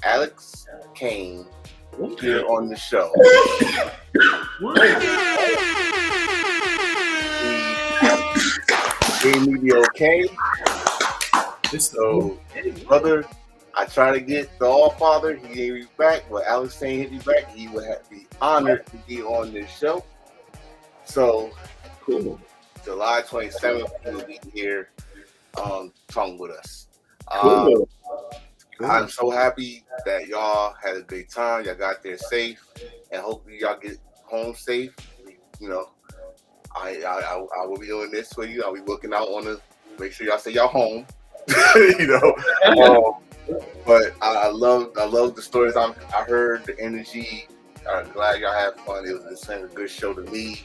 Alex Kane, here on the show. He gave me the okay. So, brother, I tried to get the All-Father. He gave me back, but Alex Kane hit me back. He would be honored to be on this show. So, Cool. July 27th, he will be here talking with us. Cool. I'm so happy that y'all had a great time. Y'all got there safe, and hopefully y'all get home safe. You know, I will be doing this for you. I'll be looking out on the make sure y'all say y'all home. You know, but I love the stories I heard, the energy. I'm glad y'all had fun. It was a good show to me.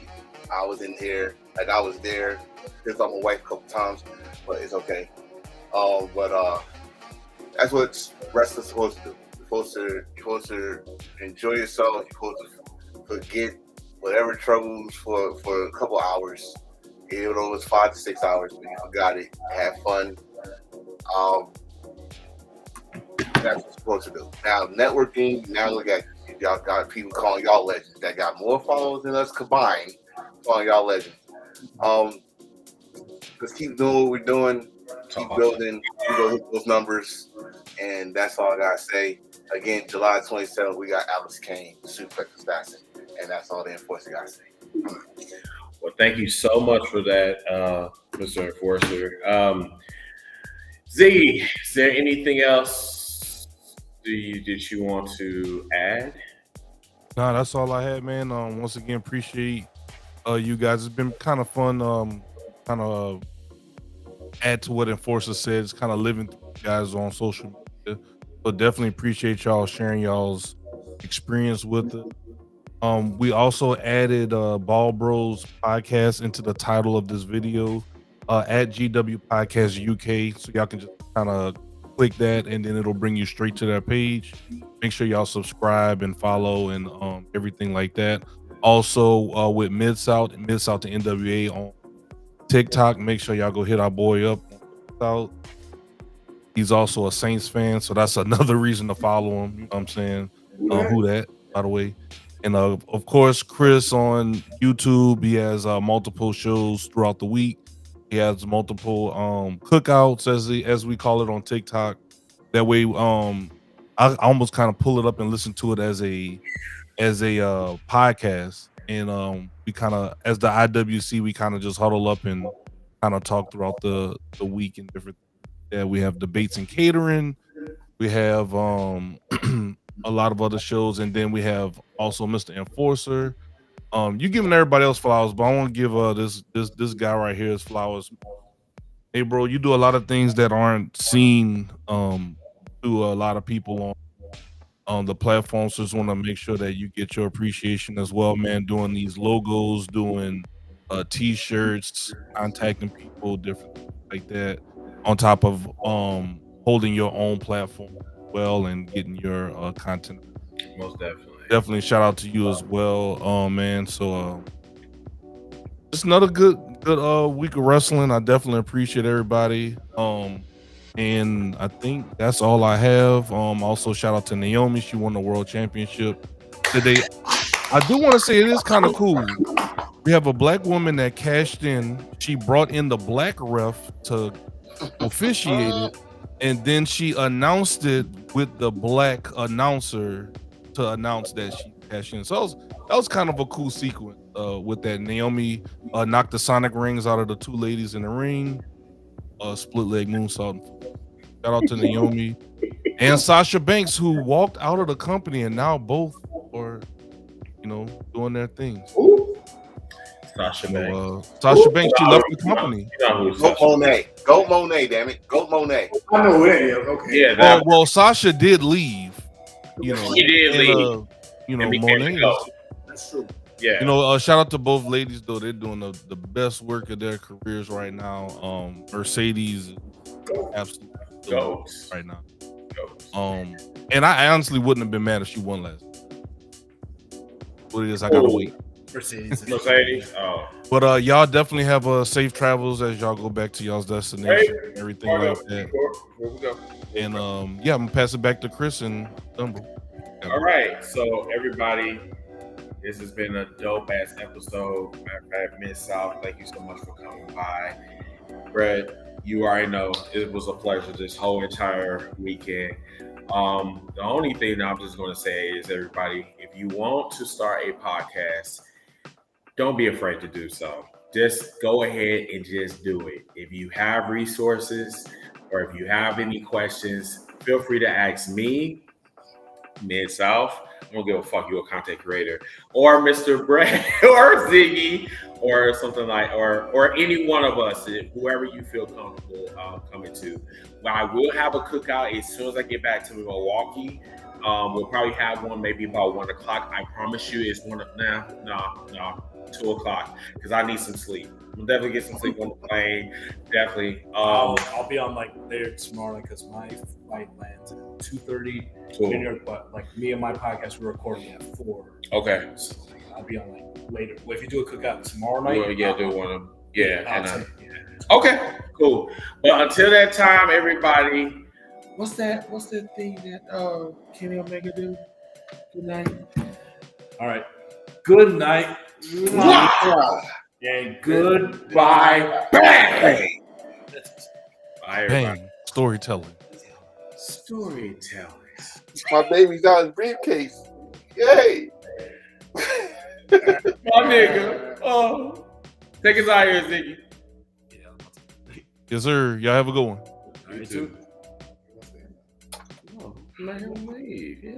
I was in here, like I was there. Pissed off my wife a couple times, but it's okay. That's what wrestling's supposed to do. You're supposed to enjoy yourself. You're supposed to forget whatever troubles for a couple hours. Even though it was 5 to 6 hours, but you forgot it. Have fun. That's what you're supposed to do. Now networking. Now look at y'all got people calling y'all legends that got more followers than us combined. Calling y'all legends. Let's keep doing what we're doing. Keep building. We go hit those numbers, and that's all I gotta say. Again, July 27th, we got Alex Kane, the Suplex Assassin, and that's all the enforcer gotta say. Well, thank you so much for that, Mr. Enforcer. Z, is there anything else that you want to add? No, that's all I had, man. Once again, appreciate you guys. It's been kind of fun. Kind of add to what Enforcer said. It's kind of living through you guys on social media. So definitely appreciate y'all sharing y'all's experience with it. We also added Baldbro's podcast into the title of this video at GW Podcast UK, so y'all can just kind of click that, and then it'll bring you straight to their page. Make sure y'all subscribe and follow and everything like that. Also, with Mid-South to NWA on TikTok, make sure y'all go hit our boy up on Mid-South. He's also a Saints fan, so that's another reason to follow him. You know what I'm saying? Who that, by the way. And of course, Chris on YouTube, he has multiple shows throughout the week. He has multiple cookouts, as we call it on TikTok. That way, I almost kind of pull it up and listen to it as a podcast. And we kind of, as the IWC, we kind of just huddle up and kind of talk throughout the week and different. Yeah, we have debates and catering. We have a lot of other shows, and then we have also Mr. Enforcer. You giving everybody else flowers, but I want to give this guy right here his flowers. Hey, bro, you do a lot of things that aren't seen to a lot of people on the platform. So just want to make sure that you get your appreciation as well, man. Doing these logos, doing t-shirts, contacting people, different things like that. On top of holding your own platform well and getting your content. Most definitely shout out to you as well, man. So just another good week of wrestling. I definitely appreciate everybody, and I think that's all I have. Also shout out to Naomi. She won the world championship today. I do want to say it is kind of cool. We have a black woman that cashed in. She brought in the black ref to officiate it, and then she announced it with the black announcer to announce that she cash in. So that was kind of a cool sequence with that. Naomi knocked the Sonic rings out of the two ladies in the ring, split leg moonsault. Shout out to Naomi and Sasha Banks, who walked out of the company, and now both are, doing their things. Sasha Banks. Sasha Banks, she left the company. Goat Monet. Goat Monet, damn it. Goat Monet. I know who that is. Okay. Yeah. Well, Sasha did leave. She did leave. Monet. That's true. Yeah. Shout out to both ladies though. They're doing the best work of their careers right now. Mercedes, absolutely Goats right now. Goats. And I honestly wouldn't have been mad if she won last. What it is, I gotta wait. Mercedes. Oh. But y'all definitely have safe travels as y'all go back to y'all's destination, everything like that. Here we go. And I'm gonna pass it back to Chris and Dumbo. All right, so everybody, this has been a dope ass episode. Matter of fact, Miss South, thank you so much for coming by. Brett, you already know it was a pleasure this whole entire weekend. The only thing that I'm just going to say is, everybody, if you want to start a podcast, don't be afraid to do so. Just go ahead and just do it. If you have resources or if you have any questions, feel free to ask me, Mid-South. I don't give a fuck, you're a content creator, or Mr. Brett, or Ziggy, or something like, or any one of us, whoever you feel comfortable coming to. But I will have a cookout as soon as I get back to Milwaukee. We'll probably have one maybe about 1 o'clock. I promise you, it's 2 o'clock, because I need some sleep. We'll definitely get some sleep on the plane. Definitely. I'll be on later tomorrow because my flight lands at 2:30 New York. But me and my podcast, we're recording at 4. Okay. So I'll be on later. Well, if you do a cookout tomorrow night, do one of them. Yeah. Okay. Cool. But until that time, everybody. What's that thing that Kenny Omega do? Good night. All right. Good night. Wow. And goodbye. Bang. Bye, everybody. Bang. Storytelling. My baby's out his briefcase. Yay! My nigga. Oh. Take us out here, Ziggy. Yes, sir. Y'all have a good one. You too. Oh, let him leave. Yeah.